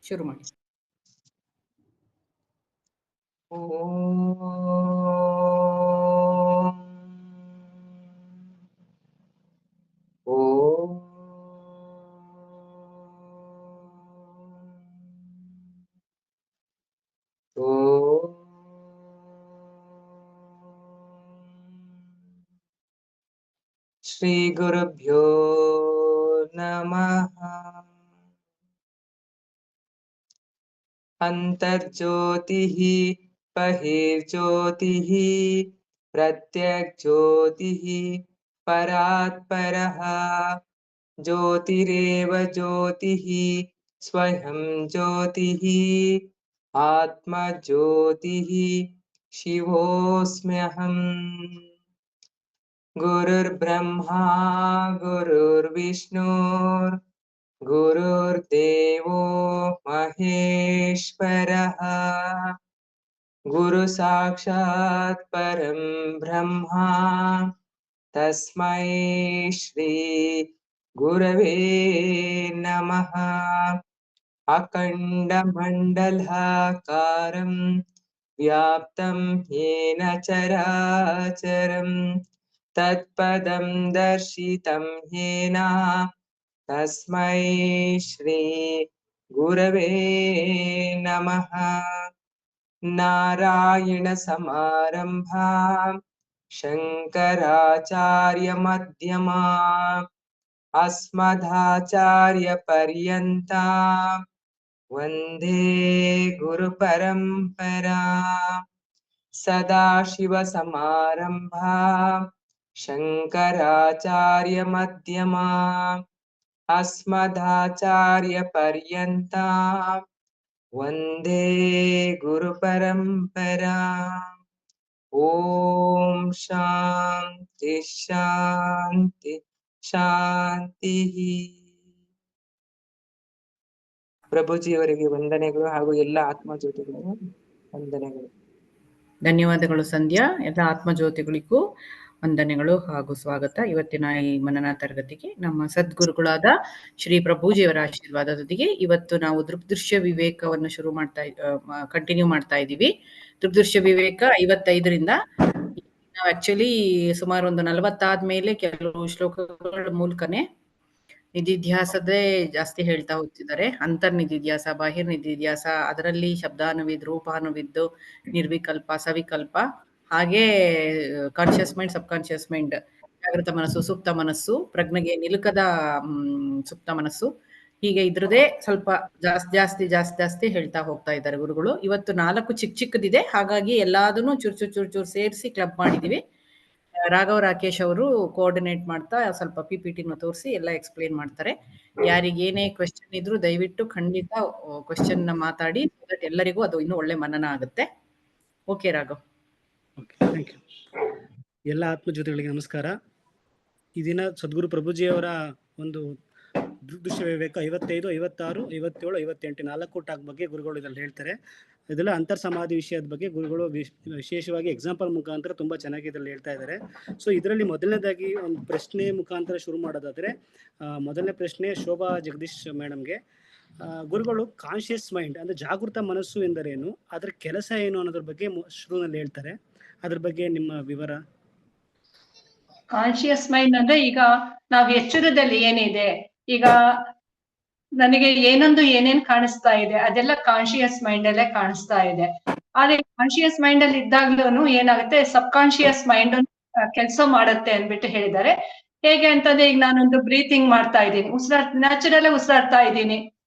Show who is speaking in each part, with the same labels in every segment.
Speaker 1: ಶುರು ಮಾಡಿ.
Speaker 2: ಶ್ರೀ ಗುರುಭ್ಯೋ ನಮಃ. ಅಂತರ್ಜ್ಯೋತಿಃ ಬಹಿರ್ಜ್ಯೋತಿಃ ಪ್ರತ್ಯಗ್ಜ್ಯೋತಿಃ ಪರಾತ್ಪರಃ ಜ್ಯೋತಿರೇವ ಜ್ಯೋತಿಃ ಸ್ವಯಂ ಜ್ಯೋತಿಃ ಆತ್ಮ ಜ್ಯೋತಿಃ ಶಿವೋಸ್ಮ್ಯಹಂ. ಗುರುರ್ಬ್ರಹ್ಮಾ ಗುರುರ್ವಿಷ್ಣುರ್ ಗುರುರ್ದೇವೋ ಮಹೇಶ್ವರಃ ಗುರು ಸಾಕ್ಷಾತ್ ಪರಂ ಬ್ರಹ್ಮ ತಸ್ಮೈ ಶ್ರೀ ಗುರವೇ ನಮಃ. ಅಖಂಡ ಮಂಡಲಾಕಾರಂ ವ್ಯಾಪ್ತಂ ಯೇನ ಚರಾಚರಂ ತತ್ಪದಂ ದರ್ಶಿತಂ ಯೇನ ತಸ್ಮೈ ಶ್ರೀ ಗುರವೇ ನಮಃ. ನಾರಾಯಣ ಸಮಾರಂಭಾಂ ಶಂಕರಾಚಾರ್ಯ ಮಧ್ಯಮಾಂ ಅಸ್ಮದಾಚಾರ್ಯ ಪರ್ಯಂತಾಂ ವಂದೇ ಗುರು ಪರಂಪರಾಂ. ಸದಾಶಿವ ಸಮಾರಂಭಾಂ ಶಂಕರಾಚಾರ್ಯ ಮಧ್ಯಮಾಂ ಅಸ್ಮದಾಚಾರ್ಯ ಪರ್ಯಂತಾಂ ವಂದೇ ಗುರು ಪರಂಪರಾಂ. ಓಂ ಶಾಂತಿ ಶಾಂತಿ ಶಾಂತಿ. ಪ್ರಭುಜಿಯವರಿಗೆ ವಂದನೆಗಳು ಹಾಗೂ ಎಲ್ಲ ಆತ್ಮಜ್ಯೋತಿಗಳಿಗೂ ವಂದನೆಗಳು.
Speaker 1: ಧನ್ಯವಾದಗಳು ಸಂಧ್ಯಾ. ಎಲ್ಲ ಆತ್ಮಜ್ಯೋತಿಗಳಿಗೂ ವಂದನೆಗಳು ಹಾಗೂ ಸ್ವಾಗತ. ಇವತ್ತಿನ ಈ ಮನನ ತರಗತಿಗೆ ನಮ್ಮ ಸದ್ಗುರುಗಳಾದ ಶ್ರೀ ಪ್ರಭುಜಿಯವರ ಆಶೀರ್ವಾದದೊಂದಿಗೆ ಇವತ್ತು ನಾವು ದೃಗ್ದೃಶ್ಯ ವಿವೇಕವನ್ನು ಕಂಟಿನ್ಯೂ ಮಾಡ್ತಾ ಇದ್ದೀವಿ. ದೃಗ್ದೃಶ್ಯ ವಿವೇಕ 55ರಿಂದ ನಾವು ಆಕ್ಚುಲಿ ಸುಮಾರು ಒಂದು 40 ಆದ್ಮೇಲೆ ಕೆಲವು ಶ್ಲೋಕಗಳ ಮೂಲಕನೇ ನಿಧಿಧ್ಯಾಸದೇ ಜಾಸ್ತಿ ಹೇಳ್ತಾ ಹೋಗ್ತಿದ್ದಾರೆ. ಅಂತರ್ನಿಧಿಧ್ಯಾಸ, ಬಾಹಿರ್ನಿಧಿಧ್ಯಾಸ, ಅದರಲ್ಲಿ ಶಬ್ದಾನುವಿದ್, ರೂಪಾನುವಿದ್ದು, ನಿರ್ವಿಕಲ್ಪ, ಸವಿಕಲ್ಪ, ಹಾಗೆ ಕಾನ್ಶಿಯಸ್ ಮೈಂಡ್, ಸಬ್ ಕಾನ್ಶಿಯಸ್ ಮೈಂಡ್, ಜಾಗೃತ ಮನಸ್ಸು, ಸುಪ್ತ ಮನಸ್ಸು, ಪ್ರಜ್ಞೆಗೆ ನಿಲುಕದ ಸುಪ್ತ ಮನಸ್ಸು, ಹೀಗೆ ಇದ್ರದೇ ಸ್ವಲ್ಪ ಜಾಸ್ತಿ ಹೇಳ್ತಾ ಹೋಗ್ತಾ ಇದ್ದಾರೆ ಗುರುಗಳು. ಇವತ್ತು 4 ಚಿಕ್ಕದಿದೆ, ಹಾಗಾಗಿ ಎಲ್ಲಾದನ್ನು ಚೂರು ಸೇರಿಸಿ ಕ್ಲಬ್ ಮಾಡಿದೀವಿ. ರಾಘವ್ ರಾಕೇಶ್ ಅವರು ಕೋಆರ್ಡಿನೇಟ್ ಮಾಡ್ತಾ ಸ್ವಲ್ಪ PPTನ ತೋರಿಸಿ ಎಲ್ಲ ಎಕ್ಸ್ಪ್ಲೇನ್ ಮಾಡ್ತಾರೆ. ಯಾರಿಗೇನೇ ಕ್ವೆಶ್ಚನ್ ಇದ್ರು ದಯವಿಟ್ಟು ಖಂಡಿತ ಕ್ವೆಶ್ಚನ್ ಮಾತಾಡಿ, ಎಲ್ಲರಿಗೂ ಅದು ಇನ್ನೂ ಒಳ್ಳೆ ಮನನ ಆಗುತ್ತೆ. ಓಕೆ ರಾಘವ್.
Speaker 3: Thank you. ಎಲ್ಲ ಆತ್ಮಜ್ಯೋತಿಗಳಿಗೆ ನಮಸ್ಕಾರ. ಈ ದಿನ ಸದ್ಗುರು ಪ್ರಭುಜಿಯವರ ಒಂದು ದೃಗ್ದೃಶ್ಯ ವಿವೇಕ 55, 56, 57, 58 4 ಟಾಕ್ ಬಗ್ಗೆ ಗುರುಗಳು ಇದರಲ್ಲಿ ಹೇಳ್ತಾರೆ. ಇದೆಲ್ಲ ಅಂತರ್ ಸಮಾಧಿ ವಿಷಯದ ಬಗ್ಗೆ ಗುರುಗಳು ವಿಶೇಷವಾಗಿ ಎಕ್ಸಾಂಪಲ್ ಮುಖಾಂತರ ತುಂಬಾ ಚೆನ್ನಾಗಿ ಇದರಲ್ಲಿ ಹೇಳ್ತಾ ಇದ್ದಾರೆ. ಸೊ ಇದರಲ್ಲಿ ಮೊದಲನೇದಾಗಿ ಒಂದು ಪ್ರಶ್ನೆ ಮುಖಾಂತರ ಶುರು ಮಾಡೋದಾದ್ರೆ, ಮೊದಲನೇ ಪ್ರಶ್ನೆ ಶೋಭಾ ಜಗದೀಶ್ ಮೇಡಮ್ಗೆ. ಗುರುಗಳು ಕಾನ್ಶಿಯಸ್ ಮೈಂಡ್ ಅಂದ್ರೆ ಜಾಗೃತ ಮನಸ್ಸು ಎಂದರೇನು, ಅದರ ಕೆಲಸ ಏನು ಅನ್ನೋದ್ರ ಬಗ್ಗೆ ಶುರುವಿನಲ್ಲಿ ಹೇಳ್ತಾರೆ. ಅದ್ರ ಬಗ್ಗೆ ನಿಮ್ಮ ವಿವರ.
Speaker 4: ಕಾನ್ಶಿಯಸ್ ಮೈಂಡ್ ಅಂದ್ರೆ ಈಗ ನಾವು ಎಚ್ಚರದಲ್ಲಿ ಏನಿದೆ, ಈಗ ನನಗೆ ಏನೇನ್ ಕಾಣಿಸ್ತಾ ಇದೆ ಅದೆಲ್ಲ ಕಾನ್ಶಿಯಸ್ ಮೈಂಡ್ ಅಲ್ಲೇ ಕಾಣಿಸ್ತಾ ಇದೆ. ಆದ್ರೆ ಕಾನ್ಶಿಯಸ್ ಮೈಂಡ್ ಅಲ್ಲಿ ಇದ್ದಾಗ್ಲೂ ಏನಾಗುತ್ತೆ, ಸಬ್ ಕಾನ್ಶಿಯಸ್ ಮೈಂಡ್ ಕೆಲಸ ಮಾಡುತ್ತೆ ಅಂದ್ಬಿಟ್ಟು ಹೇಳಿದ್ದಾರೆ. ಹೇಗೆ ಅಂತಂದ್ರೆ, ಈಗ ನಾನೊಂದು ಬ್ರೀತಿಂಗ್ ಮಾಡ್ತಾ ಇದ್ದೀನಿ, ನ್ಯಾಚುರಲ್ ಉಸಿರಾಡ್ತಾ ಇದ್ದೀನಿ,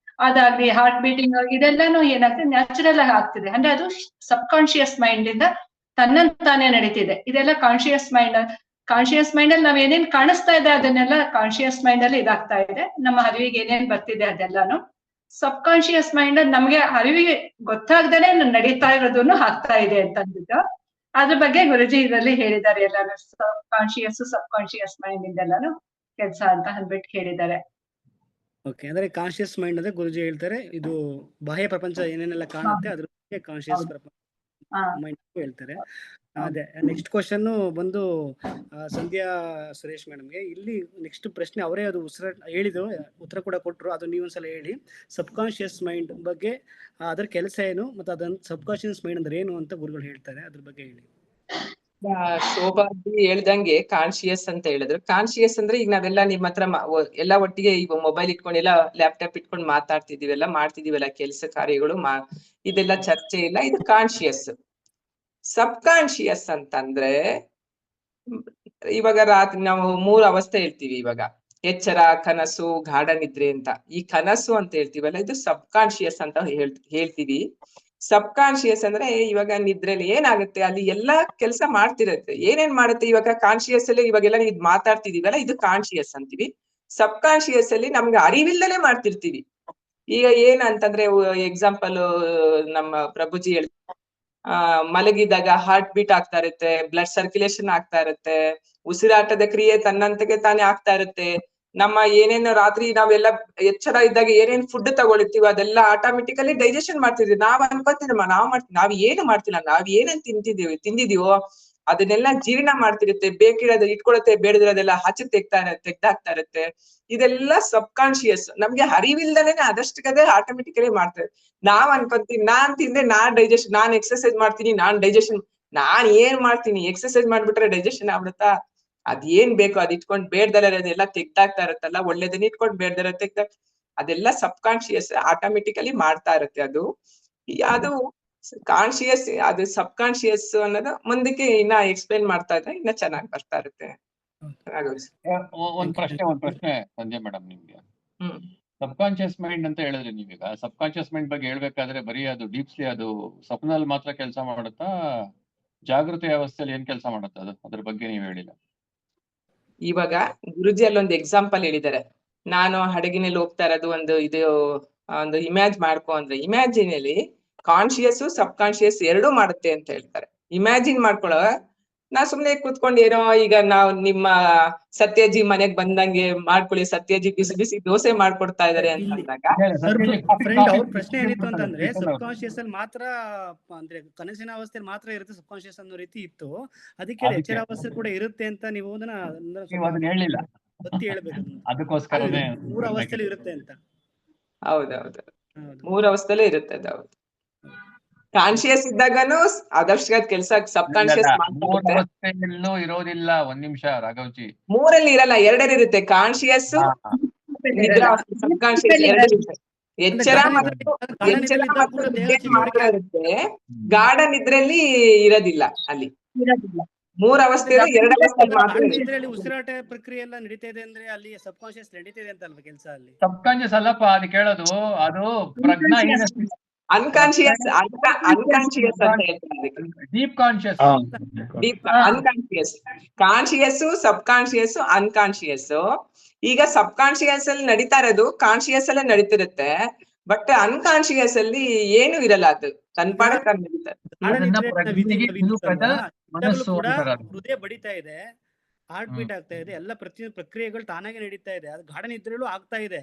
Speaker 4: ಅದಾಗ್ಲಿ ಹಾರ್ಟ್ ಬೀಟಿಂಗ್ ಇದೆಲ್ಲಾನು ಏನಾಗ್ತದೆ ನ್ಯಾಚುರಲ್ ಆಗಿ ಆಗ್ತಿದೆ. ಅಂದ್ರೆ ಅದು ಸಬ್ ಕಾನ್ಶಿಯಸ್ ಮೈಂಡ್ ಇಂದ ತನ್ನಂತಾನೆ ನಡೀತಿದೆ. ಇದೆಲ್ಲ ಕಾನ್ಶಿಯಸ್ ಮೈಂಡ್ ಅಲ್ಲಿ ನಾವ್ ಏನೇನ್ ಕಾಣಿಸ್ತಾ ಇದೆ ಅದನ್ನೆಲ್ಲ ಕಾನ್ಶಿಯಸ್ ಮೈಂಡ್ ಅಲ್ಲಿ ಇದಾಗ್ತಾ ಇದೆ. ನಮ್ಮ ಅರಿವಿಗೆ ಏನೇನ್ ಬರ್ತಿದೆ ಅದೆಲ್ಲಾನು ಸಬ್ ಕಾನ್ಶಿಯಸ್ ಮೈಂಡ್ ಅಲ್ಲಿ ನಮ್ಗೆ ಅರಿವಿಗೆ ಗೊತ್ತಾಗ್ದೇನೆ ನಡೀತಾ ಇರೋದನ್ನು ಆಗ್ತಾ ಇದೆ ಅಂತ ಅಂದ್ಬಿಟ್ಟು ಅದ್ರ ಬಗ್ಗೆ ಗುರುಜಿ ಇದರಲ್ಲಿ ಹೇಳಿದ್ದಾರೆ. ಎಲ್ಲಾನು ಕಾನ್ಶಿಯಸ್ ಸಬ್ ಕಾನ್ಶಿಯಸ್ ಮೈಂಡ್ ಇಂದೆಲ್ಲಾನು ಕೆಲಸ ಅಂತ ಅಂದ್ಬಿಟ್ಟು ಹೇಳಿದ್ದಾರೆ.
Speaker 3: ಓಕೆ, ಅಂದ್ರೆ ಕಾನ್ಶಿಯಸ್ ಮೈಂಡ್ ಅಂದ್ರೆ ಗುರುಜಿ ಹೇಳ್ತಾರೆ ಇದು ಬಾಹ್ಯ ಪ್ರಪಂಚ ಏನೇನೆಲ್ಲ ಕಾಣುತ್ತೆ ಅದ್ರ ಬಗ್ಗೆ ಕಾನ್ಶಿಯಸ್ ಮೈಂಡ್ ಹೇಳ್ತಾರೆ. ಅದೇ ನೆಕ್ಸ್ಟ್ ಕ್ವಶನ್ ಬಂದು ಸಂಧ್ಯಾ ಸುರೇಶ್ ಮೇಡಮ್ಗೆ. ಇಲ್ಲಿ ನೆಕ್ಸ್ಟ್ ಪ್ರಶ್ನೆ ಅವರೇ ಅದು ಹೇಳಿದ್ರು, ಉತ್ತರ ಕೂಡ ಕೊಟ್ಟರು. ಅದು ನೀವೊಂದ್ಸಲ ಹೇಳಿ. ಸಬ್ ಕಾನ್ಶಿಯಸ್ ಮೈಂಡ್ ಬಗ್ಗೆ ಅದರ ಕೆಲಸ ಏನು, ಮತ್ತೆ ಅದನ್ನ ಸಬ್ ಕಾನ್ಶಿಯಸ್ ಮೈಂಡ್ ಅಂದ್ರೆ ಏನು ಅಂತ ಗುರುಗಳು ಹೇಳ್ತಾರೆ, ಅದ್ರ ಬಗ್ಗೆ ಹೇಳಿ.
Speaker 2: ಶೋಭಾ ಹೇಳ್ದಂಗೆ ಕಾನ್ಶಿಯಸ್ ಅಂತ ಹೇಳಿದ್ರು. ಕಾನ್ಶಿಯಸ್ ಅಂದ್ರೆ ಈಗ ನಾವೆಲ್ಲ ನಿಮ್ಮ ಹತ್ರ ಎಲ್ಲ ಒಟ್ಟಿಗೆ ಈಗ ಮೊಬೈಲ್ ಇಟ್ಕೊಂಡು ಎಲ್ಲ ಲ್ಯಾಪ್ಟಾಪ್ ಇಟ್ಕೊಂಡು ಮಾತಾಡ್ತಿದೀವೆಲ್ಲ, ಮಾಡ್ತಿದೀವಲ್ಲ ಕೆಲಸ ಕಾರ್ಯಗಳು, ಇದೆಲ್ಲ ಚರ್ಚೆ ಇಲ್ಲ, ಇದು ಕಾನ್ಶಿಯಸ್. ಸಬ್ ಕಾನ್ಶಿಯಸ್ ಅಂತಂದ್ರೆ ಇವಾಗ ರಾತ್ರಿ ನಾವು 3 ಅವಸ್ಥೆ ಹೇಳ್ತೀವಿ. ಇವಾಗ ಎಚ್ಚರ, ಕನಸು, ಗಾಢ ನಿದ್ರೆ ಅಂತ. ಈ ಕನಸು ಅಂತ ಹೇಳ್ತೀವಲ್ಲ, ಇದು ಸಬ್ ಕಾನ್ಶಿಯಸ್ ಅಂತ ಹೇಳ್ತೀವಿ. ಸಬ್ ಕಾನ್ಶಿಯಸ್ ಅಂದ್ರೆ ಇವಾಗ ನಿದ್ರೆಲಿ ಏನಾಗುತ್ತೆ, ಅಲ್ಲಿ ಎಲ್ಲಾ ಕೆಲಸ ಮಾಡ್ತಿರತ್ತೆ. ಏನೇನ್ ಮಾಡುತ್ತೆ ಇವಾಗ ಕಾನ್ಶಿಯಸ್ ಅಲ್ಲಿ ಇವಾಗೆಲ್ಲ ಇದ್ ಮಾತಾಡ್ತಿದೀವಲ್ಲ, ಇದು ಕಾನ್ಶಿಯಸ್ ಅಂತೀವಿ. ಸಬ್ ಕಾನ್ಶಿಯಸ್ ಅಲ್ಲಿ ನಮ್ಗೆ ಅರಿವಿಲ್ಲದೆ ಮಾಡ್ತಿರ್ತೀವಿ. ಈಗ ಏನಂತಂದ್ರೆ ಎಕ್ಸಾಂಪಲ್ ನಮ್ಮ ಪ್ರಭುಜಿ ಮಲಗಿದಾಗ ಹಾರ್ಟ್ ಬೀಟ್ ಆಗ್ತಾ ಇರುತ್ತೆ, ಬ್ಲಡ್ ಸರ್ಕ್ಯುಲೇಷನ್ ಆಗ್ತಾ ಇರುತ್ತೆ, ಉಸಿರಾಟದ ಕ್ರಿಯೆ ತನ್ನಂತೆಗೆ ತಾನೇ ಆಗ್ತಾ ಇರುತ್ತೆ. ನಮ್ಮ ಏನೇನು ರಾತ್ರಿ ನಾವೆಲ್ಲ ಎಚ್ಚರ ಇದ್ದಾಗ ಏನೇನ್ ಫುಡ್ ತಗೊಳ್ತೀವಿ ಅದೆಲ್ಲ ಆಟೋಮೆಟಿಕಲಿ ಡೈಜೆಷನ್ ಮಾಡ್ತಿದ್ವಿ. ನಾವ್ ಅನ್ಕೋತೀವಿ ನಾವ್ ಏನು ಮಾಡ್ತಿಲ್ಲ, ನಾವ್ ಏನೇನ್ ತಿಂದಿದೀವೋ ಅದನ್ನೆಲ್ಲ ಜೀರ್ಣ ಮಾಡ್ತಿರುತ್ತೆ. ಬೇಕಿರೋದು ಇಟ್ಕೊಳತ್ತೆ, ಬೇಡದಿರೋದೆಲ್ಲ ಆಚೆ ತೆಗ್ದಾಕ್ತಾ ಇರುತ್ತೆ. ಇದೆಲ್ಲ ಸಬ್ ಕಾನ್ಶಿಯಸ್. ನಮ್ಗೆ ಅರಿವಿಲ್ದನೆ ಅದಷ್ಟಕ್ಕದೇ ಆಟೋಮೆಟಿಕಲಿ ಮಾಡ್ತೇವೆ. ನಾವ್ ಅನ್ಕೊಂತೀವಿ ನಾನ್ ತಿಂದ್ರೆ ನಾನ್ ಎಕ್ಸರ್ಸೈಸ್ ಮಾಡ್ತೀನಿ, ನಾನ್ ಏನ್ ಮಾಡ್ತೀನಿ, ಎಕ್ಸರ್ಸೈಸ್ ಮಾಡ್ಬಿಟ್ರೆ ಡೈಜೆಷನ್ ಆಗ್ಬಿಡುತ್ತಾ? ಅದೇನ್ ಬೇಕೋ ಅದ್ ಇಟ್ಕೊಂಡ್ ಬೇಡ್ದಲ್ಲ ತೆಗ್ದಾಕ್ತಾ ಇರುತ್ತಲ್ಲ, ಒಳ್ಳೇದನ್ನ ಇಟ್ಕೊಂಡ್ ಬೇಡ್ದಲ್ಲ ಅದೆಲ್ಲ ಸಬ್ ಕಾನ್ಶಿಯಸ್ ಆಟೋಮೆಟಿಕಲಿ ಮಾಡ್ತಾ ಇರುತ್ತೆ. ಅದು ಕಾನ್ಶಿಯಸ್, ಅದು ಸಬ್ ಕಾನ್ಶಿಯಸ್ ಅನ್ನೋದು ಮುಂದಕ್ಕೆ ಇನ್ನ ಎಕ್ಸ್ಪ್ಲೇನ್ ಮಾಡ್ತಾ ಇದ್ರೆ ಇನ್ನ ಚೆನ್ನಾಗಿ ಬರ್ತಾ ಇರುತ್ತೆ.
Speaker 5: ಒಂದ್ ಪ್ರಶ್ನೆ ಸಂಧ್ಯಾ ಮೇಡಮ್ ನಿಮ್ಗೆ. ಸಬ್ ಕಾನ್ಶಿಯಸ್ ಮೈಂಡ್ ಅಂತ ಹೇಳಿದ್ರಿ ನೀವೀಗ. ಸಬ್ ಕಾನ್ಶಿಯಸ್ ಮೈಂಡ್ ಬಗ್ಗೆ ಹೇಳ್ಬೇಕಾದ್ರೆ ಬರೀ ಅದು ಡೀಪ್ಸ್ಲಿ ಅದು ಸ್ವಪ್ನಲ್ಲಿ ಮಾತ್ರ ಕೆಲಸ ಮಾಡುತ್ತಾ, ಜಾಗೃತಿ ವ್ಯವಸ್ಥೆಯಲ್ಲಿ ಏನ್ ಕೆಲಸ ಮಾಡುತ್ತೆ ಅದ್ರ ಬಗ್ಗೆ ನೀವ್ ಹೇಳಿಲ್ಲ.
Speaker 2: ಇವಾಗ ಗುರುಜಿ ಅಲ್ಲೊಂದು ಎಕ್ಸಾಂಪಲ್ ಹೇಳಿದ್ದಾರೆ. ನಾನು ಹಡಗಿನಲ್ಲಿ ಹೋಗ್ತಾ ಇರೋದು ಒಂದು ಇಮ್ಯಾಜ್ ಮಾಡ್ಕೊ ಅಂದ್ರೆ, ಇಮ್ಯಾಜಿನ್ ಅಲ್ಲಿ ಕಾನ್ಶಿಯಸ್ ಸಬ್ ಕಾನ್ಶಿಯಸ್ ಎರಡೂ ಮಾಡುತ್ತೆ ಅಂತ ಹೇಳ್ತಾರೆ. ಇಮ್ಯಾಜಿನ್ ಮಾಡ್ಕೊಳ್ಳೋ, ನಾ ಸುಮ್ನೆ ಕೂತ್ಕೊಂಡು ಏನೋ ಈಗ ನಾವು ನಿಮ್ಮ ಸತ್ಯಜಿ ಮನೆಗ್ ಬಂದಂಗೆ ಮಾಡ್ಕೊಳ್ಳಿ, ಸತ್ಯಜಿ ಬಿಸಿ ಬಿಸಿ ದೋಸೆ ಮಾಡ್ಕೊಡ್ತಾ ಇದಾರೆ ಅಂತ ಅಂದಾಗ
Speaker 3: ಅವ್ರ ಪ್ರಶ್ನೆ ಏನಿತ್ತು ಅಂತಂದ್ರೆ ಸಬ್ ಕಾನ್ಶಿಯಸ್ ಅಲ್ಲಿ ಮಾತ್ರ, ಅಂದ್ರೆ ಕನಸಿನ ಅವಸ್ಥೆಯಲ್ಲಿ ಮಾತ್ರ ಇರುತ್ತೆ ಸಬ್ ಕಾನ್ಶಿಯಸ್ ಅನ್ನೋ ರೀತಿ ಇತ್ತು. ಅದಕ್ಕೆ ಎಚ್ಚರ ಅವಸ್ಥೆ ಕೂಡ ಇರುತ್ತೆ ಅಂತ ನೀವು ಅದನ್ನ
Speaker 5: ಹೇಳಿಲ್ಲ,
Speaker 3: ಒತ್ತಿ ಹೇಳ್ಬೇಕು.
Speaker 5: ಅದಕ್ಕೋಸ್ಕರನೇ
Speaker 3: 3 ಅವಸ್ಥೆಯಲ್ಲಿ ಇರುತ್ತೆ ಅಂತ.
Speaker 2: ಹೌದೌದು, 3 ಅವಸ್ಥೆಲೇ ಇರುತ್ತೆ ಅದು. ಹೌದು, ಕಾನ್ಶಿಯಸ್ ಇದ್ದಾಗನು ಅದಷ್ಟು ಕೆಲಸ ಸಬ್ ಕಾನ್ಶಿಯಸ್
Speaker 5: ಅವಸ್ಥೆಯಲ್ಲೂ ಇರೋದಿಲ್ಲ. ಒಂದ್ ನಿಮಿಷ ರಾಘವ್ಜಿ,
Speaker 2: 3 ಇರಲ್ಲ, 2 ಇರುತ್ತೆ. ಕಾನ್ಶಿಯಸ್, ಸಬ್ ಕಾನ್ಶಿಯಸ್ 2 ಇರುತ್ತೆ. ಎಚ್ಚರ ಮತ್ತು ಮಾತ್ರ ಇರುತ್ತೆ. ಗಾಢ ನಿದ್ರೆಯಲ್ಲಿ ಇರೋದಿಲ್ಲ. ಅಲ್ಲಿ 3 ಅವಸ್ಥೆಯಲ್ಲಿ 2 ಅವಸ್ಥೆ ಮಾತ್ರ.
Speaker 3: ಉಸಿರಾಟ ಪ್ರಕ್ರಿಯೆ ಎಲ್ಲ ನಡೀತಾ ಇದೆ ಅಂದ್ರೆ ಅಲ್ಲಿ ಸಬ್ ಕಾನ್ಶಿಯಸ್ ನಡೀತಾ ಇದೆ ಅಂತ ಅಲ್ವಾ ಕೆಲಸ ಅಲ್ಲಿ?
Speaker 5: ಸಬ್ ಕಾನ್ಶಿಯಸ್ ಅಲ್ಲಪ್ಪ ಅದು ಕೇಳೋದು, ಅದು ಪ್ರಜ್ಞಾಹೀನ,
Speaker 2: ಅನ್ಕಾನ್ಶಿಯಸ್ ಅಂತ ಹೇಳ್ತಾರೆ.
Speaker 5: ಡೀಪ್ ಕಾನ್ಶಿಯಸ್, ಅನ್ಕಾನ್ಶಿಯಸ್, ಕಾನ್ಶಿಯಸ್, ಸಬ್ ಕಾನ್ಶಿಯಸ್, ಅನ್ಕಾನ್ಶಿಯಸ್. ಈಗ ಸಬ್ ಕಾನ್ಶಿಯಸ್ ಅಲ್ಲಿ ನಡೀತಾ ಇರೋದು ಕಾನ್ಶಿಯಸ್ ಅಲ್ಲೇ ನಡೀತಿರುತ್ತೆ. ಬಟ್ ಅನ್ಕಾನ್ಶಿಯಸ್ ಅಲ್ಲಿ ಏನು ಇರಲ್ಲ, ಅದು ತನ್ಪಾಡಕ್ ನಡೀತಾರೆ.
Speaker 3: ಹೃದಯ ಬಡಿತಾ ಇದೆ, ಹಾರ್ಟ್ ಬೀಟ್ ಆಗ್ತಾ ಇದೆ, ಎಲ್ಲ ಪ್ರಕ್ರಿಯೆಗಳು ತಾನಾಗೆ ನಡೀತಾ ಇದೆ. ಅದು ಗಾಢ ನಿದ್ರೆಲೂ ಆಗ್ತಾ ಇದೆ.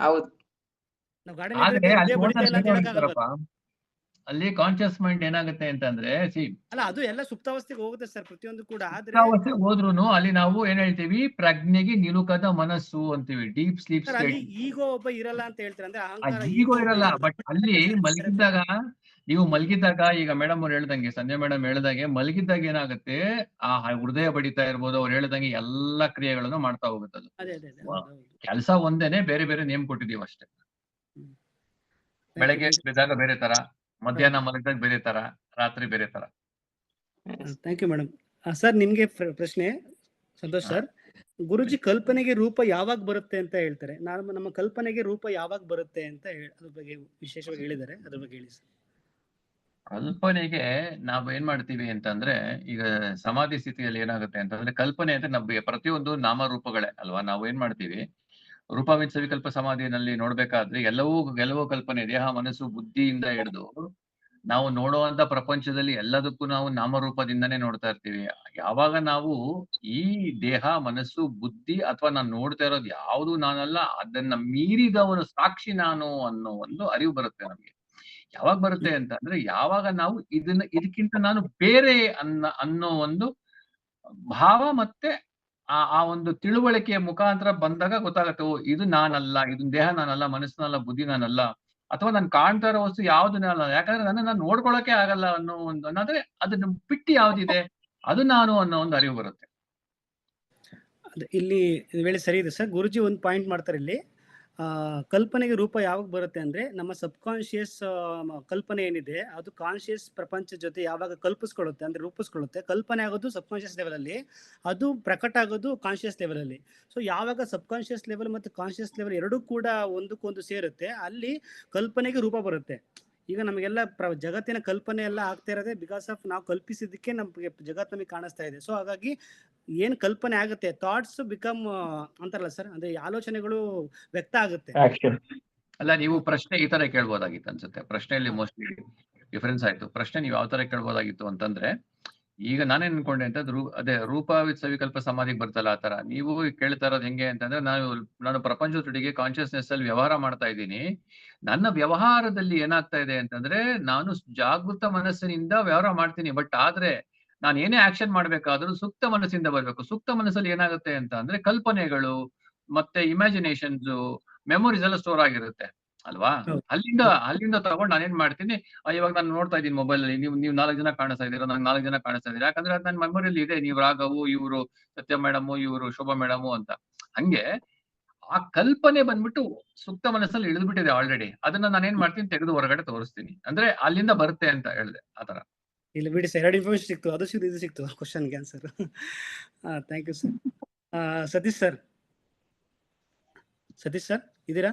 Speaker 2: ಹೌದು,
Speaker 5: ಅಲ್ಲಿ ಕಾನ್ಶಿಯಸ್ ಮೈಂಡ್ ಏನಾಗುತ್ತೆ ಅಂತಂದ್ರೆ,
Speaker 3: ಅಲ್ಲ ಅದು ಎಲ್ಲ ಸುಪ್ತಾವಸ್ಥೆಗೆ ಹೋಗುತ್ತೆ ಸರ್, ಪ್ರತಿಯೊಂದು ಕೂಡ.
Speaker 5: ಆದ್ರೆ ಹೋದ್ರುನು ಅಲ್ಲಿ ನಾವು ಏನ್ ಹೇಳ್ತೀವಿ, ಪ್ರಜ್ಞೆಗೆ ನಿಲುಕದ ಮನಸ್ಸು ಅಂತೀವಿ, ಡೀಪ್ ಸ್ಲೀಪ್ ಸ್ಟೇಟ್.
Speaker 3: ಈಗೋ ಒಬ್ಬ ಇರಲ್ಲ ಅಂತ ಹೇಳ್ತಾರೆ, ಅಂದ್ರೆ ಅಹಂಕಾರ
Speaker 5: ಈಗೋ ಇರಲ್ಲ. ಬಟ್ ಅಲ್ಲಿ ಮಲಗಿದ್ದಾಗ ಈಗ ಮೇಡಮ್ ಅವ್ರು ಹೇಳ್ದಂಗೆ, ಸಂಧ್ಯಾ ಮೇಡಮ್ ಹೇಳ್ದಂಗೆ, ಮಲಗಿದ್ದಾಗ ಏನಾಗುತ್ತೆ, ಆ ಹೃದಯ ಬಡಿತಾ ಇರ್ಬೋದು, ಅವ್ರು ಹೇಳ್ದಂಗೆ ಎಲ್ಲಾ ಕ್ರಿಯೆಗಳನ್ನು ಮಾಡ್ತಾ ಹೋಗುತ್ತೆ. ಅದು ಕೆಲಸ ಒಂದೇನೆ, ಬೇರೆ ಬೇರೆ ನೇಮ್ ಕೊಟ್ಟಿದೀವಿ ಅಷ್ಟೇ. ಬೆಳಗ್ಗೆ ಎದ್ದಾಗ ಬೇರೆ ತರ, ಮಧ್ಯಾಹ್ನ ಮಲಗಿದಾಗ ಬೇರೆ ತರ, ರಾತ್ರಿ ಬೇರೆ ತರ.
Speaker 3: Thank you madam. ಸರ್ ನಿಮ್ಗೆ ಪ್ರಶ್ನೆ. ಸಂತೋಷ್ ಸರ್, ಗುರುಜಿ ಕಲ್ಪನೆಗೆ ರೂಪ ಯಾವಾಗ ಬರುತ್ತೆ ಅಂತ ಹೇಳ್ತಾರೆ. ನಮ್ಮ ಕಲ್ಪನೆಗೆ ರೂಪ ಯಾವಾಗ ಬರುತ್ತೆ ಅಂತ ಅದ್ರ ಬಗ್ಗೆ ವಿಶೇಷವಾಗಿ ಹೇಳಿದ್ದಾರೆ, ಅದ್ರ ಬಗ್ಗೆ ಹೇಳಿ ಸರ್.
Speaker 5: ಕಲ್ಪನೆಗೆ ನಾವು ಏನ್ ಮಾಡ್ತೀವಿ ಅಂತಂದ್ರೆ, ಈಗ ಸಮಾಧಿ ಸ್ಥಿತಿಯಲ್ಲಿ ಏನಾಗುತ್ತೆ ಅಂತಂದ್ರೆ, ಕಲ್ಪನೆ ಅಂದ್ರೆ ನಮ್ಗೆ ಪ್ರತಿಯೊಂದು ನಾಮರೂಪಗಳೇ ಅಲ್ವಾ. ನಾವು ಏನ್ ಮಾಡ್ತೀವಿ, ರೂಪವಿದ್ ಸವಿಕಲ್ಪ ಸಮಾಧಿಯಲ್ಲಿ ನೋಡ್ಬೇಕಾದ್ರೆ ಎಲ್ಲವೂ ಕಲ್ಪನೆ. ದೇಹ, ಮನಸ್ಸು, ಬುದ್ಧಿಯಿಂದ ಹಿಡಿದು ನಾವು ನೋಡುವಂತ ಪ್ರಪಂಚದಲ್ಲಿ ಎಲ್ಲದಕ್ಕೂ ನಾವು ನಾಮರೂಪದಿಂದನೇ ನೋಡ್ತಾ ಇರ್ತೀವಿ. ಯಾವಾಗ ನಾವು ಈ ದೇಹ, ಮನಸ್ಸು, ಬುದ್ಧಿ ಅಥವಾ ನಾನು ನೋಡ್ತಾ ಇರೋದು ಯಾವುದು ನಾನಲ್ಲ, ಅದನ್ನ ಮೀರಿದವನು ಸಾಕ್ಷಿ ನಾನು ಅನ್ನೋ ಒಂದು ಅರಿವು ಬರುತ್ತೆ ನಮ್ಗೆ. ಯಾವಾಗ ಬರುತ್ತೆ ಅಂತ ಅಂದ್ರೆ ಯಾವಾಗ ನಾವು ಇದಕ್ಕಿಂತ ನಾನು ಬೇರೆ ಅನ್ನೋ ಒಂದು ಭಾವ ಮತ್ತೆ ಆ ಒಂದು ತಿಳುವಳಿಕೆಯ ಮುಖಾಂತರ ಬಂದಾಗ ಗೊತ್ತಾಗತ್ತೆ, ಓ ಇದು ನಾನಲ್ಲ, ಇದು ದೇಹ ನಾನಲ್ಲ, ಮನಸ್ಸಿನಲ್ಲ, ಬುದ್ಧಿ ನಾನಲ್ಲ, ಅಥವಾ ನಾನು ಕಾಣ್ತಾ ಇರೋ ವಸ್ತು ಯಾವ್ದು ನಾನಲ್ಲ, ಯಾಕಂದ್ರೆ ನಾನು ನೋಡ್ಕೊಳಕ್ಕೆ ಆಗಲ್ಲ ಅನ್ನೋ ಒಂದು ಅನ್ನೋದ್ರೆ ಅದನ್ನ ಬಿಟ್ಟು ಯಾವ್ದಿದೆ ಅದು ನಾನು ಅನ್ನೋ ಒಂದು ಅರಿವು ಬರುತ್ತೆ.
Speaker 3: ಇಲ್ಲಿ ವೇಳೆ ಸರಿ ಇದೆ ಸರ್. ಗುರುಜಿ ಒಂದು ಪಾಯಿಂಟ್ ಮಾಡ್ತಾರೆ ಇಲ್ಲಿ. ಕಲ್ಪನೆಗೆ ರೂಪ ಯಾವಾಗ ಬರುತ್ತೆ ಅಂದ್ರೆ ನಮ್ಮ ಸಬ್ಕಾನ್ಶಿಯಸ್ ಕಲ್ಪನೆ ಏನಿದೆ ಅದು ಕಾನ್ಶಿಯಸ್ ಪ್ರಪಂಚ ಜೊತೆ ಯಾವಾಗ ಕಲ್ಪಿಸ್ಕೊಳ್ಳುತ್ತೆ ಅಂದ್ರೆ ರೂಪಿಸ್ಕೊಳ್ಳುತ್ತೆ. ಕಲ್ಪನೆ ಆಗೋದು ಸಬ್ಕಾನ್ಶಿಯಸ್ ಲೆವೆಲ್ ಅಲ್ಲಿ, ಅದು ಪ್ರಕಟ ಆಗೋದು ಕಾನ್ಶಿಯಸ್ ಲೆವೆಲ್ ಅಲ್ಲಿ. ಸೊ ಯಾವಾಗ ಸಬ್ಕಾನ್ಶಿಯಸ್ ಲೆವೆಲ್ ಮತ್ತು ಕಾನ್ಶಿಯಸ್ ಲೆವೆಲ್ ಎರಡೂ ಕೂಡ ಒಂದಕ್ಕೊಂದು ಸೇರುತ್ತೆ, ಅಲ್ಲಿ ಕಲ್ಪನೆಗೆ ರೂಪ ಬರುತ್ತೆ. ಈಗ ನಮಗೆಲ್ಲ ಜಗತ್ತಿನ ಕಲ್ಪನೆ ಎಲ್ಲ ಆಗ್ತಾ ಇರೋದೇ ಬಿಕಾಸ್ ಆಫ್ ನಾವು ಕಲ್ಪಿಸಿದ್ದಕ್ಕೆ ನಮಗೆ ಜಗತ್ತು ನಮಗೆ ಕಾಣಿಸ್ತಾ ಇದೆ. ಸೊ ಹಾಗಾಗಿ ಏನ್ ಕಲ್ಪನೆ ಆಗುತ್ತೆ, ಥಾಟ್ಸ್ ಬಿಕಮ್ ಅಂತಾರಲ್ಲ ಸರ್, ಅಂದ್ರೆ ಆಲೋಚನೆಗಳು ವ್ಯಕ್ತ ಆಗುತ್ತೆ.
Speaker 5: ಅಲ್ಲ, ನೀವು ಪ್ರಶ್ನೆ ಈ ತರ ಕೇಳ್ಬೋದಾಗಿತ್ತು ಅನ್ಸುತ್ತೆ. ಪ್ರಶ್ನೆಯಲ್ಲಿ ಮೋಸ್ಟ್ಲಿ ಡಿಫರೆನ್ಸ್ ಆಯ್ತು. ಪ್ರಶ್ನೆ ನೀವು ಯಾವ ತರ ಕೇಳ್ಬೋದಾಗಿತ್ತು ಅಂತಂದ್ರೆ, ಈಗ ನಾನೇನ್ ಅನ್ಕೊಂಡೆ ಅಂತ ಅದೇ ರೂಪ ವಿತ್ ಸವಿಕಲ್ಪ ಸಮಾಧಿಗೆ ಬರ್ತಲ್ಲ, ಆ ತರ ನೀವು ಕೇಳ್ತಾ ಇರೋದು ಹೆಂಗೆ ಅಂತಂದ್ರೆ, ನಾನು ಪ್ರಪಂಚದೊಟ್ಟಿಗೆ ಕಾನ್ಶಿಯಸ್ನೆಸ್ ಅಲ್ಲಿ ವ್ಯವಹಾರ ಮಾಡ್ತಾ ಇದ್ದೀನಿ. ನನ್ನ ವ್ಯವಹಾರದಲ್ಲಿ ಏನಾಗ್ತಾ ಇದೆ ಅಂತಂದ್ರೆ, ನಾನು ಜಾಗೃತ ಮನಸ್ಸಿನಿಂದ ವ್ಯವಹಾರ ಮಾಡ್ತೀನಿ. ಬಟ್ ಆದ್ರೆ ನಾನು ಏನೇ ಆಕ್ಷನ್ ಮಾಡ್ಬೇಕಾದ್ರೂ ಸೂಕ್ತ ಮನಸ್ಸಿಂದ ಬರ್ಬೇಕು. ಸೂಕ್ತ ಮನಸ್ಸಲ್ಲಿ ಏನಾಗುತ್ತೆ ಅಂತ ಅಂದ್ರೆ ಕಲ್ಪನೆಗಳು ಮತ್ತೆ ಇಮ್ಯಾಜಿನೇಷನ್ಸ್, ಮೆಮೊರೀಸ್ ಎಲ್ಲ ಸ್ಟೋರ್ ಆಗಿರುತ್ತೆ ಅಲ್ವಾ. ಅಲ್ಲಿಂದ ತಗೊಂಡು ನಾನೇನ್ ಮಾಡ್ತೀನಿ, ಇವಾಗ ನಾನು ನೋಡ್ತಾ ಇದ್ದೀನಿ ಮೊಬೈಲ್ ಅಲ್ಲಿ, ನೀವು 4 ಜನ ಕಾಣಿಸ್ತಾ ಇದ್ದೀರಾ, ನಂಗೆ 4 ಜನ ಕಾಣಿಸ್ತಾ ಇದ್ದೀರಾ, ಯಾಕಂದ್ರೆ ಅದು ನನ್ನ ಮೆಮೊರಿಯಲ್ಲಿ ಇದೆ. ನೀವು ರಾಘವು, ಇವರು ಸತ್ಯ ಮೇಡಮು, ಇವರು ಶೋಭಾ ಮೇಡಮು ಅಂತ. ಹಂಗೆ ಆ ಕಲ್ಪನೆ ಬಂದ್ಬಿಟ್ಟು ಸೂಕ್ತ ಮನಸ್ಸಲ್ಲಿ ಇಳಿದ್ಬಿಟ್ಟಿದೆ ಆಲ್ರೆಡಿ. ಅದನ್ನ ನಾನೇನ್ ಮಾಡ್ತೀನಿ, ತೆಗೆದು ಹೊರಗಡೆ ತೋರಿಸ್ತೀನಿ. ಅಂದ್ರೆ ಅಲ್ಲಿಂದ ಬರುತ್ತೆ ಅಂತ ಹೇಳಿದೆ. ಆತರ
Speaker 3: ಇಲ್ಲಿ ಬಿಡಿ ಸರ್, 2 ಇನ್ಫಾರ್ಮೇಶನ್ ಸಿಕ್ತು, ಅದು ಸಿಕ್ತು, ಇದು ಸಿಕ್ತು ಕ್ವಶನ್ಗೆ answer. Thank you sir. Satish sir ಇದ್ದೀರಾ?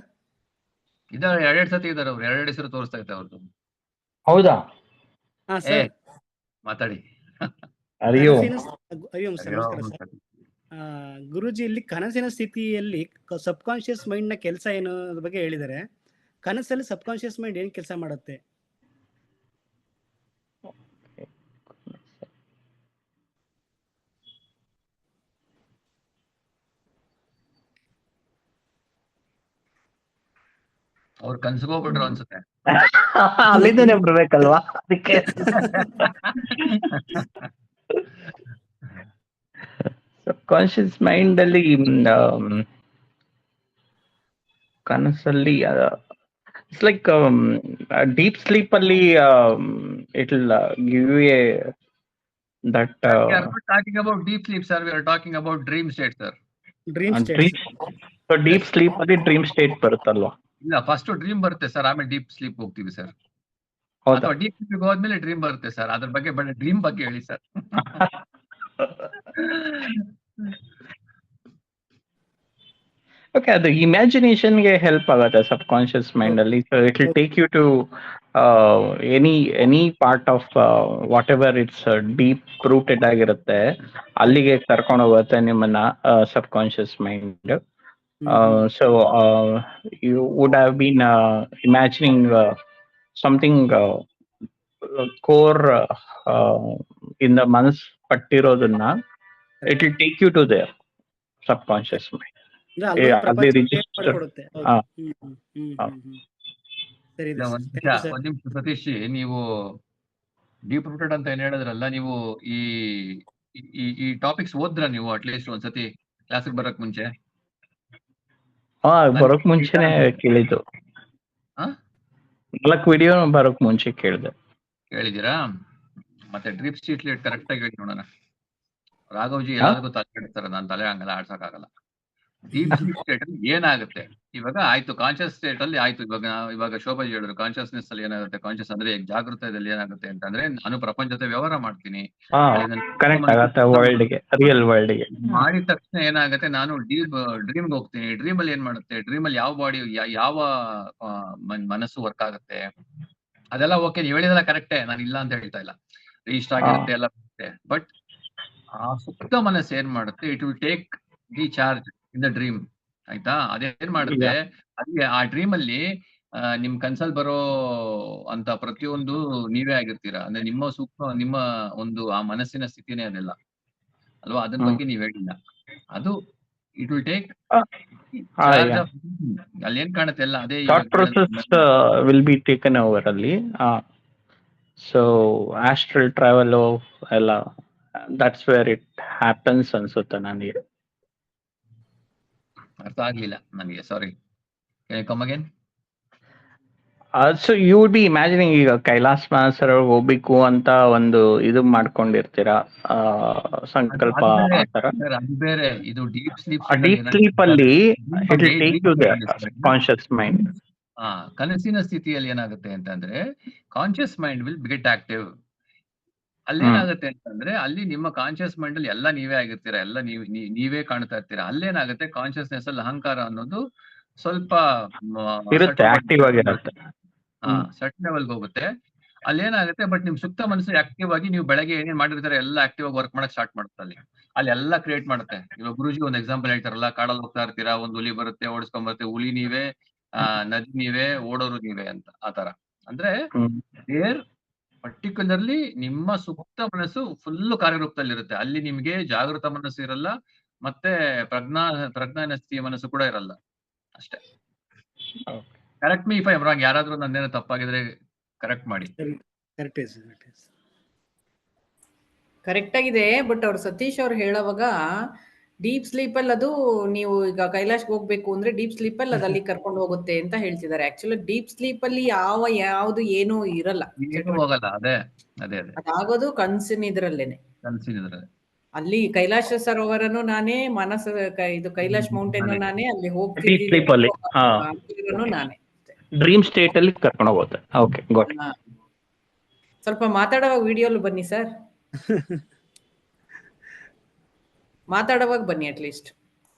Speaker 5: ಇದಾರೆ, 2 ಸತಿ ಇದಾರೆ ಅವ್ರು, 2 ಹೆಸರು ತೋರಿಸ್ತಾ ಇದ್ದಾರೆ ಅವ್ರದ್ದು.
Speaker 6: ಹೌದಾ?
Speaker 3: ಸರ್
Speaker 5: ಮಾತಾಡಿ.
Speaker 3: ಹರಿಯೋಂ ಸರ್, ನಮಸ್ಕಾರ ಸರ್. ಗುರುಜಿ ಇಲ್ಲಿ ಕನಸಿನ ಸ್ಥಿತಿಯಲ್ಲಿ ಸಬ್ ಕಾನ್ಶಿಯಸ್ ಮೈಂಡ್ ನ ಕೆಲಸ ಏನು ಅದ್ರ ಬಗ್ಗೆ ಹೇಳಿದ್ದಾರೆ. ಕನಸಲ್ಲಿ ಸಬ್ ಕಾನ್ಶಿಯಸ್ ಮೈಂಡ್ ಏನ್ ಕೆಲಸ ಮಾಡುತ್ತೆ?
Speaker 5: ಅವ್ರು ಕನ್ಸ್ಕೋಬಿಟ್ರು ಅನ್ಸುತ್ತೆ.
Speaker 6: ಅಲ್ಲಿಂದನೇ ಬರ್ಬೇಕಲ್ವಾ, ಅದಕ್ಕೆ. ಸಬ್ ಕಾನ್ಶಿಯಸ್ ಮೈಂಡ್ ಅಲ್ಲಿ ಕನಸಲ್ಲಿ ಇಟ್ಸ್ ಲೈಕ್ ಡೀಪ್ ಸ್ಲೀಪ್ ಅಲ್ಲಿ it will give you a that
Speaker 5: talking about deep sleep sir, we are talking about dream state sir.
Speaker 6: Deep sleep ಅಲ್ಲಿ ಡ್ರೀಮ್ ಸ್ಟೇಟ್ ಬರುತ್ತಲ್ವಾ?
Speaker 5: ಇಲ್ಲ, ಫಸ್ಟ್ ಡ್ರೀಮ್ ಬರುತ್ತೆ ಸರ್, ಆಮೇಲೆ deep sleep ಹೋಗ್ತೀವಿ ಸರ್.
Speaker 6: ಹೌದಾ?
Speaker 5: Deep sleep ಹೋದ್ಮೇಲೆ ಡ್ರೀಮ್ ಬರುತ್ತೆ ಸರ್. ಅದ್ರ ಬಗ್ಗೆ ಡ್ರೀಮ್ ಬಗ್ಗೆ ಹೇಳಿ ಸರ್.
Speaker 6: ಓಕೆ, ಅದು ಇಮ್ಯಾಜಿನೇಷನ್ಗೆ ಹೆಲ್ಪ್ ಆಗುತ್ತೆ ಸಬ್ ಕಾನ್ಶಿಯಸ್ ಮೈಂಡ್ ಅಲ್ಲಿ. So it will take you to any part of whatever it's deep rooted ಆಗಿರುತ್ತೆ, ಅಲ್ಲಿಗೆ ಕರ್ಕೊಂಡು ಹೋಗುತ್ತೆ ನಿಮ್ಮನ್ನ subconscious mind. So you would have been imagining something core in the manas pattirodunna, it will take you to their subconscious mind.
Speaker 3: ಅದೇ register ಕೊಡುತ್ತೆ. ಸರಿ ಇದೆ sir.
Speaker 5: ಒಂದ್ ನಿಮಿಷ ಸತೀಶ್, ನೀವು ಡೀಪ್ ರೂಟೆಡ್ ಅಂತ ಏನ್ ಹೇಳಿದ್ರಲ್ಲ, ನೀವು ಈ ಟಾಪಿಕ್ಸ್ ಓದ್ರ ನೀವು ಅಟ್ಲೀಸ್ಟ್ ಒಂದ್ಸತಿ ಕ್ಲಾಸಿಗೆ ಬರಕ್ ಮುಂಚೆ?
Speaker 6: ಬರೋಕ್ ಮುಂಚೆನೆ ಕೇಳಿದ್ದು. 4 ವಿಡಿಯೋ ಬರೋಕ್ ಮುಂಚೆ ಕೇಳಿದಿರಾ? ಮತ್ತೆ ಡ್ರೀಪ್ ಸ್ಟೇಟ್ ಕರೆಕ್ಟ್ ಆಗಿ ಹೇಳಿ ನೋಡೋಣ. ರಾಘವ್ಜಿ ಎಲ್ಲದಕ್ಕೂ ತಲೆ ಕೆಡ್ತಾರೆ, ನಾನು ತಲೆ ಹಂಗಲ್ಲ ಆಡ್ಸಕ್ಕಾಗಲ್ಲ. ಡೀಪ್ ಸ್ಟೇಟ್ ಅಲ್ಲಿ ಏನಾಗುತ್ತೆ ಇವಾಗ? ಆಯ್ತು, ಕಾನ್ಶಿಯಸ್ ಸ್ಟೇಟ್ ಅಲ್ಲಿ ಆಯ್ತು. ಇವಾಗ ಶೋಭಾಜಿ ಹೇಳಿದ್ರು ಕಾನ್ಶಿಯಸ್ನೆಸ್ ಅಲ್ಲಿ ಏನಾಗುತ್ತೆ. ಕಾನ್ಶಿಯಸ್ ಅಂದ್ರೆ ಜಾಗೃತದಲ್ಲಿ ಏನಾಗುತ್ತೆ ಅಂತಂದ್ರೆ, ನಾನು ಪ್ರಪಂಚ ಜೊತೆ ವ್ಯವಹಾರ ಮಾಡ್ತೀನಿ. ಮಾಡಿದ ತಕ್ಷಣ ಏನಾಗುತ್ತೆ, ನಾನು ಡ್ರೀಮ್ ಹೋಗ್ತೀನಿ. ಡ್ರೀಮ್ ಅಲ್ಲಿ ಏನ್ ಮಾಡುತ್ತೆ, ಡ್ರೀಮ್ ಅಲ್ಲಿ ಯಾವ ಬಾಡಿ, ಯಾವ ಮನಸ್ಸು ವರ್ಕ್ ಆಗುತ್ತೆ, ಅದೆಲ್ಲ ಓಕೆ. ನೀವು ಹೇಳಿದೆಲ್ಲ ಕರೆಕ್ಟೇ, ನಾನು ಇಲ್ಲ ಅಂತ ಹೇಳ್ತಾ ಇಲ್ಲ. ರಿಜಿಸ್ಟರ್ ಆಗಿರುತ್ತೆ ಎಲ್ಲ. ಬಟ್ ಆ ಸುಪ್ತ ಮನಸ್ಸು ಏನ್ ಮಾಡುತ್ತೆ, it will take the charge in the dream. ಆಯ್ತಾ? ಅದೇನ್ ಮಾಡುತ್ತೆ, ಅದೇ ಆ ಡ್ರೀಮ್ ಅಲ್ಲಿ ನಿಮ್ ಕನ್ಸಲ್ ಬರೋ ಅಂತ ಪ್ರತಿಯೊಂದು ನೀವೇ ಆಗಿರ್ತೀರಾ. ಅಂದ್ರೆ ನಿಮ್ಮ ಸೂಕ್ಷ್ಮ, ನಿಮ್ಮ ಒಂದು ಆ ಮನಸ್ಸಿನ ಸ್ಥಿತಿನೇ ಅದೆಲ್ಲ ಅಲ್ವಾ? ಅದನ್ನ ಬಗ್ಗೆ ನೀವ್ ಹೇಳಿಲ್ಲ. ಅದು
Speaker 5: ಇಟ್ ವಿಲ್ ಟೇಕ್
Speaker 6: yeah.
Speaker 5: ಅಲ್ಲಿ ಏನ್ ಕಾಣುತ್ತೆ ಎಲ್ಲ ಅದೇ
Speaker 6: Thought process will be taken over ಅಲ್ಲಿ. So astral travel ಎಲ್ಲ that's where it happens ಅನ್ಸುತ್ತೆ ನನಗೆ.
Speaker 5: ಅರ್ಥ ಆಗ್ಲಿಲ್ಲ ನನಗೆ, sorry. Come again.
Speaker 6: So you would be imagining ಈಗ ಕೈಲಾಸ ಮಾನಸರ ಹೋಗ್ಬೇಕು ಅಂತ ಒಂದು ಇದು ಮಾಡ್ಕೊಂಡಿರ್ತೀರಾ ಸಂಕಲ್ಪ ಆ ತರ.
Speaker 5: ಅದು ಬೇರೆ, ಇದು ಡೀಪ್ ಸ್ಲೀಪ್.
Speaker 6: ಡೀಪ್ ಸ್ಲೀಪ್ ಅಲ್ಲಿ it will take you the conscious mind.
Speaker 5: ಕನಸಿನ ಸ್ಥಿತಿಯಲ್ಲಿ ಏನಾಗುತ್ತೆ ಅಂತಂದ್ರೆ conscious mind will get active. ಅಲ್ಲೇನಾಗುತ್ತೆ ಅಂತಂದ್ರೆ ಅಲ್ಲಿ ನಿಮ್ಮ ಕಾನ್ಶಿಯಸ್ ಮೈಂಡ್ ಅಲ್ಲಿ ಎಲ್ಲ ನೀವೇ ಆಗಿರ್ತೀರಾ, ಎಲ್ಲ ನೀವೇ ಕಾಣ್ತಾ ಇರ್ತೀರಾ. ಅಲ್ಲೇನಾಗುತ್ತೆ ಕಾನ್ಶಿಯಸ್ನೆಸ್ ಅಲ್ಲಿ ಅಹಂಕಾರ ಅನ್ನೋದು ಸ್ವಲ್ಪ
Speaker 6: ಇರುತ್ತೆ, ಆಕ್ಟಿವ್ ಆಗಿರುತ್ತೆ.
Speaker 5: ಸೆಟ್ ಲೆವೆಲ್ಗೆ ಹೋಗುತ್ತೆ. ಅಲ್ಲೇನಾಗುತ್ತೆ, ಬಟ್ ನಿಮ್ ಸುಪ್ತ ಮನಸ್ಸು ಆಕ್ಟಿವ್ ಆಗಿ ನೀವು ಬೆಳಗ್ಗೆ ಏನೇನ್ ಮಾಡಿರ್ತಾರೆ ಎಲ್ಲ ಆಕ್ಟಿವ್ ಆಗಿ ವರ್ಕ್ ಮಾಡಕ್ ಸ್ಟಾರ್ಟ್ ಮಾಡುತ್ತೆ. ಅಲ್ಲಿ ಎಲ್ಲ ಕ್ರಿಯೇಟ್ ಮಾಡುತ್ತೆ. ಇವಾಗ ಗುರುಜಿ ಒಂದು ಎಕ್ಸಾಂಪಲ್ ಹೇಳ್ತಾರಲ್ಲ, ಕಾಡಲ್ಲಿ ಹೋಗ್ತಾ ಇರ್ತೀರಾ, ಒಂದು ಹುಲಿ ಬರುತ್ತೆ, ಓಡಿಸ್ಕೊಂಡ್ ಬರುತ್ತೆ. ಹುಲಿ ನೀವೇ, ನದಿ ನೀವೇ, ಓಡೋರು ನೀವೇ ಅಂತ. ಆತರ ಅಂದ್ರೆ ದೇರ್ ಪರ್ಟಿಕ್ಯುಲರ್ಲಿ ನಿಮ್ಮ ಸುಪ್ತ ಮನಸ್ಸು ಫುಲ್ ಕಾರ್ಯರೂಪದಲ್ಲಿರುತ್ತೆ. ಅಲ್ಲಿ ನಿಮ್ಗೆ ಜಾಗೃತ ಮನಸ್ಸು ಇರಲ್ಲ, ಮತ್ತೆ ಪ್ರಜ್ಞಾನಸ್ಥಿತಿಯ ಮನಸ್ಸು ಕೂಡ ಇರಲ್ಲ ಅಷ್ಟೇ. Correct me if I am wrong. ಯಾರಾದ್ರೂ ನಂದೇನೋ ತಪ್ಪಾಗಿದ್ರೆ ಕರೆಕ್ಟ್ ಮಾಡಿ.
Speaker 1: ಕರೆಕ್ಟ್ ಆಗಿದೆ. ಬಟ್ ಅವ್ರು ಸತೀಶ್ ಅವ್ರು ಹೇಳೋವಾಗ ಡೀಪ್ ಸ್ಲೀಪ್ ಅಲ್ಲಿ ಅದು ನೀವು ಈಗ ಕೈಲಾಶ್ಗೆ ಹೋಗ್ಬೇಕು ಅಂದ್ರೆ ಡೀಪ್ ಸ್ಲೀಪ್ ಅಲ್ಲಿ ಅದು ಅಲ್ಲಿ ಕರ್ಕೊಂಡು ಹೋಗುತ್ತೆ ಅಂತ ಹೇಳ್ತಿದ್ದಾರೆ. ಆಕ್ಚುಲಿ ಡೀಪ್ ಸ್ಲೀಪ್ ಅಲ್ಲಿ ಯಾವ್ದು ಏನೂ ಇರಲ್ಲ,
Speaker 5: ಹೋಗಲ್ಲ. ಅದೇ
Speaker 1: ಅದಾಗೋದು ಕನ್ಸಿನಿದ್ರಲ್ಲೇನೆ. ಅಲ್ಲಿ ಕೈಲಾಶ ಸರೋವರನು ನಾನೇ, ಇದು ಕೈಲಾಶ್ ಮೌಂಟೇನ್ ನಾನೇ, ಅಲ್ಲಿ ಹೋಗ್ತಿರೋನು ನಾನೇ.
Speaker 6: ಡ್ರೀಮ್ ಸ್ಟೇಟ್ ಅಲ್ಲಿ ಕರ್ಕೊಂಡು ಹೋಗುತ್ತೆ. Okay, got it.
Speaker 1: ಸ್ವಲ್ಪ ಮಾತಾಡುವಾಗ ವಿಡಿಯೋಲು ಬನ್ನಿ ಸರ್, ಮಾತಾಡುವಾಗ ಬನ್ನಿ at least.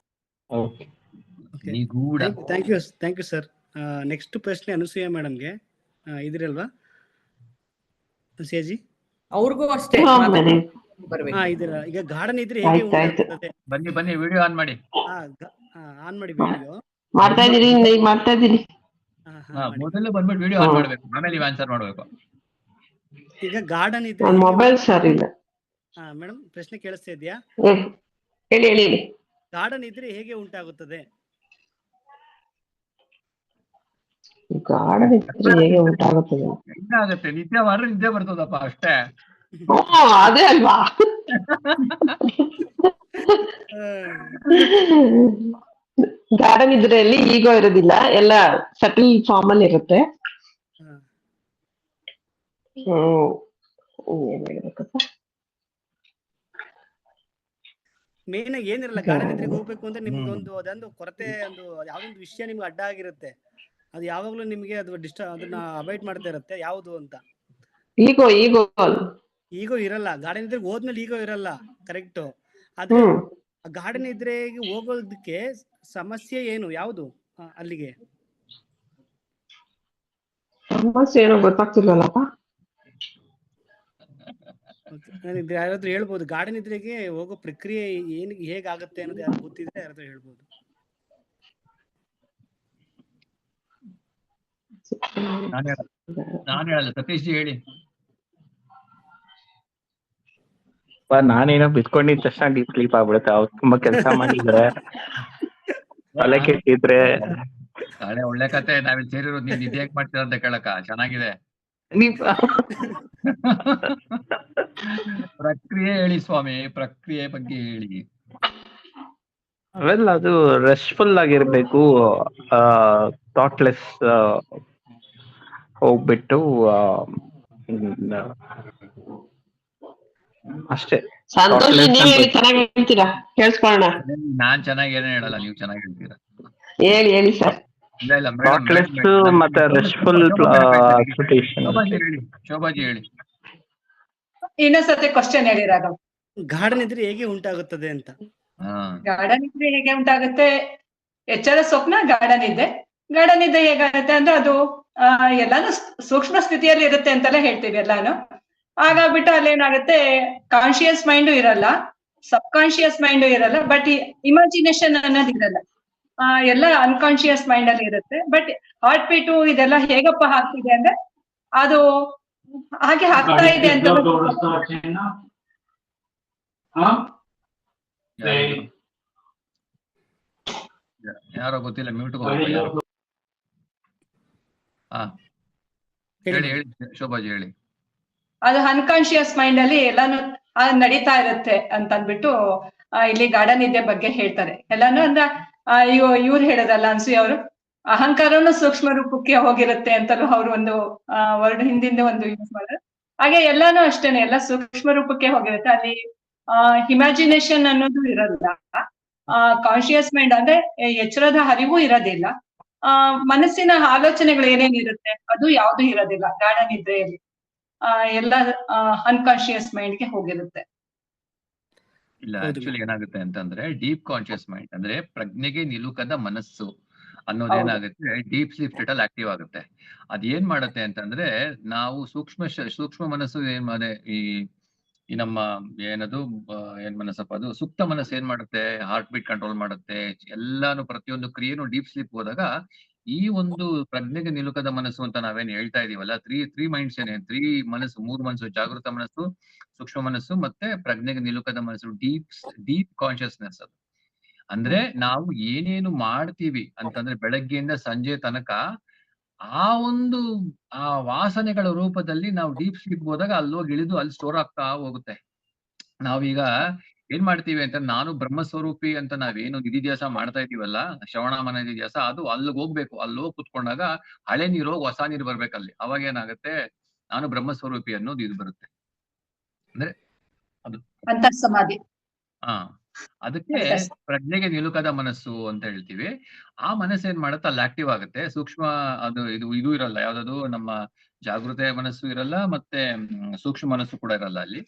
Speaker 3: Okay, thank you sir. Next ಪ್ರಶ್ನೆ ಅನುಸೂಯ ಮೇಡಮ್ಗೆ ಇದ್ರಲ್ವಾ ಅನುಸೂಯಾಜಿ? ಅವ್ರಿಗೂ ಅಷ್ಟೇ ಇದ್ರ. ಈಗ ಗಾರ್ಡನ್ ಇದ್ರೆ ಹೇಗೆ ಉಂಟಾಗುತ್ತದೆ?
Speaker 5: ಬನ್ನಿ ವಿಡಿಯೋ ಆನ್ ಮಾಡಿ.
Speaker 3: ಆನ್ ಮಾಡಿ ವಿಡಿಯೋ
Speaker 7: ಮಾಡ್ತಾ ಇದೀನಿ.
Speaker 5: ಮೊದಲು ಬಂದ್ಬಿಟ್ಟು ವಿಡಿಯೋ ಆನ್ ಮಾಡ್ಬೇಕು, ಆಮೇಲೆ ನೀವು ಆನ್ಸರ್ ಮಾಡ್ಬೇಕು.
Speaker 3: ಈಗ ಗಾರ್ಡನ್ ಇದ್ರೆ
Speaker 7: ಮೊಬೈಲ್ ಸರಿ ಇಲ್ಲ.
Speaker 3: ಮೇಡಮ್ ಪ್ರಶ್ನೆ ಕೇಳಿಸ್ತಾ ಇದೆಯಾ?
Speaker 7: ಹೇಳಿ.
Speaker 3: ಗಾರ್ಡನ್ ಇದ್ರೆ ಹೇಗೆ ಉಂಟಾಗುತ್ತದೆ?
Speaker 7: ಗಾರ್ಡನ್ ಇದ್ರೆ ಹೇಗೆ ಉಂಟಾಗುತ್ತದೆ?
Speaker 5: ಏನಾಗುತ್ತೆ, ನಿದ್ದೆ ಮಾಡ್ರೆ ನಿದ್ದೆ ಬರ್ತದಪ್ಪ ಅಷ್ಟೇ.
Speaker 7: ಅದೇ ಅಲ್ವಾ? ಗಾರ್ಡನ್ ಇದ್ರೆ ಅಲ್ಲಿ ಈಗೋ ಇರೋದಿಲ್ಲ, ಎಲ್ಲ ಸಟಲ್ ಫಾರ್ಮ್ ಅಲ್ಲಿ ಇರುತ್ತೆ. ಏನ್ ಹೇಳ್ಬೇಕಪ್ಪ,
Speaker 3: ಮೇನ್ ಆಗಿ ಏನಿರಲ್ಲ. ಗಾರ್ಡನ್ ಇದ್ರೆ ಹೋಗ್ಬೇಕು ಅಂದ್ರೆ ನಿಮ್ಗೆ ಅದೊಂದು ಕೊರತೆ, ಒಂದು ಯಾವ್ದೊಂದು ವಿಷಯ ನಿಮ್ಗೆ ಅಡ್ಡ ಆಗಿರುತ್ತೆ. ಅದು ಯಾವಾಗ್ಲೂ ನಿಮ್ಗೆ ಅದು ಅದನ್ನ ಅವಾಯ್ಡ್ ಮಾಡ್ತಾ ಇರುತ್ತೆ. ಯಾವುದು ಅಂತ ಈಗೋ ಇರಲ್ಲ. ಗಾರ್ಡನ್ ಇದ್ರೆ ಹೋದ್ಮೇಲೆ ಈಗೋ ಇರಲ್ಲ, ಕರೆಕ್ಟ್. ಆದ್ರೆ ಗಾರ್ಡನ್ ಇದ್ರೆ ಹೋಗೋದಕ್ಕೆ ಸಮಸ್ಯೆ ಏನು, ಯಾವುದು ಅಲ್ಲಿಗೆ
Speaker 7: ಸಮಸ್ಯೆ ಏನೋ ಗೊತ್ತಾಗ್ತಿಲ್ಲಪ್ಪ.
Speaker 3: ಯಾರಾದ್ರೂ ಹೇಳ್ಬೋದು, ಗಾರ್ಡನ್ ಇದ್ರೆಗೆ ಹೋಗೋ ಪ್ರಕ್ರಿಯೆ ಏನ್ ಹೇಗಾಗುತ್ತೆ ಅನ್ನೋದು ಯಾರು ಗೊತ್ತಿದ್ರೆ ಯಾರಾದ್ರೂ ಹೇಳ್ಬೋದು.
Speaker 5: ನಾನು ಹೇಳಲ್ಲ, ಸತೀಶ್ ಜಿ ಹೇಳಿ.
Speaker 6: ನಾನೇನೋ ಬಿತ್ಕೊಂಡಿದ ತಕ್ಷಣ ಡೀಪ್ ಸ್ಲೀಪ್ ಆಗ್ಬಿಡುತ್ತೆ. ಅವ್ರು ತುಂಬಾ ಕೆಲಸ ಮಾಡಿದ್ರೆ, ತಲೆ ಕೆಟ್ಟಿದ್ರೆ.
Speaker 5: ನಾಳೆ ಒಳ್ಳೆ ಕತೆ. ನಾವಿಲ್ಲಿ ಸೇರಿರೋದು ನೀವ್ ನಿದ್ದೆ ಹೇಗ್ ಮಾಡ್ತೀರ ಅಂತ ಕೇಳಕ ಚೆನ್ನಾಗಿದೆ. ಪ್ರಕ್ರಿಯೆ ಹೇಳಿ ಸ್ವಾಮಿ, ಪ್ರಕ್ರಿಯೆ ಬಗ್ಗೆ ಹೇಳಿ.
Speaker 6: ವೆಲ್, ಅದು ರೆಸ್ಟ್ಫುಲ್ ಆಗಿರ್ಬೇಕು. ಥಾಟ್ಲೆಸ್ ಹೋಗ್ಬಿಟ್ಟು ಅಷ್ಟೇ.
Speaker 7: ಸಂತೋಷ್, ನೀವ್ ಹೇಳಿ, ಚೆನ್ನಾಗಿ ಹೇಳ್ತೀರಾ, ಕೇಳಿಸ್ಕೊಳ್ಳೋಣ.
Speaker 5: ನಾನ್ ಚೆನ್ನಾಗಿ ಏನೇ ಹೇಳಲ್ಲ, ನೀವು ಚೆನ್ನಾಗಿ ಹೇಳ್ತೀರಾ.
Speaker 7: ಹೇಳಿ ಸರ್.
Speaker 6: ಮತ್ತೆ ರೆಸ್ಟ್ಫುಲ್
Speaker 5: ಶೋಭಾಜಿ ಹೇಳಿ.
Speaker 4: ಇನ್ನೊಂದ್ಸತಿ ಕ್ವಶನ್ ಹೇಳಿ ರಾಘವ್.
Speaker 3: ಗಾರ್ಡನ್ ಇದ್ರೆ ಹೇಗೆ ಉಂಟಾಗುತ್ತದೆ ಅಂತ.
Speaker 4: ಗಾರ್ಡನ್ ಇದ್ರೆ ಹೇಗೆ ಉಂಟಾಗುತ್ತೆ? ಎಚ್ಚರ ಸ್ವಪ್ನ ಗಾರ್ಡನ್ ಇದ್ದೆ ಹೇಗಾಗುತ್ತೆ ಅಂದ್ರೆ ಅದು ಎಲ್ಲಾನು ಸೂಕ್ಷ್ಮ ಸ್ಥಿತಿಯಲ್ಲಿ ಇರುತ್ತೆ ಅಂತೆಲ್ಲ ಹೇಳ್ತೀವಿ ಎಲ್ಲಾನು. ಹಾಗಾಗ್ಬಿಟ್ಟು ಅಲ್ಲಿ ಏನಾಗುತ್ತೆ, ಕಾನ್ಶಿಯಸ್ ಮೈಂಡು ಇರಲ್ಲ, ಸಬ್ ಕಾನ್ಶಿಯಸ್ ಮೈಂಡು ಇರಲ್ಲ, ಬಟ್ ಇಮ್ಯಾಜಿನೇಷನ್ ಅನ್ನೋದು ಇರಲ್ಲ. ಎಲ್ಲ ಅನ್ಕಾನ್ಶಿಯಸ್ ಮೈಂಡ್ ಅಲ್ಲಿ ಇರುತ್ತೆ. ಬಟ್ ಹಾರ್ಟ್ ಬೀಟು ಇದೆಲ್ಲ ಹೇಗಪ್ಪ ಆಗ್ತಿದೆ ಅಂದ್ರೆ ಅದು ಹಾಗೆ ಆಗ್ತಾ ಇದೆ ಅಂತ
Speaker 5: ಯಾರೋ ಗೊತ್ತಿಲ್ಲ, ಮ್ಯೂಟ್ ಹೋಗ್ಬೇಕು ಯಾರು. ಹಾ ಹೇಳಿ ಹೇಳಿ ಶೋಭಾಜಿ ಹೇಳಿ.
Speaker 4: ಅದು ಅನ್ಕಾನ್ಶಿಯಸ್ ಮೈಂಡ್ ಅಲ್ಲಿ ಎಲ್ಲಾನು ನಡೀತಾ ಇರುತ್ತೆ ಅಂತ ಅಂದ್ಬಿಟ್ಟು ಇಲ್ಲಿ ಗಾಢ ನಿದ್ದೆ ಬಗ್ಗೆ ಹೇಳ್ತಾರೆ. ಎಲ್ಲಾನು ಅಂದ್ರೆ ಇವ್ರು ಹೇಳೋದಲ್ಲ, ಅನ್ಸೂಯ ಅವರು, ಅಹಂಕಾರನು ಸೂಕ್ಷ್ಮ ರೂಪಕ್ಕೆ ಹೋಗಿರುತ್ತೆ ಅಂತಲೂ ಅವ್ರು ಒಂದು ವರ್ಡ್ ಹಿಂದಿಂದ ಒಂದು ಯೂಸ್ ಮಾಡಿದ್ರು. ಹಾಗೆ ಎಲ್ಲಾನು ಅಷ್ಟೇನೆ, ಎಲ್ಲ ಸೂಕ್ಷ್ಮ ರೂಪಕ್ಕೆ ಹೋಗಿರುತ್ತೆ. ಅಲ್ಲಿ ಇಮ್ಯಾಜಿನೇಷನ್ ಅನ್ನೋದು ಇರಲ್ಲ. ಕಾನ್ಶಿಯಸ್ ಮೈಂಡ್ ಅಂದ್ರೆ ಎಚ್ಚರದ ಅರಿವು ಇರೋದಿಲ್ಲ. ಮನಸ್ಸಿನ ಆಲೋಚನೆಗಳು ಏನೇನಿರುತ್ತೆ ಅದು ಯಾವ್ದು ಇರೋದಿಲ್ಲ ಗಾಢ ನಿದ್ರೆಯಲ್ಲಿ. ಎಲ್ಲ ಅನ್ಕಾನ್ಶಿಯಸ್ ಮೈಂಡ್ಗೆ ಹೋಗಿರುತ್ತೆ.
Speaker 5: ಇಲ್ಲ, ಆಕ್ಚುಲಿ ಏನಾಗುತ್ತೆ ಅಂತಂದ್ರೆ ಡೀಪ್ ಕಾನ್ಶಿಯಸ್ ಮೈಂಡ್ ಅಂದ್ರೆ ಪ್ರಜ್ಞೆಗೆ ನಿಲುಕದ ಮನಸ್ಸು ಅನ್ನೋದೇನಾಗುತ್ತೆ, ಡೀಪ್ ಸ್ಲೀಪ್ ಸ್ಟೇಟ್ ಅಲ್ಲಿ ಆಕ್ಟಿವ್ ಆಗುತ್ತೆ. ಅದೇನ್ ಮಾಡುತ್ತೆ ಅಂತಂದ್ರೆ ನಾವು ಸೂಕ್ಷ್ಮ ಮನಸ್ಸು ಏನ್ ಮಾಡಿದೆ, ಈ ನಮ್ಮ ಏನದು ಏನ್ ಮನಸ್ಸಪ್ಪ ಅದು ಸುಪ್ತ ಮನಸ್ಸು ಏನ್ ಮಾಡುತ್ತೆ, ಹಾರ್ಟ್ ಬೀಟ್ ಕಂಟ್ರೋಲ್ ಮಾಡುತ್ತೆ, ಎಲ್ಲಾನು ಪ್ರತಿಯೊಂದು ಕ್ರಿಯೆನು ಡೀಪ್ ಸ್ಲೀಪ್ ಹೋದಾಗ ಈ ಒಂದು ಪ್ರಜ್ಞೆಗೆ ನಿಲುಕದ ಮನಸ್ಸು ಅಂತ ನಾವೇನ್ ಹೇಳ್ತಾ ಇದೀವಲ್ಲ, ತ್ರೀ ಮೈಂಡ್ಸ್ ಏನೇ, ಮೂರು ಮನಸ್ಸು, ಜಾಗೃತ ಮನಸ್ಸು, ಸೂಕ್ಷ್ಮ ಮನಸ್ಸು ಮತ್ತೆ ಪ್ರಜ್ಞೆಗೆ ನಿಲುಕದ ಮನಸ್ಸು, ಡೀಪ್ ಕಾನ್ಶಿಯಸ್ನೆಸ್. ಅದು ಅಂದ್ರೆ ನಾವು ಏನೇನು ಮಾಡ್ತೀವಿ ಅಂತಂದ್ರೆ ಬೆಳಗ್ಗೆಯಿಂದ ಸಂಜೆ ತನಕ ಆ ವಾಸನೆಗಳ ರೂಪದಲ್ಲಿ ನಾವು ಡೀಪ್ ಸ್ಲೀಪ್ ಹೋದಾಗ ಅಲ್ಲೋಗಿ ಇಳಿದು ಅಲ್ಲಿ ಸ್ಟೋರ್ ಆಗ್ತಾ ಹೋಗುತ್ತೆ. ನಾವೀಗ ಏನ್ ಮಾಡ್ತೀವಿ ಅಂತ, ನಾನು ಬ್ರಹ್ಮಸ್ವರೂಪಿ ಅಂತ ನಾವೇನು ನಿಧಿಧ್ಯಾಸ ಮಾಡ್ತಾ ಇದೀವಲ್ಲ, ಶ್ರವಣ ಮನ ನಿಧಿಧ್ಯಾಸ, ಅದು ಅಲ್ಲಿಗೆ ಹೋಗ್ಬೇಕು. ಅಲ್ಲಿ ಹೋಗಿ ಕುತ್ಕೊಂಡಾಗ ಹಳೆ ನೀರು ಹೋಗಿ ಹೊಸ ನೀರು ಬರ್ಬೇಕಲ್ಲಿ. ಅವಾಗ ಏನಾಗುತ್ತೆ, ನಾನು ಬ್ರಹ್ಮಸ್ವರೂಪಿ ಅನ್ನೋದು ಇದು ಬರುತ್ತೆ. ಅಂದ್ರೆ ಅದು
Speaker 4: ಅಂತರ್ಸಮಾಧಿ.
Speaker 5: ಅದಕ್ಕೆ ಪ್ರಜ್ಞೆಗೆ ನಿಲುಕದ ಮನಸ್ಸು ಅಂತ ಹೇಳ್ತೀವಿ. ಆ ಮನಸ್ಸು ಏನ್ ಮಾಡುತ್ತೆ, ಅಲ್ಲಿ ಆಕ್ಟಿವ್ ಆಗುತ್ತೆ. ಸೂಕ್ಷ್ಮ ಅದು ಇದು ಇರಲ್ಲ, ಯಾವ್ದದು ನಮ್ಮ ಜಾಗೃತ ಮನಸ್ಸು ಇರಲ್ಲ, ಮತ್ತೆ ಸೂಕ್ಷ್ಮ ಮನಸ್ಸು ಕೂಡ ಇರಲ್ಲ ಅಲ್ಲಿ.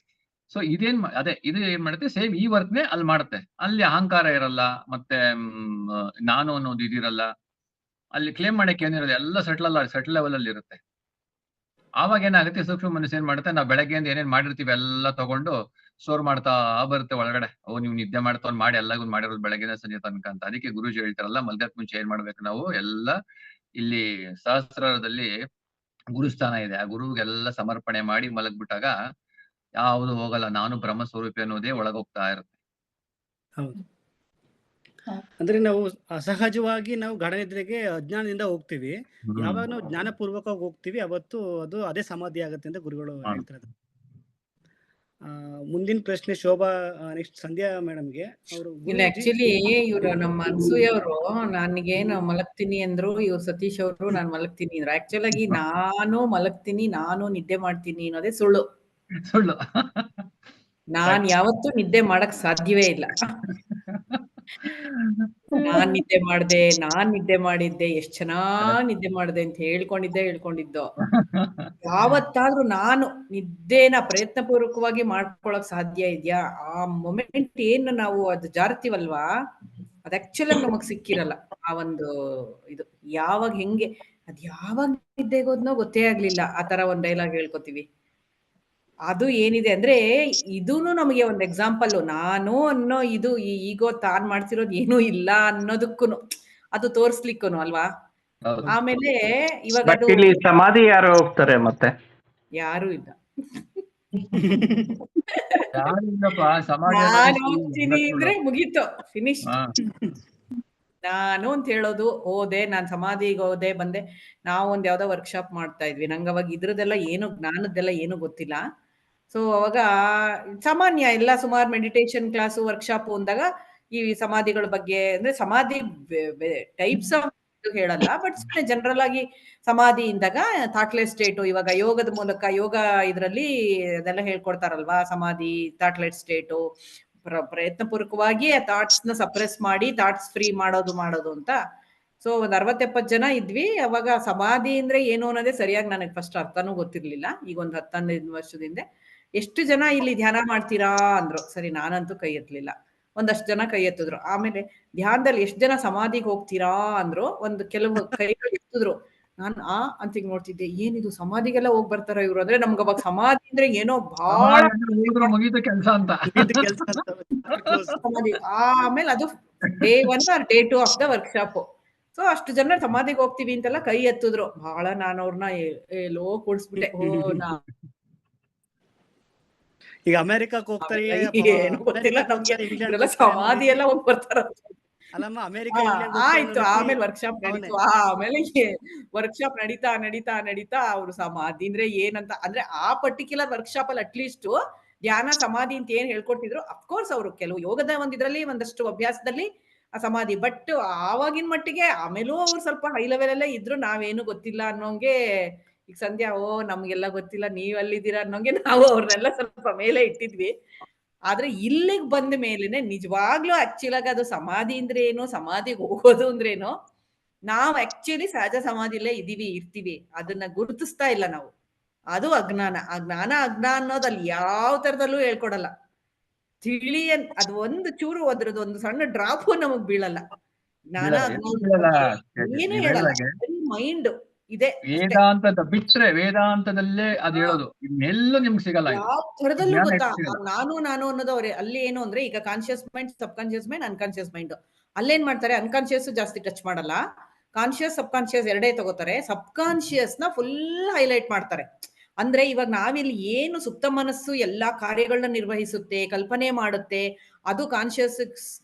Speaker 5: ಸೊ ಇದು ಏನ್ ಮಾಡುತ್ತೆ, ಸೇಮ್ ಈ ವರ್ಕ್ನೇ ಅಲ್ಲಿ ಮಾಡುತ್ತೆ. ಅಲ್ಲಿ ಅಹಂಕಾರ ಇರಲ್ಲ, ಮತ್ತೆ ನಾನು ಅನ್ನೋದು ಇದಿರಲ್ಲ, ಅಲ್ಲಿ ಕ್ಲೇಮ್ ಮಾಡಕ್ಕೆ ಏನಿರಲ್ಲ, ಎಲ್ಲ ಸೆಟ್ಲ್ ಲೆವೆಲ್ ಅಲ್ಲಿ ಇರುತ್ತೆ. ಆವಾಗ ಏನಾಗುತ್ತೆ, ಸೂಕ್ಷ್ಮ ಮನಸ್ಸು ಏನ್ ಮಾಡುತ್ತೆ, ನಾವು ಬೆಳಗ್ಗೆಯಿಂದ ಏನೇನ್ ಮಾಡಿರ್ತೀವಿ ಎಲ್ಲ ತಗೊಂಡು ಸ್ಟೋರ್ ಮಾಡ್ತಾ ಬರುತ್ತೆ ಒಳಗಡೆ. ನೀವು ನಿದ್ದೆ ಮಾಡ್ತಾ ಮಾಡಿ ಎಲ್ಲಗೂ ಮಾಡಿರೋದು ಬೆಳಗ್ಗೆಯಿಂದ ಸಂಜೆ ತನಕ ಅಂತ. ಅದಕ್ಕೆ ಗುರುಜಿ ಹೇಳ್ತಾರಲ್ಲ, ಮಲ್ಗಕ್ ಮುಂಚೆ ಏನ್ ಮಾಡ್ಬೇಕು ನಾವು, ಎಲ್ಲ ಇಲ್ಲಿ ಸಹಸ್ರದಲ್ಲಿ ಗುರುಸ್ಥಾನ ಇದೆ, ಆ ಗುರುಗೆಲ್ಲ ಸಮರ್ಪಣೆ ಮಾಡಿ ಮಲಗ್ಬಿಟ್ಟಾಗ ಯಾವುದು ಹೋಗಲ್ಲ, ನಾನು ಬ್ರಹ್ಮ ಸ್ವರೂಪಿ ಅನ್ನೋದೇ ಒಳಗೋಗ್ತಾ ಇರುತ್ತೆ.
Speaker 3: ಹೌದು, ಅಂದ್ರೆ ನಾವು ಅಸಹಜವಾಗಿ ನಾವು ಗಾಢ ನಿದ್ರೆಗೆ ಅಜ್ಞಾನದಿಂದ ಹೋಗ್ತೀವಿ. ಯಾವಾಗ ನಾವು ಜ್ಞಾನಪೂರ್ವಕವಾಗಿ ಹೋಗ್ತೀವಿ ಅವತ್ತು ಅದು ಅದೇ ಸಮಾಧಿ ಆಗುತ್ತೆ ಅಂತ ಗುರುಗಳು ಹೇಳ್ತಾರೆ. ಮುಂದಿನ ಪ್ರಶ್ನೆ ಶೋಭಾ, ನೆಕ್ಸ್ಟ್ ಸಂಧ್ಯಾ ಮೇಡಮ್ಗೆ. ಅವರು
Speaker 1: ಇಲ್ಲ, ಆಕ್ಚುಲಿ ಇವ್ರು ನಮ್ಮ ಅನ್ಸೂಯ ಅವರು ನನಗೆ ನಾವು ಮಲಗ್ತೀನಿ ಅಂದ್ರು, ಇವ್ರು ಸತೀಶ್ ಅವರು ನಾನು ಮಲಗ್ತೀನಿ ಅಂದ್ರು. ಆಕ್ಚುಲ್ ಆಗಿ ನಾನು ಮಲಗ್ತೀನಿ, ನಾನು ನಿದ್ದೆ ಮಾಡ್ತೀನಿ ಅನ್ನೋದೇ ಸುಳ್ಳು. ನಾನ್ ಯಾವತ್ತೂ ನಿದ್ದೆ ಮಾಡಕ್ ಸಾಧ್ಯವೇ ಇಲ್ಲ. ನಾನ್ ನಿದ್ದೆ ಮಾಡಿದ್ದೆ, ಎಷ್ಟ್ ಚೆನ್ನಾಗ್ ನಿದ್ದೆ ಮಾಡಿದೆ ಅಂತ ಹೇಳ್ಕೊಂಡಿದ್ದು. ಯಾವತ್ತಾದ್ರೂ ನಾನು ನಿದ್ದೆನ ಪ್ರಯತ್ನ ಪೂರ್ವಕವಾಗಿ ಮಾಡ್ಕೊಳಕ್ ಸಾಧ್ಯ ಇದೆಯಾ? ಆ ಮೊಮೆಂಟ್ ಏನು ನಾವು ಅದು ಜಾರ್ತೀವಲ್ವಾ, ಅದ್ ಆಕ್ಚುಲ್ ಆಗಿ ನಮಗ್ ಸಿಕ್ಕಿರಲ್ಲ. ಆ ಒಂದು ಇದು ಯಾವಾಗ ಹೆಂಗೆ ಅದ್ ಯಾವಾಗ ನಿದ್ದೆಗೋದ್ನೋ ಗೊತ್ತೇ ಆಗ್ಲಿಲ್ಲ. ಆ ತರ ಒಂದ್ ಡೈಲಾಗ್ ಹೇಳ್ಕೊತೀವಿ. ಅದು ಏನಿದೆ ಅಂದ್ರೆ ಇದೂನು ನಮಗೆ ಒಂದು ಎಕ್ಸಾಂಪಲ್. ನಾನು ಅನ್ನೋ ಇದು ಈಗೋ ತಾನ್ ಮಾಡ್ತಿರೋದು ಏನೂ ಇಲ್ಲ ಅನ್ನೋದಕ್ಕೂನು ಅದು ತೋರ್ಸ್ಲಿಕ್ಕೂನು ಅಲ್ವಾ. ಆಮೇಲೆ ಇವಾಗ
Speaker 8: ಇಲ್ಲಿ ಸಮಾಧಿ ಯಾರು ಹೋಗ್ತಾರೆ ಮತ್ತೆ?
Speaker 1: ಯಾರು ಇಲ್ಲ.
Speaker 5: ನಾನು
Speaker 1: ಹೋಗ್ತೀನಿ ಅಂದ್ರೆ ಮುಗೀತು, ಫಿನಿಶ್. ನಾನು ಅಂತ ಹೇಳೋದು ಹೋದೆ, ನಾನ್ ಸಮಾಧಿಗೆ ಹೋದೆ ಬಂದೆ. ನಾವು ಒಂದ್ ಯಾವ್ದೋ ವರ್ಕ್ಶಾಪ್ ಮಾಡ್ತಾ ಇದ್ವಿ, ನಂಗೆ ಅವಾಗ ಇದ್ರದೆಲ್ಲ ಏನು ಜ್ಞಾನದ್ದೆಲ್ಲ ಏನು ಗೊತ್ತಿಲ್ಲ. ಸೊ ಅವಾಗ ಸಾಮಾನ್ಯ ಎಲ್ಲ ಸುಮಾರು ಮೆಡಿಟೇಷನ್ ಕ್ಲಾಸು ವರ್ಕ್ಶಾಪ್ ಅಂದಾಗ ಈ ಸಮಾಧಿಗಳ ಬಗ್ಗೆ, ಅಂದ್ರೆ ಸಮಾಧಿ ಟೈಪ್ಸ್ ಆಫ್ ಹೇಳಲ್ಲ, ಬಟ್ ಜನರಲ್ ಆಗಿ ಸಮಾಧಿ ಇಂದಾಗ ಥಾಟ್ಲೆಸ್ ಸ್ಟೇಟು, ಇವಾಗ ಯೋಗದ ಮೂಲಕ ಯೋಗ ಇದ್ರಲ್ಲಿ ಅದೆಲ್ಲ ಹೇಳ್ಕೊಡ್ತಾರಲ್ವಾ, ಸಮಾಧಿ ಥಾಟ್ಲೆಸ್ ಸ್ಟೇಟು, ಪ್ರಯತ್ನ ಪೂರ್ವಕವಾಗಿ ಆ ಥಾಟ್ಸ್ ನ ಸಪ್ರೆಸ್ ಮಾಡಿ ಥಾಟ್ಸ್ ಫ್ರೀ ಮಾಡೋದು ಅಂತ. ಸೊ ಒಂದ್ 60-70 ಜನ ಇದ್ವಿ. ಅವಾಗ ಸಮಾಧಿ ಅಂದ್ರೆ ಏನು ಅನ್ನೋದೇ ಸರಿಯಾಗಿ ನನಗೆ ಫಸ್ಟ್ ಅರ್ಥನೂ ಗೊತ್ತಿರ್ಲಿಲ್ಲ. ಈಗ ಒಂದು 10-15 ವರ್ಷದಿಂದ ಎಷ್ಟು ಜನ ಇಲ್ಲಿ ಧ್ಯಾನ ಮಾಡ್ತೀರಾ ಅಂದ್ರು. ಸರಿ, ನಾನಂತೂ ಕೈ ಎತ್ತಲಿಲ್ಲ. ಒಂದಷ್ಟು ಜನ ಕೈ ಎತ್ತಿದ್ರು. ಆಮೇಲೆ ಧ್ಯಾನದಲ್ಲಿ ಎಷ್ಟು ಜನ ಸಮಾಧಿಗೆ ಹೋಗ್ತೀರಾ ಅಂದ್ರು. ಒಂದು ಕೆಲವು ಕೈಗಳು ಎತ್ತಿದ್ರು. ನಾನು ಅಂತ ಹಿಂಗ್ ನೋಡ್ತಿದ್ದೆ, ಏನಿದು ಸಮಾಧಿಗೆಲ್ಲ ಹೋಗ್ ಬರ್ತಾರ ಇವ್ರು, ಅಂದ್ರೆ ನಮ್ಗೆ ಅವಾಗ ಸಮಾಧಿ ಅಂದ್ರೆ ಏನೋ ಬಹಳ
Speaker 5: ಕೆಲಸ ಅಂತ.
Speaker 1: ಸಮಾಧಿ ಆಮೇಲೆ ಅದು day 1 or day 2 of the workshop. So ಅಷ್ಟು ಜನ ಸಮಾಧಿಗೆ ಹೋಗ್ತೀವಿ ಅಂತೆಲ್ಲ ಕೈ ಎತ್ತಿದ್ರು. ಬಹಳ ನಾನು ಅವ್ರನ್ನ ಎಲ್ಲೋ ಕೂಡ್ಸ್ಬಿಟ್ಟೆ.
Speaker 3: ಈಗ ಅಮೆರಿಕಕ್ಕೆ ಹೋಗ್ತಾರೆ,
Speaker 1: ಏನು ಗೊತ್ತಿಲ್ಲ ನಮ್ಗೆ, ಸಮಾಧಿ ಎಲ್ಲ ಹೋಗಿ ಬರ್ತಾರ.
Speaker 3: ಅಲ್ಲಮ್ಮ ಅಮೆರಿಕ
Speaker 1: ಆ,
Speaker 3: ಇಂಗ್ಲೆಂಡ್ ಹೋಗ್ತಾರೆ ಅನ್ನೋ
Speaker 1: ಆಯ್ತು.
Speaker 3: ವ್ಯಕ್ತಿ
Speaker 1: ಆಮೇಲೆ ವರ್ಕ್ಶಾಪ್
Speaker 3: ಅವನೇ.
Speaker 1: ನಡೀತು. ಆಮೇಲೆ ವರ್ಕ್ಶಾಪ್ ನಡೀತಾ ಅವ್ರು ಸಮಾಧಿ ಅಂದ್ರೆ ಏನಂತ ಅಂದ್ರೆ ಆ ಪರ್ಟಿಕ್ಯುಲರ್ ವರ್ಕ್ಶಾಪ್ ಅಲ್ಲಿ ಅಟ್ಲೀಸ್ಟ್ ಧ್ಯಾನ ಸಮಾಧಿ ಅಂತ ಏನ್ ಹೇಳ್ಕೊಟ್ಟಿದ್ರು, ಅಫ್ಕೋರ್ಸ್ ಅವರು ಕೆಲವು ಯೋಗದ ಒಂದಿದ್ರಲ್ಲಿ ಒಂದಷ್ಟು ಅಭ್ಯಾಸದಲ್ಲಿ ಆ ಸಮಾಧಿ, ಬಟ್ ಆವಾಗಿನ ಮಟ್ಟಿಗೆ ಆಮೇಲೂ ಅವ್ರು ಸ್ವಲ್ಪ ಹೈ ಲೆವೆಲ್ ಅಲ್ಲೇ ಇದ್ರು, ನಾವೇನು ಗೊತ್ತಿಲ್ಲ ಅನ್ನೋಂಗೆ. ಈಗ ಸಂಧ್ಯಾ ನಮ್ಗೆಲ್ಲ ಗೊತ್ತಿಲ್ಲ, ನೀವ್ ಅಲ್ಲಿದ್ದೀರಾ ಅನ್ನೋಂಗೆ ನಾವು ಅವ್ರನ್ನೆಲ್ಲ ಸ್ವಲ್ಪ ಮೇಲೆ ಇಟ್ಟಿದ್ವಿ. ಆದ್ರೆ ಇಲ್ಲಿಗೆ ಬಂದ ಮೇಲೆನೆ ನಿಜವಾಗ್ಲೂ ಆಕ್ಚುಲ್ ಆಗಿ ಅದು ಸಮಾಧಿ ಅಂದ್ರೆ ಏನು, ಸಮಾಧಿಗೆ ಹೋಗೋದು ಅಂದ್ರೇನು, ನಾವು ಆಕ್ಚುಲಿ ಸಹಜ ಸಮಾಧಿಲೇ ಇರ್ತೀವಿ, ಅದನ್ನ ಗುರುತಿಸ್ತಾ ಇಲ್ಲ ನಾವು. ಅದು ಅಜ್ಞಾನ. ಆ ಜ್ಞಾನ ಅಜ್ಞಾನ ಅನ್ನೋದಲ್ಲಿ ಯಾವ ತರದಲ್ಲೂ ಹೇಳ್ಕೊಡಲ್ಲ. ಅದು ಒಂದು ಚೂರು ಅದ್ರದ್ದು ಒಂದು ಸಣ್ಣ ಡ್ರಾಪು ನಮಗ್ ಬೀಳಲ್ಲ. ಜ್ಞಾನ ಏನು ಹೇಳಲ್ಲ, ಮೈಂಡ್ ಇದೆ ಅಷ್ಟೇ.
Speaker 5: ವೇದಾಂತದ ಬಿಟ್ರೆ ವೇದಾಂತದಲ್ಲೇ ಅದ್ ಹೇಳೋದು, ಇನ್ನೆಲ್ಲೂ ನಿಮ್ಗೆ ಸಿಗಲ್ಲ ಇದು.
Speaker 1: ಯಾವ ತರದಲ್ಲೂ
Speaker 5: ಜ್ಞಾನ
Speaker 1: ಗೊತ್ತಾ,
Speaker 5: ಸಿಗಲ್ಲ.
Speaker 1: ನಾನು ಅನ್ನೋದು ಅವ್ರೆ ಅಲ್ಲಿ ಏನು ಅಂದ್ರೆ, ಈಗ ಕಾನ್ಶಿಯಸ್ ಮೈಂಡ್, ಸಬ್ ಕಾನ್ಶಿಯಸ್ ಮೈಂಡ್, ಅನ್ಕಾನ್ಶಿಯಸ್ ಮೈಂಡ್. ಅಲ್ಲೇನ್ ಮಾಡ್ತಾರೆ, ಅನ್ಕಾನ್ಶಿಯಸ್ ಜಾಸ್ತಿ ಟಚ್ ಮಾಡಲ್ಲ, ಕಾನ್ಶಿಯಸ್ ಸಬ್ ಕಾನ್ಶಿಯಸ್ ಎರಡೇ ತಗೋತಾರೆ. ಸಬ್ ಕಾನ್ಶಿಯಸ್ ನ ಫುಲ್ ಹೈಲೈಟ್ ಮಾಡ್ತಾರೆ. ಅಂದ್ರೆ ಇವಾಗ ನಾವಿಲ್ಲಿ ಏನು ಸುಪ್ತ ಮನಸ್ಸು ಎಲ್ಲಾ ಕಾರ್ಯಗಳನ್ನ ನಿರ್ವಹಿಸುತ್ತೆ, ಕಲ್ಪನೆ ಮಾಡುತ್ತೆ, ಅದು ಕಾನ್ಶಿಯಸ್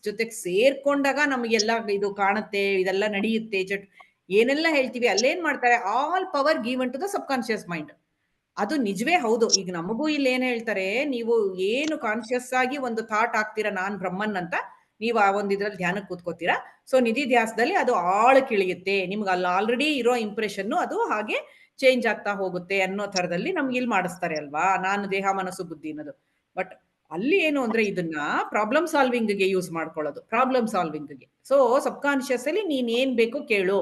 Speaker 1: ಜೊತೆಗೆ ಸೇರ್ಕೊಂಡಾಗ ನಮಗೆಲ್ಲ ಇದು ಕಾಣುತ್ತೆ, ಇದೆಲ್ಲ ನಡೆಯುತ್ತೆ, ಏನೆಲ್ಲ ಹೇಳ್ತೀವಿ, ಅಲ್ಲೇನ್ ಮಾಡ್ತಾರೆ, all power given to the subconscious mind. ಅದು ನಿಜವೇ ಹೌದು. ಈಗ ನಮಗೂ ಇಲ್ಲಿ ಏನ್ ಹೇಳ್ತಾರೆ, ನೀವು ಏನು ಕಾನ್ಶಿಯಸ್ ಆಗಿ ಒಂದು ಥಾಟ್ ಆಗ್ತೀರಾ, ನಾನ್ ಬ್ರಹ್ಮನ್ ಅಂತ, ನೀವು ಆ ಒಂದು ಇದ್ರಲ್ಲಿ ಧ್ಯಾನಕ್ಕೆ ಕೂತ್ಕೋತೀರಾ. ಸೊ ನಿಧಿ ಧ್ಯಾಸದಲ್ಲಿ ಅದು ಆಳಕ್ಕೆ ಇಳಿಯುತ್ತೆ, ನಿಮ್ಗೆ ಅಲ್ಲಿ ಆಲ್ರೆಡಿ ಇರೋ ಇಂಪ್ರೆಷನ್ ಅದು ಹಾಗೆ ಚೇಂಜ್ ಆಗ್ತಾ ಹೋಗುತ್ತೆ ಅನ್ನೋ ತರದಲ್ಲಿ ನಮ್ಗೆ ಇಲ್ಲಿ ಮಾಡಿಸ್ತಾರೆ ಅಲ್ವಾ, ನಾನು ದೇಹ ಮನಸ್ಸು ಬುದ್ಧಿ ಅನ್ನೋದು. ಬಟ್ ಅಲ್ಲಿ ಏನು ಅಂದ್ರೆ ಇದನ್ನ ಪ್ರಾಬ್ಲಮ್ ಸಾಲ್ವಿಂಗ್ ಗೆ ಯೂಸ್ ಮಾಡ್ಕೊಳ್ಳೋದು, ಪ್ರಾಬ್ಲಮ್ ಸಾಲ್ವಿಂಗ್ ಗೆ. ಸೊ ಸಬ್ ಕಾನ್ಶಿಯಸ್ ಅಲ್ಲಿ ನೀನ್ ಏನ್ ಬೇಕು ಕೇಳು,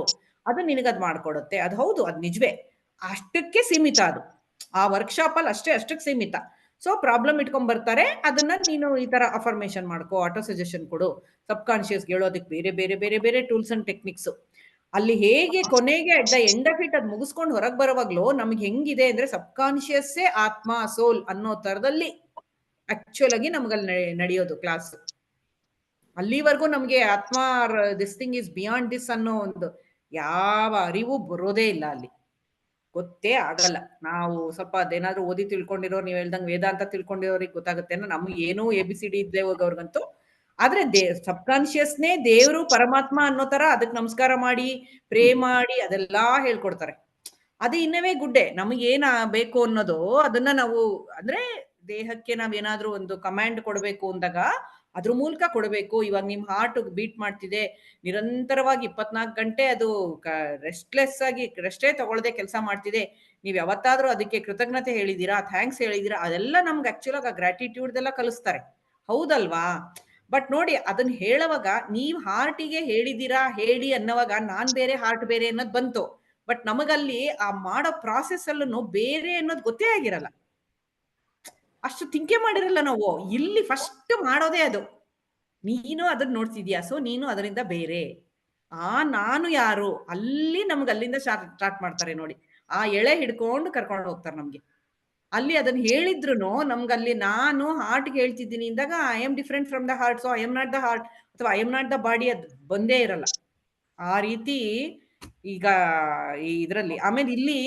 Speaker 1: ಅದು ನಿನಗದ್ ಮಾಡ್ಕೊಡುತ್ತೆ. ಅದು ಹೌದು, ಅದು ನಿಜವೇ, ಅಷ್ಟಕ್ಕೆ ಸೀಮಿತ ಅದು. ಆ ವರ್ಕ್ಶಾಪ್ ಅಲ್ಲಿ ಅಷ್ಟಕ್ಕೆ ಸೀಮಿತ. ಸೊ ಪ್ರಾಬ್ಲಮ್ ಇಟ್ಕೊಂಡ್ ಬರ್ತಾರೆ, ಅದನ್ನ ನೀನು ಈ ತರ ಅಫರ್ಮೇಶನ್ ಮಾಡ್ಕೋ, ಆಟೋ ಸಜೆಷನ್ ಕೊಡು, ಸಬ್ ಕಾನ್ಶಿಯಸ್ ಹೇಳೋದಕ್ಕೆ ಬೇರೆ ಬೇರೆ ಬೇರೆ ಬೇರೆ ಟೂಲ್ಸ್ ಅಂಡ್ ಟೆಕ್ನಿಕ್ಸ್. ಅಲ್ಲಿ ಹೇಗೆ ಕೊನೆಗೆ at the end of it ಅದ್ ಮುಗಿಸ್ಕೊಂಡು ಹೊರಗೆ ಬರೋವಾಗ್ಲೂ ನಮ್ಗೆ ಹೆಂಗಿದೆ ಅಂದ್ರೆ, ಸಬ್ ಕಾನ್ಶಿಯಸ್ಸೇ ಆತ್ಮ, ಸೋಲ್ ಅನ್ನೋ ತರದಲ್ಲಿ ಆಕ್ಚುಲ್ ಆಗಿ ನಮ್ಗಲ್ಲಿ ನಡೆಯೋದು ಕ್ಲಾಸ್. ಅಲ್ಲಿವರೆಗೂ ನಮ್ಗೆ ಆತ್ಮ this thing is beyond this ಅನ್ನೋ ಒಂದು ಯಾವ ಅರಿವು ಬರೋದೇ ಇಲ್ಲ, ಅಲ್ಲಿ ಗೊತ್ತೇ ಆಗಲ್ಲ. ನಾವು ಸ್ವಲ್ಪ ಅದೇನಾದ್ರೂ ಓದಿ ತಿಳ್ಕೊಂಡಿರೋ, ನೀವ್ ಹೇಳ್ದಂಗೆ ವೇದಾಂತ ತಿಳ್ಕೊಂಡಿರೋರಿಗೆ ಗೊತ್ತಾಗುತ್ತೆ, ನಮ್ಗೆ ಏನೋ ABCD ಇದ್ದೇ ಹೋಗೋರ್ಗಂತೂ. ಆದ್ರೆ ಸಬ್ ಕಾನ್ಶಿಯಸ್ನೇ ದೇವರು ಪರಮಾತ್ಮ ಅನ್ನೋ ತರ ಅದಕ್ಕೆ ನಮಸ್ಕಾರ ಮಾಡಿ ಪ್ರೇ ಮಾಡಿ ಅದೆಲ್ಲಾ ಹೇಳ್ಕೊಡ್ತಾರೆ. ಅದು ಇನ್ನವೇ ಗುಡ್ಡೆ. ನಮಗೇನ ಬೇಕು ಅನ್ನೋದು ಅದನ್ನ ನಾವು ಅಂದ್ರೆ ದೇಹಕ್ಕೆ ನಾವೇನಾದ್ರೂ ಒಂದು ಕಮಾಂಡ್ ಕೊಡ್ಬೇಕು ಅಂದಾಗ ಅದ್ರ ಮೂಲಕ ಕೊಡಬೇಕು. ಇವಾಗ ನಿಮ್ ಹಾರ್ಟ್ ಬೀಟ್ ಮಾಡ್ತಿದೆ, ನಿರಂತರವಾಗಿ 24 ಗಂಟೆ ಅದು ರೆಸ್ಟ್ಲೆಸ್ ಆಗಿ ರೆಸ್ಟೇ ತಗೊಳ್ಳದೆ ಕೆಲಸ ಮಾಡ್ತಿದೆ, ನೀವ್ ಯಾವತ್ತಾದ್ರೂ ಅದಕ್ಕೆ ಕೃತಜ್ಞತೆ ಹೇಳಿದೀರಾ, ಥ್ಯಾಂಕ್ಸ್ ಹೇಳಿದೀರಾ, ಅದೆಲ್ಲ ನಮ್ಗೆ ಆಕ್ಚುಲ್ ಆಗಿ ಗ್ರಾಟಿಟ್ಯೂಡ್ ಎಲ್ಲ ಕಲಿಸ್ತಾರೆ, ಹೌದಲ್ವಾ? ಬಟ್ ನೋಡಿ, ಅದನ್ನ ಹೇಳುವಾಗ ನೀವ್ ಹಾರ್ಟಿಗೆ ಹೇಳಿದೀರಾ, ಹೇಳಿ ಅನ್ನೋವಾಗ ನಾನ್ ಬೇರೆ ಹಾರ್ಟ್ ಬೇರೆ ಅನ್ನೋದು ಬಂತು. ಬಟ್ ನಮಗಲ್ಲಿ ಆ ಮಾಡೋ ಪ್ರಾಸೆಸ್ ಅಲ್ಲೂ ಬೇರೆ ಅನ್ನೋದು ಗೊತ್ತೇ ಆಗಿರಲ್ಲ, ಅಷ್ಟು ತಿಂಕೆ ಮಾಡಿರಲ್ಲ ನಾವು. ಇಲ್ಲಿ ಫಸ್ಟ್ ಮಾಡೋದೇ ಅದು, ನೀನು ಅದನ್ನ ನೋಡ್ತಿದ್ಯಾ, ಸೊ ನೀನು ಅದರಿಂದ ಬೇರೆ, ನಾನು ಯಾರು, ಅಲ್ಲಿ ನಮ್ಗೆ ಅಲ್ಲಿಂದ ಸ್ಟಾರ್ಟ್ ಮಾಡ್ತಾರೆ ನೋಡಿ. ಆ ಎಳೆ ಹಿಡ್ಕೊಂಡು ಕರ್ಕೊಂಡು ಹೋಗ್ತಾರೆ ನಮ್ಗೆ. ಅಲ್ಲಿ ಅದನ್ನ ಹೇಳಿದ್ರು ನಮ್ಗಲ್ಲಿ ನಾನು ಹಾರ್ಟ್ಗೆ ಹೇಳ್ತಿದ್ದೀನಿ ಅಂದಾಗ I am different from the heart, so I am not the heart ಅಥವಾ I am not the body, ಅದು ಬಂದೇ ಇರಲ್ಲ ಆ ರೀತಿ. ಈಗ ಇದ್ರಲ್ಲಿ ಆಮೇಲೆ ಇಲ್ಲಿ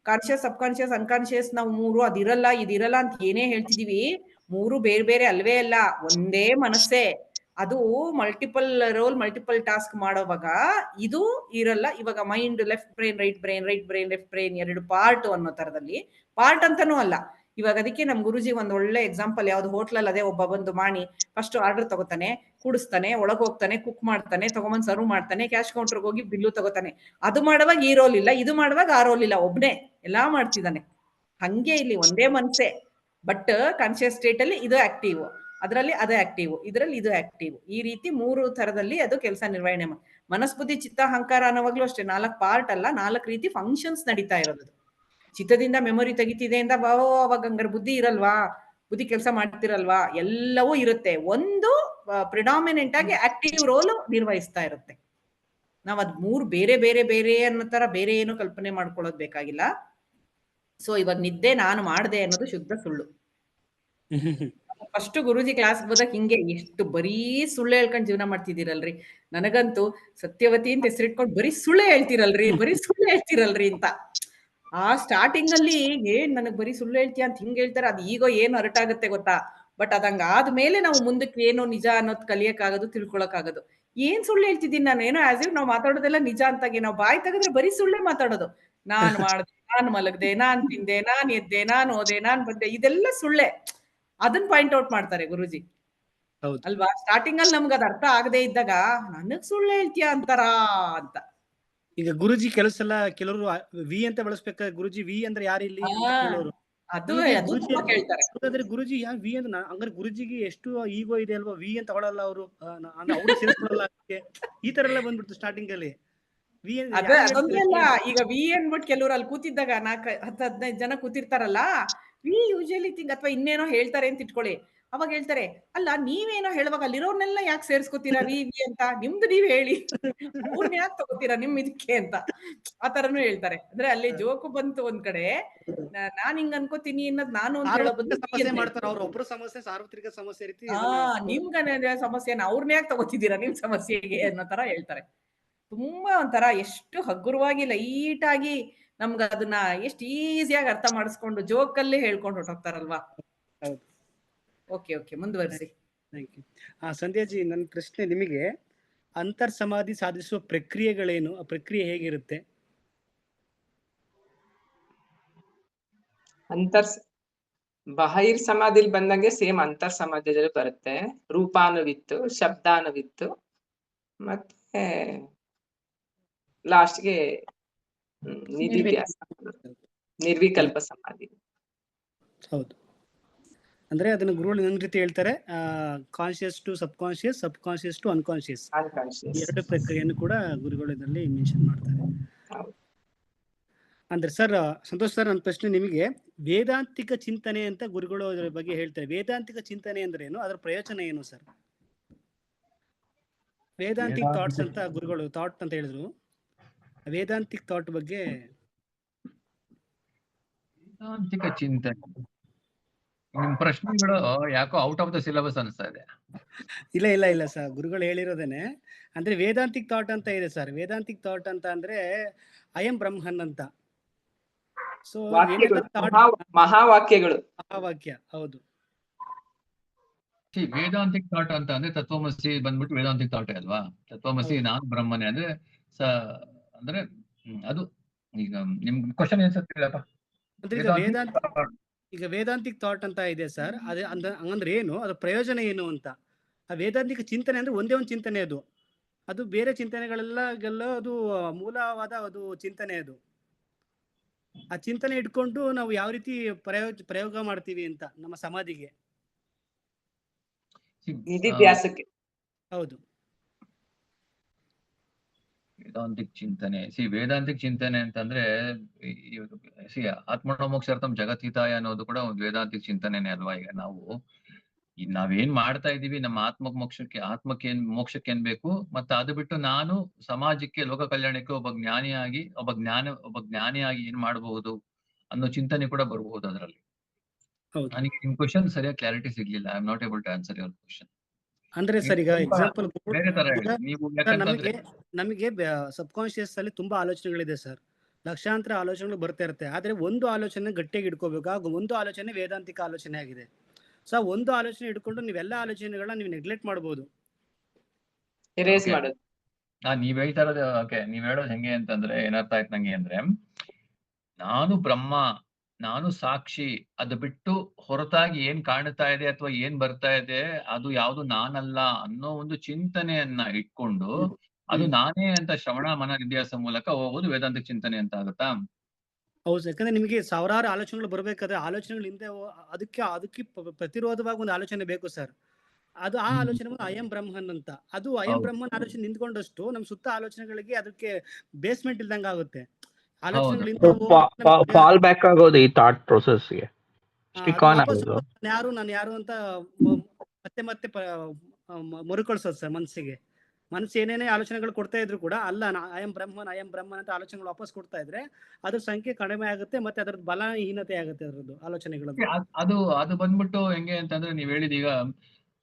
Speaker 1: ಕಾನ್ಶಿಯಸ್, ಸಬ್ ಕಾನ್ಶಿಯಸ್, ಅನ್ಕಾನ್ಶಿಯಸ್ ನಾವು ಮೂರು ಅದಿರಲ್ಲ ಇದಿರಲ್ಲ ಅಂತ ಏನೇ ಹೇಳ್ತಿದೀವಿ, ಮೂರು ಬೇರೆ ಬೇರೆ ಅಲ್ವೇ ಅಲ್ಲ, ಒಂದೇ ಮನಸ್ಸೇ. ಅದು ಮಲ್ಟಿಪಲ್ ರೋಲ್, ಮಲ್ಟಿಪಲ್ ಟಾಸ್ಕ್ ಮಾಡೋವಾಗ ಇದು ಇರಲ್ಲ. ಇವಾಗ mind left brain right brain, right brain left brain, ಎರಡು ಪಾರ್ಟ್ ಅನ್ನೋ ತರದಲ್ಲಿ, ಪಾರ್ಟ್ ಅಂತಾನೂ ಅಲ್ಲ. ಇವಾಗ ಅದಕ್ಕೆ ನಮ್ ಗುರುಜಿ ಒಂದ್ ಒಳ್ಳೆ ಎಕ್ಸಾಂಪಲ್, ಯಾವ್ದು ಹೋಟ್ಲಲ್ಲಿ ಅದೇ ಒಬ್ಬ ಬಂದು ಮಾಡಿ ಫಸ್ಟ್ ಆರ್ಡರ್ ತಗೋತಾನೆ, ಕೂಡಿಸ್ತಾನೆ, ಒಳಗ್ ಹೋಗ್ತಾನೆ, ಕುಕ್ ಮಾಡ್ತಾನೆ, ತಗೊಂಬಂದ್ ಸರ್ವ್ ಮಾಡ್ತಾನೆ, ಕ್ಯಾಶ್ ಕೌಂಟರ್ಗೆ ಹೋಗಿ ಬಿಲ್ಲು ತಗೋತಾನೆ. ಅದು ಮಾಡುವಾಗ ಈ ರೋಲ್ ಇಲ್ಲ, ಇದು ಮಾಡುವಾಗ ಆ ರೋಲ್ ಇಲ್ಲ, ಒಬ್ನೇ ಎಲ್ಲಾ ಮಾಡ್ತಿದ್ದಾನೆ. ಹಂಗೆ ಇಲ್ಲಿ ಒಂದೇ ಮನ್ಸೆ, ಬಟ್ ಕಾನ್ಶಿಯಸ್ ಸ್ಟೇಟ್ ಅಲ್ಲಿ ಇದು ಆಕ್ಟಿವ್, ಅದರಲ್ಲಿ ಅದು ಆಕ್ಟಿವ್, ಇದರಲ್ಲಿ ಇದು ಆಕ್ಟಿವ್. ಈ ರೀತಿ ಮೂರು ತರದಲ್ಲಿ ಅದು ಕೆಲಸ ನಿರ್ವಹಣೆ ಮನಸ್ಬುದ್ಧಿ ಚಿತ್ತ ಅಹಂಕಾರ ಅನ್ನೋವಾಗ್ಲೂ ಅಷ್ಟೇ 4 ಪಾರ್ಟ್ ಅಲ್ಲ, 4 ರೀತಿ ಫಂಕ್ಷನ್ಸ್ ನಡೀತಾ ಇರೋದು. ಚಿತ್ತದಿಂದ ಮೆಮೊರಿ ತೆಗಿತಿದೆ ಅಂತ ಅವಾಗ ಹಂಗಾರೆ ಬುದ್ಧಿ ಇರಲ್ವಾ, ಬುದ್ಧಿ ಕೆಲಸ ಮಾಡ್ತಿರಲ್ವಾ, ಎಲ್ಲವೂ ಇರುತ್ತೆ. ಒಂದು ಪ್ರಿಡಾಮಿನೆಂಟ್ ಆಗಿ ಆಕ್ಟಿವ್ ರೋಲ್ ನಿರ್ವಹಿಸ್ತಾ ಇರುತ್ತೆ. ನಾವ್ ಅದ್ ಮೂರು ಬೇರೆ ಬೇರೆ ಬೇರೆ ಅನ್ನೋ ತರ ಬೇರೆ ಏನು ಕಲ್ಪನೆ ಮಾಡ್ಕೊಳ್ಳೋದು ಬೇಕಾಗಿಲ್ಲ. ಸೊ ಇವಾಗ ನಿದ್ದೆ ನಾನು ಮಾಡ್ದೆ ಅನ್ನೋದು ಶುದ್ಧ ಸುಳ್ಳು. ಫಸ್ಟ್ ಗುರುಜಿ ಕ್ಲಾಸ್ ಹೋದಾಗ ಹಿಂಗೆ ಎಷ್ಟು ಬರೀ ಸುಳ್ಳು ಹೇಳ್ಕೊಂಡ್ ಜೀವನ ಮಾಡ್ತಿದ್ದೀರಲ್ರಿ, ನನಗಂತೂ ಸತ್ಯವತಿ ಅಂತ ಹೆಸರಿಟ್ಕೊಂಡು ಬರೀ ಸುಳ್ಳು ಹೇಳ್ತಿರಲ್ರಿ ಅಂತ. ಆ ಸ್ಟಾರ್ಟಿಂಗ್ ಅಲ್ಲಿ ಏನ್ ನನಗ್ ಬರೀ ಸುಳ್ಳು ಹೇಳ್ತೀಯ ಅಂತ ಹಿಂಗ್ ಹೇಳ್ತಾರೆ, ಅದು ಈಗ ಏನು ಅರಟಾಗುತ್ತೆ ಗೊತ್ತಾ. ಬಟ್ ಅದಂಗ ಆದ್ಮೇಲೆ ನಾವು ಮುಂದಕ್ಕೆ ಏನು ನಿಜ ಅನ್ನೋದು ಕಲಿಯಕ್ಕಾಗೋದು, ತಿಳ್ಕೊಳಕ್ಕಾಗೋದು. ಏನ್ ಸುಳ್ಳು ಹೇಳ್ತಿದ್ದೀನಿ ನಾನು, ಏನೋ ಆಸ್ ಇಫ್ ನಾವು ಮಾತಾಡೋದೆಲ್ಲ ನಿಜ ಅಂತಾಗಿ. ನಾವು ಬಾಯಿ ತೆಗೆದ್ರೆ ಬರೀ ಸುಳ್ಳೇ ಮಾತಾಡೋದು. ನಾನ್ ಮಾಡ್ದೆ, ನಾನ್ ಮಲಗ್ದೆ, ನಾನ್ ತಿಂದೆ, ನಾನ್ ಎದ್ದೆ, ನಾನ್ ಓದೆ, ನಾನ್ ಬಂದೆ, ಇದೆಲ್ಲ ಸುಳ್ಳೆ. ಅದನ್ನ ಪಾಯಿಂಟ್ ಔಟ್ ಮಾಡ್ತಾರೆ ಗುರುಜಿ
Speaker 3: ಹೌದು.
Speaker 1: ಅಲ್ವಾ. ಸ್ಟಾರ್ಟಿಂಗ್ ಅಲ್ಲಿ ನಮ್ಗೆ ಅದ್ ಅರ್ಥ ಆಗದೆ ಇದ್ದಾಗ ನನಗ್ ಸುಳ್ಳು ಹೇಳ್ತೀಯಾ ಅಂತಾರ ಅಂತ.
Speaker 3: ಈಗ ಗುರುಜಿ ಕೆಲವರು ವಿ ಅಂತ ಬಳಸ್ಬೇಕಾದ್ರೆ ಗುರುಜಿ ವಿ ಅಂದ್ರೆ ಯಾರಿಲ್ಲಿ ಅಂತ ಕೇಳೋರು.
Speaker 1: ಅದು
Speaker 3: ಗುರುಜಿ
Speaker 1: ತುಂಬಾ ಕೇಳ್ತಾರೆ.
Speaker 3: ಹಾಗಾದ್ರೆ ಗುರುಜಿ ವಿ ಅಂತ ಹಂಗಾರೆ ಗುರುಜಿಗೆ ಎಷ್ಟು ಈಗೋ ಇದೆ ಅಲ್ವಾ, ವಿ ಅಂತ ತಗೊಳಲ್ಲ ಅವರು, ಅವ್ರು ಸೇರಿಸ್ಕೊಳಲ್ಲ ಈ ತರ ಎಲ್ಲ ಬಂದ್ಬಿಡ್ತು ಸ್ಟಾರ್ಟಿಂಗ್ ಅಲ್ಲಿ. ವಿ
Speaker 1: ಅದೊಂದೇ ಅಲ್ಲ, ಈಗ ವಿ ಅನ್ಬಿಟ್ಟು ಕೆಲವರು ಅಲ್ಲಿ ಕೂತಿದ್ದಾಗ 10-15 ಜನ ಕೂತಿರ್ತಾರಲ್ಲ, ವಿ ಯೂಶಲಿ ಥಿಂಕ್ ಅಥವಾ ಇನ್ನೇನೋ ಹೇಳ್ತಾರೆ ಅಂತ ಇಟ್ಕೊಳ್ಳಿ. ಅವಾಗ ಹೇಳ್ತಾರೆ, ಅಲ್ಲ ನೀವೇನೋ ಹೇಳುವಾಗ ಅಲ್ಲಿರೋರ್ನೆಲ್ಲ ಯಾಕೆ ಸೇರ್ಸ್ಕೊತೀರಾ ವಿ ವಿ ಅಂತ, ನಿಮ್ದು ನೀವ್ ಹೇಳಿ, ಅವ್ರನ್ನ ಯಾಕೆ ತಗೋತೀರಾ ನಿಮ್ ಇದಕ್ಕೆ ಅಂತ. ಆ ತರನು ಹೇಳ್ತಾರೆ. ಅಂದ್ರೆ ಅಲ್ಲಿ ಜೋಕು ಬಂತು ಒಂದ್ ಕಡೆ, ನಾನ್ ಹಿಂಗ್ ಅನ್ಕೋತೀನಿ ಅನ್ನೋದು ನಾನು ಅಂತ ಹೇಳೋ
Speaker 3: ಸಮಸ್ಯೆ ಮಾಡ್ತಾರೆ. ಅವ್ರ ಒಬ್ರು ಸಮಸ್ಯೆ ಸಾರ್ವತ್ರಿಕ ಸಮಸ್ಯೆ ರೀತಿ
Speaker 1: ನಿಮ್ಗ ಸಮಸ್ಯೆನ ಅವ್ರನ್ನ ಯಾಕೆ ತಗೋತಿದ್ದೀರಾ ನಿಮ್ ಸಮಸ್ಯೆಗೆ ಅನ್ನೋ ತರ ಹೇಳ್ತಾರೆ. ತುಂಬಾ ಒಂಥರ ಎಷ್ಟು ಹಗುರವಾಗಿ ಲೈಟ್ ಆಗಿ ನಮ್ಗ ಅದನ್ನ ಎಷ್ಟು ಈಸಿಯಾಗಿ ಅರ್ಥ ಮಾಡಿಸ್ಕೊಂಡು ಜೋಕಲ್ಲಿ ಹೇಳ್ಕೊಂಡು ಹೊರಟೋಗ್ತಾರಲ್ವಾ. ಓಕೆ ಮುಂದುವರಿಸಿ.
Speaker 3: Thank you. ಸಂಧ್ಯಾಜಿ, ನನ್ನ ಪ್ರಶ್ನೆ ನಿಮಗೆ, ಅಂತರ್ ಸಮಾಧಿ ಸಾಧಿಸುವ ಪ್ರಕ್ರಿಯೆಗಳೇನು, ಆ ಪ್ರಕ್ರಿಯೆ ಹೇಗಿರುತ್ತೆ?
Speaker 2: ಬಹಿರ್ ಸಮಾಧಿಲಿ ಬಂದಂಗೆ ಸೇಮ್ ಅಂತರ್ ಸಮಾಧಿಯಲ್ಲಿ ಬರುತ್ತೆ. ರೂಪಾನುವಿತ್ತು, ಶಬ್ದಾನುವಿತ್ತು, ಮತ್ತೆ ಲಾಸ್ಟ್ಗೆ ನಿಧಿಧ್ಯಾಸ, ನಿರ್ವಿಕಲ್ಪ ಸಮಾಧಿ.
Speaker 3: ಹೌದು. ಅಂದ್ರೆ ಅದನ್ನ ಗುರುಗಳು ಇನ್ನೊಂದು ರೀತಿ ಹೇಳ್ತಾರೆ, conscious to subconscious, subconscious to unconscious, ಎರಡು ಪ್ರಕ್ರಿಯೆಯನ್ನು ಕೂಡ ಗುರುಗಳು ಇದರಲ್ಲಿ ಮೆನ್ಷನ್ ಮಾಡ್ತಾರೆ. ಅಂದ್ರೆ ಸರ್, ಸಂತೋಷ್ ಸರ್, ನನ್ನ ಪ್ರಶ್ನೆ ನಿಮಗೆ, ವೇದಾಂತಿಕ ಚಿಂತನೆ ಅಂತ ಗುರುಗಳು ಅದರ ಬಗ್ಗೆ ಹೇಳ್ತಾರೆ. ವೇದಾಂತಿಕ ಚಿಂತನೆ ಅಂದ್ರೆ ಏನು, ಅದರ ಪ್ರಯೋಜನ ಏನು ಸರ್? ವೇದಾಂತಿಕ್ ಥಾಟ್ಸ್ ಅಂತ ಗುರುಗಳು ಥಾಟ್ ಅಂತ ಹೇಳಿದ್ರು. ವೇದಾಂತಿಕ್ ಥಾಟ್ ಬಗ್ಗೆ.
Speaker 5: ವೇದಾಂತಿಕ ಚಿಂತನೆ, ನಿಮ್ ಪ್ರಶ್ನೆಗಳು ಯಾಕೋ ಔಟ್ ಆಫ್ ದ ಸಿಲೆಬಸ್ ಅನಿಸ್ತಾ ಇದೆ.
Speaker 3: ಇಲ್ಲ ಸರ್, ಗುರುಗಳು ಹೇಳಿರೋದೇನೆ. ಅಂದ್ರೆ ವೇದಾಂತಿಕ್ ಥಾಟ್ ಅಂತ ಇದೆ ಸರ್. ವೇದಾಂತಿಕ್ ಥಾಟ್ ಅಂತ ಅಂದ್ರೆ ಅಯಂ ಬ್ರಹ್ಮನ್ ಅಂತ. ಸೊ
Speaker 2: ಮಹಾವಾಕ್ಯಗಳು,
Speaker 3: ಮಹಾವಾಕ್ಯ. ಹೌದು.
Speaker 5: ವೇದಾಂತಿಕ್ ಥಾಟ್ ಅಂತ ಅಂದ್ರೆ ತತ್ವಮಸಿ ಬಂದ್ಬಿಟ್ಟು ವೇದಾಂತಿಕ್ ಥಾಟ್ ಅಲ್ವಾ. ತತ್ವಮಸಿ ನಾನು ಬ್ರಹ್ಮನೇ ಅಂದ್ರೆ ಅಂದ್ರೆ ಅದು. ಈಗ ನಿಮ್ ಕ್ವಶನ್ ಏನ್ಸತ್ತೆ ಹೇಳಪ್ಪ.
Speaker 3: ಈಗ ವೇದಾಂತಿಕ್ ಥಾಟ್ ಅಂತ ಇದೆ ಸರ್, ಅದೇ ಹಂಗಂದ್ರೆ ಏನು, ಅದ್ರ ಪ್ರಯೋಜನ ಏನು ಅಂತ. ಆ ವೇದಾಂತಿಕ ಚಿಂತನೆ ಅಂದ್ರೆ ಒಂದೇ ಒಂದು ಚಿಂತನೆ, ಅದು ಬೇರೆ ಚಿಂತನೆಗಳೆಲ್ಲ ಅದು ಮೂಲವಾದ ಅದು ಚಿಂತನೆ. ಅದು ಆ ಚಿಂತನೆ ಇಟ್ಕೊಂಡು ನಾವು ಯಾವ ರೀತಿ ಪ್ರಯೋಗ ಮಾಡ್ತೀವಿ ಅಂತ ನಮ್ಮ ಸಮಾಧಿಗೆ,
Speaker 2: ನಿಧಿಧ್ಯಾಸಕ್ಕೆ.
Speaker 3: ಹೌದು.
Speaker 5: ವೇದಾಂತಿಕ್ ಚಿಂತನೆ, ವೇದಾಂತಿಕ್ ಚಿಂತನೆ ಅಂತಂದ್ರೆ ಆತ್ಮನೋಮೋಕ್ಷಾರ್ಥಂ ಜಗತ್ಹಿತಾಯ ಅನ್ನೋದು ಕೂಡ ಒಂದು ವೇದಾಂತಿಕ್ ಚಿಂತನೆನೇ ಅಲ್ವಾ. ಈಗ ನಾವೇನ್ ಮಾಡ್ತಾ ಇದೀವಿ, ನಮ್ಮ ಆತ್ಮಕ್ಕೆ ಮೋಕ್ಷಕ್ಕೆ ಏನ್ ಬೇಕು, ಮತ್ತೆ ಅದು ಬಿಟ್ಟು ನಾನು ಸಮಾಜಕ್ಕೆ, ಲೋಕ ಕಲ್ಯಾಣಕ್ಕೆ ಒಬ್ಬ ಜ್ಞಾನಿಯಾಗಿ ಏನ್ ಮಾಡಬಹುದು ಅನ್ನೋ ಚಿಂತನೆ ಕೂಡ ಬರಬಹುದು ಅದರಲ್ಲಿ. ನನಗೆ ನಿಮ್ ಕ್ವಶನ್ ಸರಿಯಾಗಿ ಕ್ಲಾರಿಟಿ ಸಿಗ್ಲಿಲ್ಲ. I am not able to answer your question.
Speaker 3: ಅಂದ್ರೆ ಸರ್, ಈಗ ಎಕ್ಸಾಂಪಲ್
Speaker 5: ಬೇರೆ ತರ ಹೇಳಿ ನೀವು.
Speaker 3: ನಮಗೆ ಸಬ್ ಕಾನ್ಶಿಯಸ್ ಅಲ್ಲಿ ತುಂಬಾ ಆಲೋಚನೆಗಳಿದೆ ಸರ್, ಲಕ್ಷಾಂತರ ಆಲೋಚನೆಗಳು ಬರ್ತಾ ಇರುತ್ತೆ. ಆದ್ರೆ ಒಂದು ಆಲೋಚನೆ ಗಟ್ಟಿಯಾಗಿ ಇಟ್ಕೋಬೇಕು. ಆಗ ಒಂದು ಆಲೋಚನೆ ವೇದಾಂತಿಕ ಆಲೋಚನೆ ಆಗಿದೆ. ಸೊ ಒಂದು ಆಲೋಚನೆ ಇಟ್ಕೊಂಡು ನೀವೆಲ್ಲ ಆಲೋಚನೆಗಳನ್ನ ನೀವು ನೆಗ್ಲೆಕ್ಟ್ ಮಾಡಬಹುದು.
Speaker 5: ನೀವ್ ಹೇಳ್ತಾ ಇರೋದು ಓಕೆ. ನೀವ್ ಹೇಳೋದು ಹೆಂಗೆ ಅಂತಂದ್ರೆ ಏನರ್ಥ ಆಯ್ತು ನಂಗೆ ಅಂದ್ರೆ, ನಾನು ಬ್ರಹ್ಮ, ನಾನು ಸಾಕ್ಷಿ, ಅದು ಬಿಟ್ಟು ಹೊರತಾಗಿ ಏನ್ ಕಾಣ್ತಾ ಇದೆ ಅಥವಾ ಏನ್ ಬರ್ತಾ ಇದೆ ಅದು ಯಾವ್ದು ನಾನಲ್ಲ ಅನ್ನೋ ಒಂದು ಚಿಂತನೆಯನ್ನ ಇಟ್ಕೊಂಡು ಅದು ನಾನೇ ಅಂತ ಶ್ರವಣ ಮನ ನಿಧ್ಯಾಸ ಮೂಲಕ ಹೋಗೋದು ವೇದಾಂತಿಕ ಚಿಂತನೆ ಅಂತ ಆಗುತ್ತಾ?
Speaker 3: ಹೌದು. ಯಾಕಂದ್ರೆ ನಿಮಗೆ ಸಾವಿರಾರು ಆಲೋಚನೆಗಳು ಬರ್ಬೇಕಾದ್ರೆ ಆಲೋಚನೆಗಳಿಂದ ಅದಕ್ಕೆ ಪ್ರತಿರೋಧವಾಗಿ ಒಂದು ಆಲೋಚನೆ ಬೇಕು ಸರ್. ಅದು ಆ ಆಲೋಚನೆ ಅಯಂ ಬ್ರಹ್ಮನ್ ಅಂತ. ಅದು ಅಯಂ ಬ್ರಹ್ಮನ್ ಆಲೋಚನೆ ನಿಂತ್ಕೊಂಡಷ್ಟು ನಮ್ ಸುತ್ತ ಆಲೋಚನೆಗಳಿಗೆ ಅದಕ್ಕೆ ಬೇಸ್ಮೆಂಟ್ ಇಲ್ದಂಗ ಆಗುತ್ತೆ.
Speaker 8: ಫಾಲ್ ಬ್ಯಾಕ್ ಆಗೋದು ಈ ಥಾಟ್ ಪ್ರೊಸೆಸ್ ಗೆ.
Speaker 3: ನಾನು ಯಾರು ಅಂತ ಮತ್ತೆ ಮರುಕಳಿಸೋದು ಸರ್. ಮನಸ್ಸು ಏನೇನೇ ಆಲೋಚನೆಗಳು ಕೊಡ್ತಾ ಇದ್ರು ಕೂಡ ಅಲ್ಲ, ಅಯಂ ಬ್ರಹ್ಮನ್ ಅಂತ ಆಲೋಚನೆಗಳು ವಾಪಸ್ ಕೊಡ್ತಾ ಇದ್ರೆ ಅದ್ರ ಸಂಖ್ಯೆ ಕಡಿಮೆ ಆಗುತ್ತೆ, ಮತ್ತೆ ಅದ್ರದ್ದು ಬಲಹೀನತೆ ಆಗುತ್ತೆ ಅದ್ರದ್ದು ಆಲೋಚನೆಗಳದ್ದು.
Speaker 5: ಅದು ಬಂದ್ಬಿಟ್ಟು ಹೆಂಗೆ ಅಂತಂದ್ರೆ ನೀವ್ ಹೇಳಿದೀಗ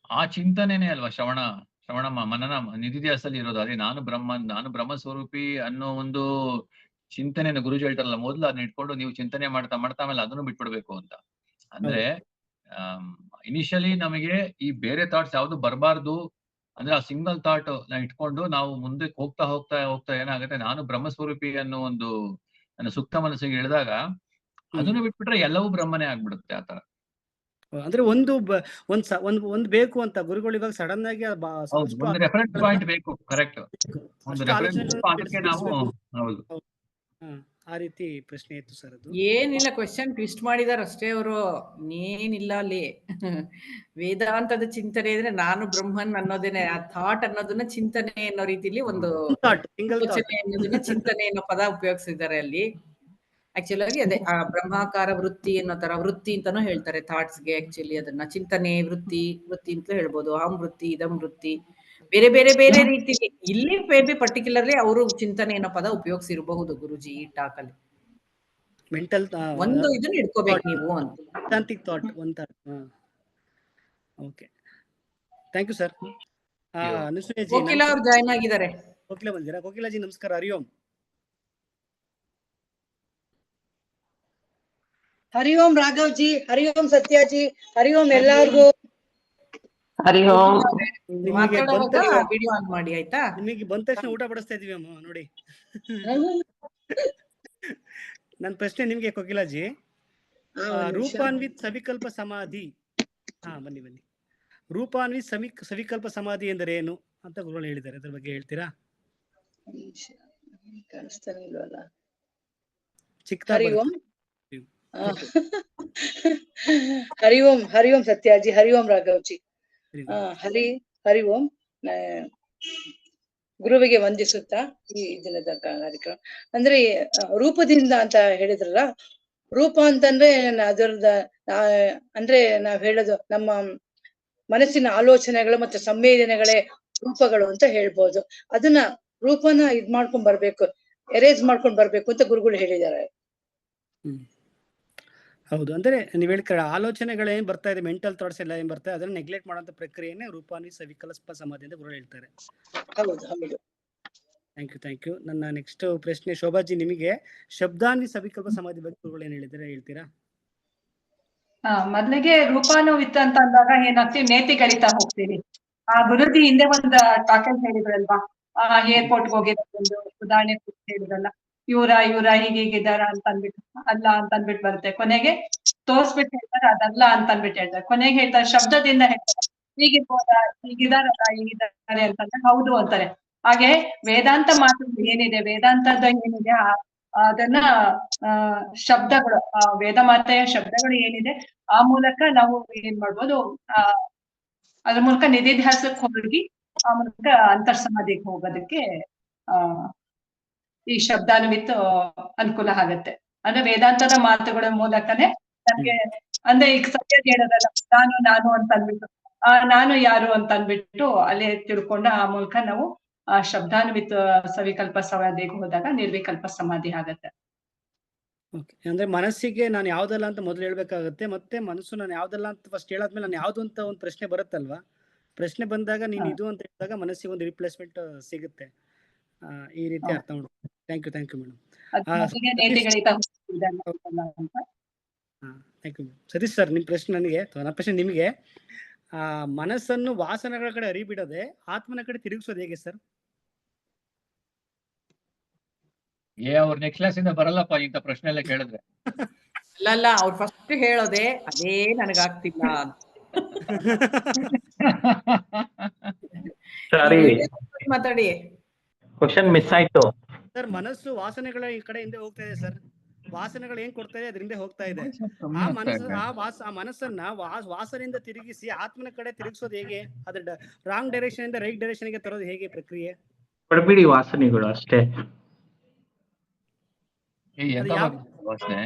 Speaker 5: ಆ ಚಿಂತನೆನೇ ಅಲ್ವಾ ಶ್ರವಣ ಮನನ ನಿಧಿಧ್ಯಾಸದಲ್ಲಿ ಇರೋದು. ಅದೇ ನಾನು ಬ್ರಹ್ಮ ಸ್ವರೂಪಿ ಅನ್ನೋ ಒಂದು ಚಿಂತನೆನ ಗುರುಜಿ ಹೇಳ್ತಾರಲ್ಲ, ಮೊದ್ಲು ಅದನ್ನ ಇಟ್ಕೊಂಡು ನೀವು ಚಿಂತನೆ ಮಾಡ್ತಾ ಆಮೇಲೆ ಅದನ್ನು ಬಿಟ್ಬಿಡ್ಬೇಕು ಅಂತ. ಅಂದ್ರೆ ಇನಿಷಿಯಲಿ ನಮಗೆ ಈ ಬೇರೆ ಥಾಟ್ಸ್ ಯಾವ್ದು ಬರಬಾರ್ದು, ಅಂದ್ರೆ ಆ ಸಿಂಗಲ್ ಥಾಟ್ ನ ಇಟ್ಕೊಂಡು ನಾವು ಮುಂದೆ ಹೋಗ್ತಾ ಹೋಗ್ತಾ ಹೋಗ್ತಾ ಏನಾಗುತ್ತೆ, ನಾನು ಬ್ರಹ್ಮಸ್ವರೂಪಿ ಅನ್ನೋ ಒಂದು ನನ್ನ ಸುಪ್ತ ಮನಸ್ಸಿಗೆ ಇಳಿದಾಗ ಅದನ್ನು ಬಿಟ್ಬಿಟ್ರೆ ಎಲ್ಲವೂ ಬ್ರಹ್ಮನೇ ಆಗ್ಬಿಡುತ್ತೆ ಆತರ.
Speaker 3: ಅಂದ್ರೆ ಒಂದ್ ಬೇಕು ಅಂತ ಗುರುಗಳು ಇವಾಗ ಸಡನ್ ಆಗಿ
Speaker 5: ಹೌದು, ಒಂದು ರೆಫರೆನ್ಸ್ ಪಾಯಿಂಟ್ ಬೇಕು. ಕರೆಕ್ಟ್, ಒಂದು ರೆಫರೆನ್ಸ್ ಪಾಯಿಂಟ್ಗೆ ನಾವು. ಹೌದು,
Speaker 3: ಆ ರೀತಿ ಪ್ರಶ್ನೆ ಇತ್ತು ಸರ್. ಅದು
Speaker 1: ಏನಿಲ್ಲ, ಕ್ವೆಶ್ಚನ್ ಟ್ವಿಸ್ಟ್ ಮಾಡಿದಾರೆ ಅಷ್ಟೇ ಅವರು, ಏನಿಲ್ಲ ಅಲ್ಲಿ. ವೇದಾಂತದ ಚಿಂತನೆ ಇದ್ರೆ ನಾನು ಬ್ರಹ್ಮನ್ ಅನ್ನೋದೇನೆ, ಆ ಥಾಟ್ ಅನ್ನೋದನ್ನ ಚಿಂತನೆ ಅನ್ನೋ ರೀತಿಲಿ ಒಂದು ಯೋಚನೆ ಅನ್ನೋದನ್ನ ಚಿಂತನೆ ಅನ್ನೋ ಪದ ಉಪಯೋಗಿಸಿದ್ದಾರೆ ಅಲ್ಲಿ. ಆಕ್ಚುಲಿ ಆಗಿ ಅದೇ ಆ ಬ್ರಹ್ಮಾಕಾರ ವೃತ್ತಿ ಅನ್ನೋ ತರ ವೃತ್ತಿ ಅಂತಾನು ಹೇಳ್ತಾರೆ ಥಾಟ್ಸ್ಗೆ. ಆಕ್ಚುಲಿ ಅದನ್ನ ಚಿಂತನೆ ವೃತ್ತಿ ಅಂತ ಹೇಳ್ಬೋದು. ಅಹಂ ವೃತ್ತಿ, ಇದಂ ವೃತ್ತಿ, ಬೇರೆ ಬೇರೆ ಬೇರೆ ರೀತಿಲಿ. ಇಲ್ಲಿ ಬೇಬಿ ಪರ್ಟಿಕ್ಯುಲರ್ಲಿ ಅವರು ಚಿಂತನೆ ಅನ್ನೋ ಪದ ಉಪಯೋಗಿಸಿರಬಹುದು ಗುರುಜಿ ಈ ಟಾಕ್ ಅಲ್ಲಿ.
Speaker 3: ಮೆಂಟಲ್
Speaker 1: ಒಂದು ಇದನ್ನ ಇಟ್ಕೋಬೇಕು ನೀವು ಅಂತ.
Speaker 3: ವೇದಾಂತಿಕ್ ಥಾಟ್ ಒಂದು thought. Okay, thank you sir. Anasuya ji,
Speaker 1: Kokila ಅವ್ರು ಜಾಯ್ನ್ ಆಗಿದ್ದಾರೆ.
Speaker 3: ಕೋಕಿಲಾ ಬಂದಿರಾ? ಕೋಕಿಲಾಜಿ ನಮಸ್ಕಾರ. ಹರಿ ಓಂ.
Speaker 9: ಹರಿ ಓಂ ರಾಘವ್ ಜಿ, ಹರಿ ಓಂ ಸತ್ಯಾಜಿ, ಹರಿ ಓಂ ಎಲ್ಲಾರ್ಗೂ.
Speaker 7: ಹರಿ ಓಂ.
Speaker 1: ವಿಡಿಯೋ ಆನ್ ಮಾಡಿ ಆಯ್ತಾ?
Speaker 3: ನಿಮಗೆ ಬಂದ ತಕ್ಷಣ ಊಟ ಬಡಿಸ್ತಾ ಇದೀವಿ ಅಮ್ಮ ನೋಡಿ. ನನ್ನ ಪ್ರಶ್ನೆ ನಿಮ್ಗೆ ಕೋಕಿಲಾಜಿ, ರೂಪಾನ್ವಿತ್ ಸವಿಕಲ್ಪ ಸಮಾಧಿ. ಬನ್ನಿ. ರೂಪಾನ್ವಿತ್ ಸವಿಕಲ್ಪ ಸಮಾಧಿ ಎಂದರೆ ಏನು ಅಂತ ಗುರುಗಳು ಹೇಳಿದ್ದಾರೆ, ಅದ್ರ ಬಗ್ಗೆ ಹೇಳ್ತೀರಾ?
Speaker 9: ಕಾಣಿಸ್ತಾನೆ ಇಲ್ವಲ್ಲ.
Speaker 3: ಹರಿ ಓಂ.
Speaker 9: ಹರಿ ಓಂ ಸತ್ಯಾಜಿ, ಹರಿ ಓಂ ರಾಘವ್ಜಿ. ಹರಿ ಓಂ. ಗುರುವಿಗೆ ವಂದಿಸುತ್ತಾ ಈ ದಿನದ ಕಾರ್ಯಕ್ರಮ ಅಂದ್ರೆ ರೂಪದಿಂದ ಅಂತ ಹೇಳಿದ್ರಲ್ಲ. ರೂಪ ಅಂತಂದ್ರೆ ಅದರದ ಅಂದ್ರೆ ನಾವ್ ಹೇಳೋದು ನಮ್ಮ ಮನಸ್ಸಿನ ಆಲೋಚನೆಗಳು ಮತ್ತೆ ಸಂವೇದನೆಗಳೇ ರೂಪಗಳು ಅಂತ ಹೇಳ್ಬೋದು. ಅದನ್ನ ರೂಪನ ಇದ್ ಮಾಡ್ಕೊಂಡ್ ಬರ್ಬೇಕು, ಎರೇಸ್ ಮಾಡ್ಕೊಂಡ್ ಬರ್ಬೇಕು ಅಂತ ಗುರುಗಳು ಹೇಳಿದ್ದಾರೆ.
Speaker 3: ಹೌದು, ಅಂದ್ರೆ ನೀವ್ ಹೇಳ್ತಾರೆ ಆಲೋಚನೆಗಳು ಏನ್ ಬರ್ತಾ ಇದೆ, ಮೆಂಟಲ್ ಥಾಟ್ಸ್ ಎಲ್ಲ ಏನ್ ಬರ್ತಾ ಇದೆ, ಅದನ್ನ ನೆಗ್ಲೆಕ್ಟ್ ಮಾಡುವಂತ ಪ್ರಕ್ರಿಯೆನೇ ರೂಪಾನ್ವಿತ್ ಸವಿಕಲ್ಪ ಸಮಾಧಿ ಅಂತ ಗುರುಗಳು ಹೇಳ್ತಾರೆ.
Speaker 9: ಹೌದು.
Speaker 3: Thank you. ನನ್ನ ನೆಕ್ಸ್ಟ್ ಪ್ರಶ್ನೆ ಶೋಭಾಜಿ ನಿಮಗೆ, ಶಬ್ದಾನ್ವಿತ್ ಸವಿಕಲ್ಪ ಸಮಾಧಿ ಬಗ್ಗೆ ಗುರುಗಳು ಏನ್ ಹೇಳಿದ್ರೆ ಹೇಳ್ತೀರಾ?
Speaker 4: ಮೊದ್ಲಿಗೆ ರೂಪಾನುವಿತ್ ಅಂತ ಅಂದಾಗ ಏನಾಗ್ತೀವಿ, ನೇತಿ ಕಲಿತಾ ಹೋಗ್ತೀವಿ. ಆ ಗುರುಜಿ ಹಿಂದೆ ಒಂದು ಟಾಕಲ್ ಹೇಳಿದ್ರಲ್ವಾ, ಏರ್ಪೋರ್ಟ್ ಹೋಗಿರೋದು ಒಂದು ಉದಾಹರಣೆ ಹೇಳಿದ್ರಲ್ಲ, ಇವ್ರ ಹೀಗಿದ್ದಾರ ಅಂತ ಅಂದ್ಬಿಟ್ಟು ಅಲ್ಲ ಅಂತ ಅಂದ್ಬಿಟ್ಟು ಬರುತ್ತೆ. ಕೊನೆಗೆ ತೋರ್ಸ್ಬಿಟ್ಟು ಹೇಳ್ತಾರೆ ಅದಲ್ಲ ಅಂತ ಅಂದ್ಬಿಟ್ಟು ಹೇಳ್ತಾರೆ. ಕೊನೆಗೆ ಹೇಳ್ತಾರೆ ಶಬ್ದದಿಂದ ಹೇಳ್ತಾರೆ ಹೀಗಿರ್ಬೋದಾ, ಹೀಗಿದ್ದಾರೆ ಅಂತಂದ್ರೆ ಹೌದು ಅಂತಾರೆ. ಹಾಗೆ ವೇದಾಂತ ಮಾತು ಏನಿದೆ, ವೇದಾಂತದ ಏನಿದೆ ಅದನ್ನ ಶಬ್ದಗಳು, ವೇದ ಮಾತೆಯ ಶಬ್ದಗಳು ಏನಿದೆ ಆ ಮೂಲಕ ನಾವು ಏನ್ ಮಾಡ್ಬೋದು, ಅದ್ರ ಮೂಲಕ ನಿಧಿಧ್ಯಾಸಕ್ಕೆ ಹೋಗಿ ಆ ಮೂಲಕ ಅಂತರ್ಸಮಾಧಿಗೆ ಹೋಗೋದಕ್ಕೆ ಈ ಶಬ್ದಾನುವಿತ್ ಅನುಕೂಲ ಆಗತ್ತೆ. ಅಂದ್ರೆ ವೇದಾಂತದ ಮಾತುಗಳ ಮೂಲಕನೇ ನಮ್ಗೆ, ಅಂದ್ರೆ ಈಗ ಸತ್ಯ ಹೇಳೋದಲ್ಲ ನಾನು ಅಂತ ಅಂದ್ಬಿಟ್ಟು ನಾನು ಯಾರು ಅಂತ ಅಂದ್ಬಿಟ್ಟು ಅಲ್ಲೇ ತಿಳ್ಕೊಂಡು ಆ ಮೂಲಕ ನಾವು ಶಬ್ದಾನುವಿತ್ ಸವಿಕಲ್ಪ ಸಮಾಧಿಗೆ ಹೋದಾಗ ನಿರ್ವಿಕಲ್ಪ ಸಮಾಧಿ ಆಗತ್ತೆ.
Speaker 3: ಅಂದ್ರೆ ಮನಸ್ಸಿಗೆ ನಾನು ಯಾವ್ದಲ್ಲ ಅಂತ ಮೊದಲು ಹೇಳ್ಬೇಕಾಗತ್ತೆ, ಮತ್ತೆ ಮನಸ್ಸು ನಾನು ಯಾವ್ದಲ್ಲ ಅಂತ ಫಸ್ಟ್ ಹೇಳಾದ್ಮೇಲೆ ನಾನು ಯಾವ್ದು ಅಂತ ಒಂದು ಪ್ರಶ್ನೆ ಬರುತ್ತಲ್ವಾ. ಪ್ರಶ್ನೆ ಬಂದಾಗ ನೀನ್ ಇದು ಅಂತ ಹೇಳಿದಾಗ ಮನಸ್ಸಿಗೆ ಒಂದು ರಿಪ್ಲೇಸ್ಮೆಂಟ್ ಸಿಗುತ್ತೆ. ಈ ರೀತಿ ಅರ್ಥ ಮಾಡ್ಬೋದು. Thank you madam. Thank you Satish sir. ನಿಮ್ ಪ್ರಶ್ನೆ ನನ್ನ ಪ್ರಶ್ನೆ ನಿಮಗೆ, ಮನಸ್ಸನ್ನು ವಾಸನೆಗಳ ಕಡೆ ಅರಿಬಿಡದೆ ಆತ್ಮನ ಕಡೆ ತಿರುಗಿಸೋದು ಹೇಗೆ ಸರ್?
Speaker 5: ಅವ್ರ ನೆಕ್ಸ್ಟ್ ಕ್ಲಾಸ್ ಇಂದ ಬರಲ್ಲಪ್ಪ ಇಂಥ ಪ್ರಶ್ನೆ ಎಲ್ಲ ಕೇಳಿದ್ರೆ.
Speaker 1: ಅಲ್ಲ, ಅವ್ರು ಫಸ್ಟ್ ಹೇಳೋದೆ ಅದೇ ನನಗಾಗ್ತಿಲ್ಲ ಅಂತ. ಮಾತಾಡಿ.
Speaker 8: ಕ್ವಶನ್ ಮಿಸ್ ಆಯ್ತು
Speaker 3: ಸರ್. ಮನಸ್ಸು ವಾಸನೆಗಳ ಈ ಕಡೆ ಹಿಂದೆ ಹೋಗ್ತಾ ಇದೆ ಸರ್. ವಾಸನೆಗಳು ಏನ್ ಕೊಡ್ತಾ ಇದೆ ಅದರಿಂದ ಹೋಗ್ತಾ ಇದೆ. ಆ ಮನಸ್ಸನ್ನ ವಾಸನೆಯಿಂದ ತಿರುಗಿಸಿ ಆತ್ಮನ ಕಡೆ ತಿರುಗಿಸೋದು ಹೇಗೆ? ಅದ್ರ ರಾಂಗ್ ಡೈರೆಕ್ಷನ್ ಇಂದ ರೈಟ್ ಡೈರೆಕ್ಷನ್ ಗೆ ತರೋದು ಹೇಗೆ ಪ್ರಕ್ರಿಯೆ?
Speaker 8: ಕೊಡ್ಬಿಡಿ ವಾಸನೆಗಳು ಅಷ್ಟೇ.
Speaker 5: ವಾಸನೆ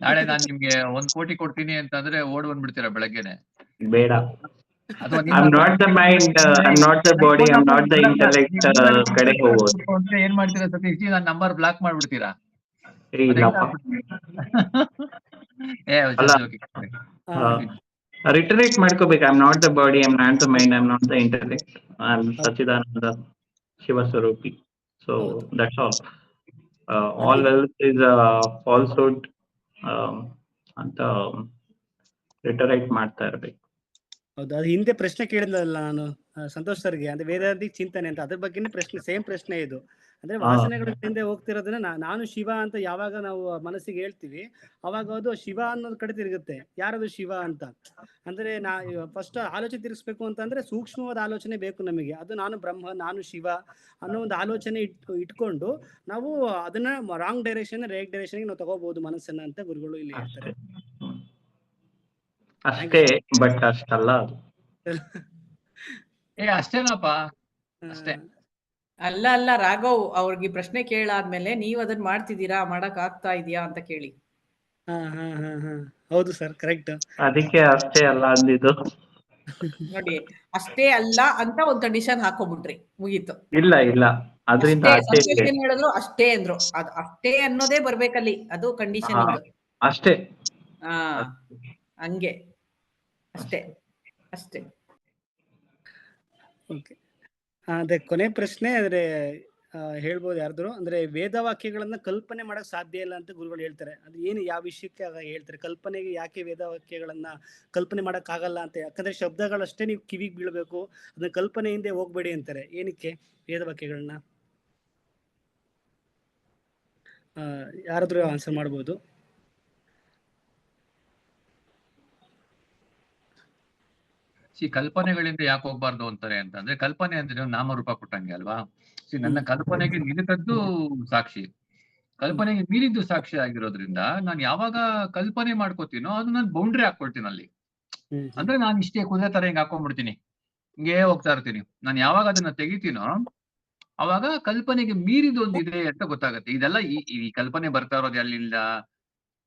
Speaker 5: ನಾಳೆ ನಾನ್ ನಿಮ್ಗೆ 1 ಕೋಟಿ ಕೊಡ್ತೀನಿ ಅಂತಂದ್ರೆ ಓಡ್ ಬಂದ್ಬಿಡ್ತೀರಾ ಬೆಳಗ್ಗೆನೆ?
Speaker 8: ಬೇಡ. I'm not the mind, I'm not the body, I'm not the intellect ಕಡೆ ಹೋಗೋದು.
Speaker 5: ಏನ್ ಮಾಡ್ತೀರಾ ಸತೀಶ್ ಜಿ? ನಾನ್ ನಂಬರ್ ಬ್ಲಾಕ್ ಮಾಡ್ಬಿಡ್ತೀರಾ?
Speaker 8: ರಿಟರೇಟ್ ಮಾಡ್ಕೋಬೇಕು. I'm not the body, I'm not the mind, I'm not the intellect, I'm Sachidananda Shiva Swarupi. So that's all. All else is falsehood ಅಂತ ರಿಟರೇಟ್ ಮಾಡ್ತಾ ಇರ್ಬೇಕು.
Speaker 3: ಹೌದು, ಅದು ಹಿಂದೆ ಪ್ರಶ್ನೆ ಕೇಳಿದ್ನಲ್ಲ ನಾನು ಸಂತೋಷ್ ಸರ್ಗೆ, ಅಂದ್ರೆ ವೇದಾಂತಿ ಚಿಂತನೆ ಅಂತ, ಅದ್ರ ಬಗ್ಗೆನೇ ಪ್ರಶ್ನೆ, ಸೇಮ್ ಪ್ರಶ್ನೆ ಇದು. ಅಂದ್ರೆ ವಾಸನೆಗಳ ಹಿಂದೆ ಹೋಗ್ತಿರೋದನ್ನ ನಾನು ಶಿವ ಅಂತ ಯಾವಾಗ ನಾವು ಮನಸ್ಸಿಗೆ ಹೇಳ್ತೀವಿ, ಅವಾಗ ಅದು ಶಿವ ಅನ್ನೋದ್ ಕಡೆ ತಿರುಗುತ್ತೆ. ಯಾರದು ಶಿವ ಅಂತ ಅಂದ್ರೆ ಫಸ್ಟ್ ಆಲೋಚನೆ ತಿರ್ಗಿಸ್ಬೇಕು ಅಂತಂದ್ರೆ ಸೂಕ್ಷ್ಮವಾದ ಆಲೋಚನೆ ಬೇಕು ನಮಗೆ. ಅದು ನಾನು ಬ್ರಹ್ಮ, ನಾನು ಶಿವ ಅನ್ನೋ ಒಂದು ಆಲೋಚನೆ ಇಟ್ಕೊಂಡು ನಾವು ಅದನ್ನ ರಾಂಗ್ ಡೈರೆಕ್ಷನ್ ರೈಟ್ ಡೈರೆಕ್ಷನ್ ನಾವು ತಗೋಬಹುದು ಮನಸ್ಸನ್ನ ಅಂತ ಗುರುಗಳು ಇಲ್ಲಿ ಹೇಳ್ತಾರೆ.
Speaker 8: ಅಷ್ಟೇ, ಬಟ್ ಅಷ್ಟಲ್ಲ ಅದು.
Speaker 5: ಅಷ್ಟೇನಪ್ಪ, ಅಷ್ಟೇ.
Speaker 1: ಅಲ್ಲ ರಾಘವ್, ಅವ್ರಿಗೆ ಪ್ರಶ್ನೆ ಕೇಳಾದ್ಮೇಲೆ ನೀವ್ ಅದನ್ನ ಮಾಡ್ತಿದ್ದೀರಾ, ಮಾಡಕ್ ಆಗ್ತಾ ಇದೆಯಾ ಅಂತ ಕೇಳಿ.
Speaker 3: ಹೌದು ಸರ್, ಕರೆಕ್ಟ್.
Speaker 8: ಅದಕ್ಕೆ ಅಷ್ಟೇ ಅಲ್ಲ ಅಂದಿದ್ದು.
Speaker 1: ನೋಡಿ, ಅಷ್ಟೇ ಅಲ್ಲ ಅಂತ ಒಂದ್ ಕಂಡೀಷನ್ ಹಾಕೊಂಡ್ಬಿಟ್ರಿ, ಮುಗೀತು.
Speaker 8: ಇಲ್ಲ ಅದರಿಂದ
Speaker 1: ಏನ್ ಹೇಳಿದ್ರು ಅಷ್ಟೇ ಅಂದ್ರು, ಅದು ಅಷ್ಟೇ ಅನ್ನೋದೇ ಬರ್ಬೇಕಲ್ಲಿ, ಅದು ಕಂಡೀಷನ್.
Speaker 8: ಅಷ್ಟೇ.
Speaker 1: ಹಂಗೆ ಅಷ್ಟೇ.
Speaker 3: ಓಕೆ, ಅದೇ ಕೊನೆ ಪ್ರಶ್ನೆ ಅಂದ್ರೆ ಹೇಳ್ಬೋದು ಯಾರ್ದ್ರು, ಅಂದ್ರೆ ವೇದವಾಕ್ಯಗಳನ್ನ ಕಲ್ಪನೆ ಮಾಡಕ್ ಸಾಧ್ಯ ಇಲ್ಲ ಅಂತ ಗುರುಗಳು ಹೇಳ್ತಾರೆ. ಅದು ಏನು, ಯಾವ ವಿಷಯಕ್ಕೆ ಹೇಳ್ತಾರೆ? ಕಲ್ಪನೆಗೆ ಯಾಕೆ ವೇದವಾಕ್ಯಗಳನ್ನ ಕಲ್ಪನೆ ಮಾಡಕ್ ಆಗಲ್ಲ ಅಂತ? ಯಾಕಂದ್ರೆ ಶಬ್ದಗಳಷ್ಟೇ ನೀವು ಕಿವಿಗೆ ಬೀಳ್ಬೇಕು, ಅದನ್ನ ಕಲ್ಪನೆ ಹಿಂದೆ ಹೋಗ್ಬೇಡಿ ಅಂತಾರೆ. ಏನಕ್ಕೆ ವೇದವಾಕ್ಯಗಳನ್ನ? ಯಾರಾದ್ರೂ ಆನ್ಸರ್ ಮಾಡ್ಬೋದು?
Speaker 5: ಕಲ್ಪನೆಗಳಿಂದ ಯಾಕೆ ಹೋಗ್ಬಾರ್ದು ಅಂತಾರೆ ಅಂತಂದ್ರೆ, ಕಲ್ಪನೆ ಅಂದ್ರೆ ನಾಮರೂಪ ಕೊಟ್ಟಂಗೆ ಅಲ್ವಾ. ನನ್ನ ಕಲ್ಪನೆಗೆ ನಿಲುಕದ್ದು ಸಾಕ್ಷಿ, ಕಲ್ಪನೆಗೆ ಮೀರಿದ್ದು ಸಾಕ್ಷಿ ಆಗಿರೋದ್ರಿಂದ ನಾನು ಯಾವಾಗ ಕಲ್ಪನೆ ಮಾಡ್ಕೋತೀನೋ ಅದು ನಾನು ಬೌಂಡ್ರಿ ಹಾಕೊಳ್ತೀನಿ ಅಲ್ಲಿ. ಅಂದ್ರೆ ನಾನು ಇಷ್ಟೇ ಕುದುರೆ ತರ ಹಿಂಗ್ ಹಾಕೊಂಡ್ಬಿಡ್ತೀನಿ, ಹಿಂಗೇ ಹೋಗ್ತಾ ಇರ್ತೀನಿ. ನಾನು ಯಾವಾಗ ಅದನ್ನ ತೆಗಿತೀನೋ ಅವಾಗ ಕಲ್ಪನೆಗೆ ಮೀರಿದ ಒಂದು ಇದೆ ಅಂತ ಗೊತ್ತಾಗುತ್ತೆ. ಇದೆಲ್ಲ ಈ ಕಲ್ಪನೆ ಬರ್ತಾ ಇರೋದು ಎಲ್ಲಿಂದ,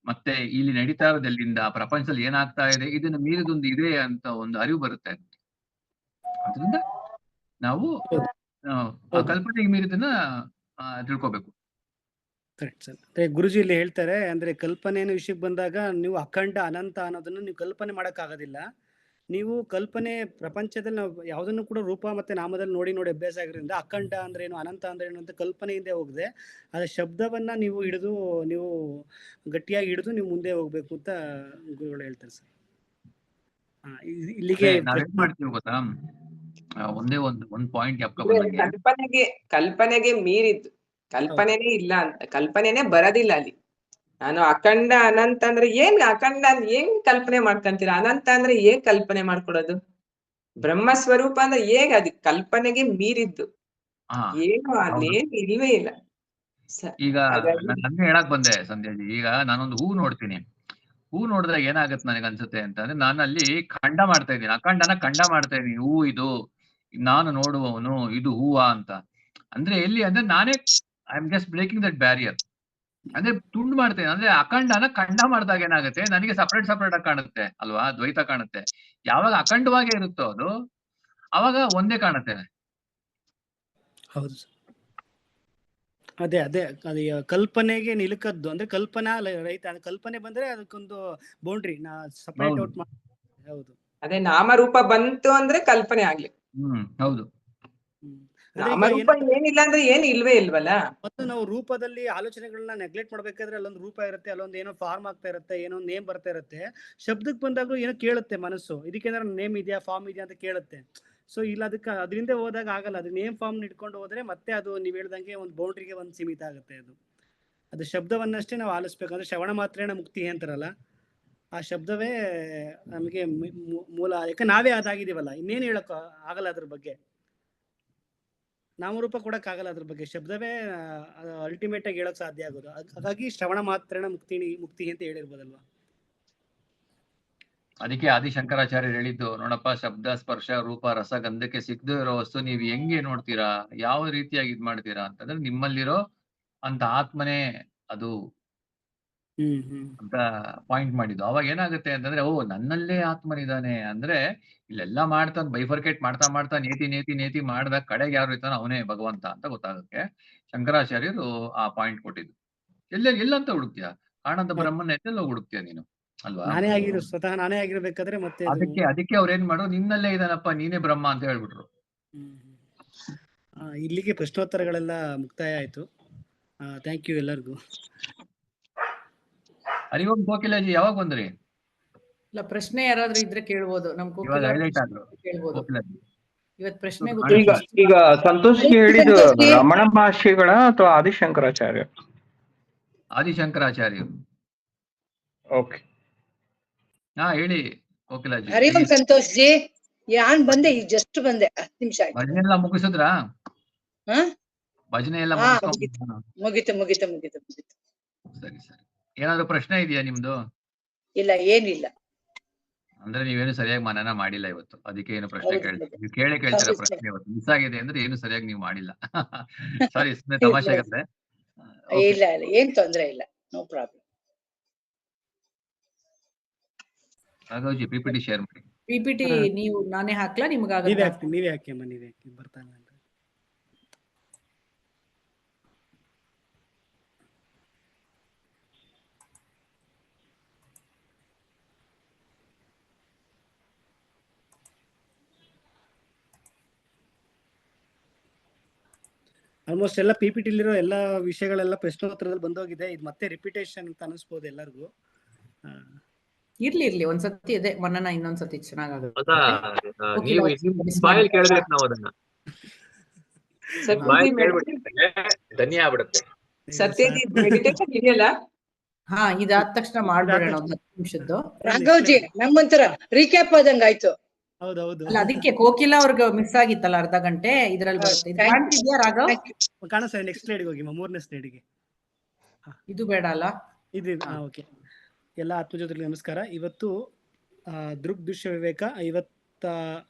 Speaker 5: ಮತ್ತೆ ಇಲ್ಲಿ ನಡೀತಾ ಇರೋದು ಎಲ್ಲಿಂದ, ಪ್ರಪಂಚದಲ್ಲಿ ಏನಾಗ್ತಾ ಇದೆ, ಇದನ್ನ ಮೀರಿದೊಂದು ಇದೆ ಅಂತ ಒಂದು ಅರಿವು ಬರುತ್ತೆ. ಅದರಿಂದ ನಾವು ಆ ಕಲ್ಪನೆಗೆ ಮೀರಿದನ್ನ ತಿಳ್ಕೊಬೇಕು.
Speaker 3: Correct sir. ಅಂದ್ರೆ ಗುರುಜಿ ಇಲ್ಲಿ ಹೇಳ್ತಾರೆ, ಅಂದ್ರೆ ಕಲ್ಪನೆಯ ವಿಷಯಕ್ಕೆ ಬಂದಾಗ ನೀವು ಅಖಂಡ ಅನಂತ ಅನ್ನೋದನ್ನ ನೀವು ಕಲ್ಪನೆ ಮಾಡಕ್ ಆಗೋದಿಲ್ಲ. ನೀವು ಕಲ್ಪನೆ ಪ್ರಪಂಚದಲ್ಲಿ ನಾವು ಯಾವುದನ್ನು ಕೂಡ ರೂಪ ಮತ್ತೆ ನಾಮದಲ್ಲಿ ನೋಡಿ ಅಭ್ಯಾಸ ಆಗಿರೋದ್ರಿಂದ ಅಖಂಡ ಅಂದ್ರೆ ಏನು, ಅನಂತ ಅಂದ್ರೆ ಏನು ಅಂತ ಕಲ್ಪನೆಯಿಂದ ಹೋಗದೆ ಅದ ಶಬ್ದವನ್ನ ನೀವು ಹಿಡಿದು, ನೀವು ಗಟ್ಟಿಯಾಗಿ ಹಿಡಿದು ನೀವು ಮುಂದೆ ಹೋಗ್ಬೇಕು ಅಂತ ಗುರುಗಳು ಹೇಳ್ತಾರೆ ಸರ್. ಇಲ್ಲಿಗೆ
Speaker 5: ನಾವೇನ್ ಮಾಡ್ತೀವಿ ಗೊತ್ತಾ, ಒಂದೇ ಒಂದ್ ಪಾಯಿಂಟ್
Speaker 2: ಕಲ್ಪನೆಗೆ ಮೀರಿದ್ದು, ಕಲ್ಪನೆನೇ ಇಲ್ಲ ಅಂತ, ಕಲ್ಪನೆನೇ ಬರೋದಿಲ್ಲ ಅಲ್ಲಿ. ನಾನು ಅಖಂಡ ಅನಂತ ಅಂದ್ರೆ ಏನ್ ಅಖಂಡ ಏನ್ ಕಲ್ಪನೆ ಮಾಡ್ಕೊಂತೀರಾ? ಅನಂತ ಅಂದ್ರೆ ಏನ್ ಕಲ್ಪನೆ ಮಾಡ್ಕೊಡೋದು? ಬ್ರಹ್ಮ ಸ್ವರೂಪ ಅಂದ್ರೆ ಹೇಗ್ ಅದು ಕಲ್ಪನೆಗೆ ಮೀರಿದ್ದು, ಏನು ಅಲ್ಲೇನು ಇಲ್ವೇ ಇಲ್ಲ.
Speaker 5: ಈಗ ನನ್ಗೆ ಹೇಳಕ್ ಬಂದೆ ಸಂಧ್ಯಾಜಿ, ಈಗ ನಾನೊಂದು ಹೂ ನೋಡ್ತೀನಿ, ಹೂ ನೋಡಿದಾಗ ಏನಾಗತ್ತೆ ನನಗೆ ಅನ್ಸುತ್ತೆ ಅಂತಂದ್ರೆ, ನಾನು ಅಲ್ಲಿ ಖಂಡ ಮಾಡ್ತಾ ಇದ್ದೀನಿ, ಅಖಂಡನ ಖಂಡ ಮಾಡ್ತಾ ಇದ್ದೀನಿ. ಹೂ ಇದು, ನಾನು ನೋಡುವವನು, ಇದು ಹೂವ ಅಂತ. ಅಂದ್ರೆ ಎಲ್ಲಿ ಅಂದ್ರೆ ನಾನೇ I am just breaking that barrier. ಅಂದ್ರೆ ತುಂಡು ಮಾಡ್ತೇನೆ. ಅಂದ್ರೆ ಅಖಂಡನ ಖಂಡ ಮಾಡಿದಾಗ ಏನಾಗುತ್ತೆ, ನನಗೆ ಸಪರೇಟ್ ಆಗಿ ಕಾಣುತ್ತೆ ಅಲ್ವಾ, ದ್ವೈತ ಕಾಣುತ್ತೆ. ಯಾವಾಗ ಅಖಂಡವಾಗೇ ಇರುತ್ತೋ ಅದು, ಅವಾಗ ಒಂದೇ ಕಾಣುತ್ತೆ.
Speaker 3: ಹೌದು ಸರ್, ಅದೇ ಕಲ್ಪನೆಗೆ ನಿಲುಕದ್ದು ಅಂದ್ರೆ ಕಲ್ಪನಾ ರೈತ. ಕಲ್ಪನೆ ಬಂದ್ರೆ ಅದಕ್ಕೊಂದು ಬೌಂಡ್ರಿ ಸಪರೇಟ್ ಔಟ್ ಮಾಡಿ. ಹೌದು,
Speaker 2: ಅದೇ ನಾಮರೂಪ ಬಂತು ಅಂದ್ರೆ ಕಲ್ಪನೆ ಆಗ್ಲಿ.
Speaker 5: ಹೌದು,
Speaker 2: ನಾಮರೂಪ ಏನಿಲ್ಲ ಅಂದ್ರೆ ಏನ್ ಇಲ್ವೇ ಇಲ್ವಲ್ಲ.
Speaker 3: ಮತ್ತು ನಾವು ರೂಪದಲ್ಲಿ ಆಲೋಚನೆಗಳನ್ನ ನೆಗ್ಲೆಕ್ಟ್ ಮಾಡ್ಬೇಕಾದ್ರೆ ಅಲ್ಲೊಂದು ರೂಪ ಇರುತ್ತೆ, ಅಲ್ಲೊಂದು ಏನೋ ಫಾರ್ಮ್ ಆಗ್ತಾ ಇರುತ್ತೆ, ಏನೋ ನೇಮ್ ಬರ್ತಾ ಇರುತ್ತೆ. ಶಬ್ದಕ್ಕೆ ಬಂದಾಗ್ಲೂ ಏನೋ ಕೇಳುತ್ತೆ ಮನಸ್ಸು, ಇದಕ್ಕೇನಾದ್ರು ನೇಮ್ ಇದೆಯಾ, ಫಾರ್ಮ್ ಇದೆಯಾ ಅಂತ ಕೇಳುತ್ತೆ. ಸೊ ಇಲ್ಲ, ಅದರಿಂದ ಹೋದಾಗ ಆಗಲ್ಲ. ಅದು ನೇಮ್ ಫಾರ್ಮ್ ಇಟ್ಕೊಂಡು ಹೋದ್ರೆ ಮತ್ತೆ ಅದು ನೀವು ಹೇಳ್ದಂಗೆ ಒಂದು ಬೌಂಡ್ರಿಗೆ ಒಂದು ಸೀಮಿತ ಆಗುತ್ತೆ. ಅದು ಶಬ್ದವನ್ನಷ್ಟೇ ನಾವು ಆಲಿಸ್ಬೇಕಂದ್ರೆ ಶ್ರವಣ ಮಾತ್ರೇಣ ಮುಕ್ತಿ ಅಂತಾರಲ್ಲ, ಆ ಶಬ್ದವೇ ನಮಗೆ ಮೂಲ. ಯಾಕೆ ನಾವೇ ಅದಾಗಿದ್ದೀವಲ್ಲ, ಇನ್ನೇನು ಹೇಳಕ್ ಆಗಲ್ಲ ಅದ್ರ ಬಗ್ಗೆ, ನಾಮರೂಪ ಕೊಡಕ್ ಆಗಲ್ಲ ಅದ್ರ ಬಗ್ಗೆ. ಶಬ್ದವೇ ಅಲ್ಟಿಮೇಟ್ ಆಗಿ ಹೇಳಕ್ ಸಾಧ್ಯ ಆಗೋದು. ಹಾಗಾಗಿ ಶ್ರವಣ ಮಾತ್ರೇಣ ಮುಕ್ತಿ ಅಂತ ಹೇಳಿರ್ಬೋದಲ್ವಾ.
Speaker 5: ಅದಕ್ಕೆ ಆದಿಶಂಕರಾಚಾರ್ಯರು ಹೇಳಿದ್ದು, ನೋಡಪ್ಪ, ಶಬ್ದ ಸ್ಪರ್ಶ ರೂಪ ರಸ ಗಂಧಕ್ಕೆ ಸಿಗದೇ ಇರೋ ವಸ್ತು ನೀವು ಹೆಂಗೆ ನೋಡ್ತೀರಾ, ಯಾವ ರೀತಿಯಾಗಿ ಇದ್ ಮಾಡ್ತೀರಾ ಅಂತಂದ್ರೆ ನಿಮ್ಮಲ್ಲಿರೋ ಅಂತ ಆತ್ಮನೇ ಅದು ಅಂತ ಪಾಯಿಂಟ್ ಮಾಡಿದ್ದು. ಅವಾಗ ಏನಾಗುತ್ತೆ ಅಂತಂದ್ರೆ, ಓ ನನ್ನಲ್ಲೇ ಆತ್ಮನಿದ್ದಾನೆ ಅಂದ್ರೆ ಇಲ್ಲೆಲ್ಲಾ ಮಾಡ್ತಾನೆ, ಬೈಫರ್ಕೇಟ್ ಮಾಡ್ತಾ ನೇತಿ ಮಾಡ್ದಾಗ ಕಡೆಗೆ ಯಾರು ಇರ್ತಾನೆ ಅವನೇ ಭಗವಂತ ಅಂತ ಗೊತ್ತಾಗುತ್ತೆ. ಶಂಕರಾಚಾರ್ಯರು ಆ ಪಾಯಿಂಟ್ ಕೊಟ್ಟಿದ್ದು. ಎಲ್ಲಂತ ಹುಡುಕ್ತೀಯ, ಕಾಣಂತ ಬ್ರಹ್ಮನ ಎಲ್ಲೆಲ್ಲ ಹುಡುಕ್ತೀಯ ನೀನು ಅಲ್ವಾ.
Speaker 3: ಸ್ವತಃ ನಾನೇ ಆಗಿರ್ಬೇಕಾದ್ರೆ ಮತ್ತೆ
Speaker 5: ಅದಕ್ಕೆ ಅವ್ರು ಏನ್ ಮಾಡೋ, ನಿನ್ನಲ್ಲೇ ಇದಾನಪ್ಪ, ನೀನೇ ಬ್ರಹ್ಮ ಅಂತ ಹೇಳ್ಬಿಟ್ರು.
Speaker 3: ಇಲ್ಲಿಗೆ ಪ್ರಶ್ನೋತ್ತರಗಳೆಲ್ಲ ಮುಕ್ತಾಯ ಆಯ್ತು. ಥ್ಯಾಂಕ್ ಯು ಎಲ್ಲರಿಗೂ.
Speaker 5: ಹರಿಓಂ ಕೋಕಿಲಾಜಿ, ಯಾವಾಗ ಬಂದ್ರಿ?
Speaker 1: ಇಲ್ಲ, ಪ್ರಶ್ನೆ ಯಾರಾದ್ರೂ ಇದ್ರೆ ಕೇಳ್ಬೋದು. ನಮ್
Speaker 5: ಇವಾಗ
Speaker 1: ಕೋಕಿಲ
Speaker 5: ಹೈಲೈಟ್ ಆದ್ರು
Speaker 1: ಕೇಳ್ಬೋದು.
Speaker 5: ಕೋಕಿಲಜಿ.
Speaker 1: ಇವತ್ ಪ್ರಶ್ನೆ
Speaker 8: ಈಗ ಈಗ ಸಂತೋಷ್ಗೆ ಹೇಳಿದ್ದು
Speaker 9: ಸಂತೋಷ್ಗೆ.
Speaker 8: ರಮಣ ಮಹರ್ಷಿಗಳ ಅಥವಾ ಆದಿಶಂಕರಾಚಾರ್ಯ?
Speaker 5: ಆದಿಶಂಕರಾಚಾರ್ಯರು.
Speaker 8: ಓಕೆ,
Speaker 5: ಹಾ ಹೇಳಿ ಕೋಕಿಲಾಜಿ.
Speaker 9: ಹರಿ ಓಂ ಸಂತೋಷ್ ಜಿ, ಯಾನ್ ಬಂದೆ, ಈಗ ಜಸ್ಟ್ ಬಂದೆ, 10 ನಿಮಿಷ ಆಯ್ತು.
Speaker 5: ಭಜನೆ ಎಲ್ಲ ಮುಗಿಸಿದ್ರಾ?
Speaker 9: ಹಾ
Speaker 5: ಭಜನೆ ಎಲ್ಲ
Speaker 9: ಹಾ,
Speaker 5: ಮುಗಿಸ್ಕೊಂಡ್
Speaker 9: ಮುಗೀತು ಮುಗೀತು ಮುಗೀತು ಮುಗೀತು.
Speaker 5: ಸರಿ ಸರಿ. ಏನಾದ್ರು ಪ್ರಶ್ನೆ ಇದೆಯಾ ನಿಮ್ದು?
Speaker 9: ಇಲ್ಲ, ಏನಿಲ್ಲ.
Speaker 5: ಅಂದ್ರೆ ನೀವೇನು ಸರಿಯಾಗಿ ಮನನ ಮಾಡಿಲ್ಲ ಇವತ್ತು, ಅದಕ್ಕೆ ಏನು ಪ್ರಶ್ನೆ
Speaker 9: ಹೌದು,
Speaker 5: ಕೇಳ್ತೀರಾ?
Speaker 9: ಹೌದು.
Speaker 5: ನೀವು ಕೇಳ್ತೀರಾ
Speaker 9: ಹೌದು,
Speaker 5: ಪ್ರಶ್ನೆ ಇವತ್ತು ಮಿಸ್ ಆಗಿದೆ ಅಂದ್ರೆ ಏನು ಸರಿಯಾಗಿ ನೀವು ಮಾಡಿಲ್ಲ. ಸಾರಿ, ಸುಮ್ಮನೆ
Speaker 9: ಇಲ್ಲ,
Speaker 5: ತಮಾಷೆ ಆಗತ್ತೆ.
Speaker 9: ಇಲ್ಲ ಇಲ್ಲ, ಏನ್ ತೊಂದ್ರೆ ಇಲ್ಲ, ನೋ ಪ್ರಾಬ್ಲಮ್.
Speaker 5: ರಾಘವ್ಜಿ PPT ಶೇರ್ ಮಾಡಿ.
Speaker 1: PPT ನೀವು ನಾನೇ ಹಾಕ್ಲಾ
Speaker 3: ನೀವೇ
Speaker 1: ನಿಮ್ಗಾಗತ್ತಾ?
Speaker 3: ಹಾಕಿ, ನೀವೇ ಹಾಕಿ ಅಮ್ಮ, ನೀವೇ ಹಾಕಿ, ಬರ್ತಾ ಇಲ್ಲ ಅಂದ್ರೆ. ಆಲ್ಮೋಸ್ಟ್ ಎಲ್ಲ PPT-liರೋ ಎಲ್ಲ ವಿಷಯಗಳೆಲ್ಲ ಪ್ರಶ್ನೋತ್ತರದಲ್ಲಿ ಬಂದೋಗಿದೆ. ಇದು ಮತ್ತೆ ರಿಪಿಟೇಷನ್ ಅಂತ ಅನಿಸ್ಬೋದು ಎಲ್ಲರಿಗೂ.
Speaker 1: ಇರ್ಲಿ ಇರ್ಲಿ, ಒಂದ್ಸತಿ ಇದೆ ಮನನ, ಇನ್ನೊಂದ್ಸತಿ ಚೆನ್ನಾಗಾಗುತ್ತೆ.
Speaker 6: ನೀವು ಬಾಯಲ್ಲಿ ಕೇಳ್ಬೇಕು ನಾವು ಅದನ್ನ. ಬಾಯಲ್ಲಿ ಕೇಳ್ಬಿಟ್ಟಿದ್ರೆ ಧನ್ಯ ಆಗ್ಬಿಡುತ್ತೆ.
Speaker 2: ಸತ್ಯಜಿ ಮೆಡಿಟೇಷನ್ ಇದೆಯಲ್ಲ,
Speaker 1: ಹಾ, ಇದಾದ ತಕ್ಷಣ ಮಾಡ್ಬಿಡೋಣ ಒಂದು 10 ನಿಮಿಷದ್ದು.
Speaker 9: ರಾಘವ್ಜಿ, ನಮ್ಮಂತರ ರೀಕ್ಯಾಪ್ ಆದಂಗ ಆಯ್ತು.
Speaker 3: ಹೌದೌದು,
Speaker 1: ಅಲ್ಲ, ಅದಕ್ಕೆ ಕೋಕಿಲ ಅವ್ರಿಗೆ ಮಿಸ್ ಆಗಿತ್ತಲ್ಲ ಅರ್ಧ ಗಂಟೆ, ಇದ್ರಲ್ಲಿ ಬರುತ್ತೆ. ಇದು ಕಾಣ್ತಿದ್ಯಾ ರಾಘವ್?
Speaker 3: ಕಾಣಿಸ್ತಾ. ನೆಕ್ಸ್ಟ್ ಸ್ಲೈಡ್ಗೆ ಹೋಗಿ, 3ನೇ ಸ್ಲೈಡ್ಗೆ.
Speaker 1: ಇದು ಬೇಡ ಅಲ್ಲ?
Speaker 3: ಇದು ಓಕೆ. ಎಲ್ಲ ಆತ್ಮಜ್ಯೋತಿಗಳಿಗೆ ನಮಸ್ಕಾರ. ಇವತ್ತು ದೃಕ್ ದೃಶ್ಯ ವಿವೇಕ 56,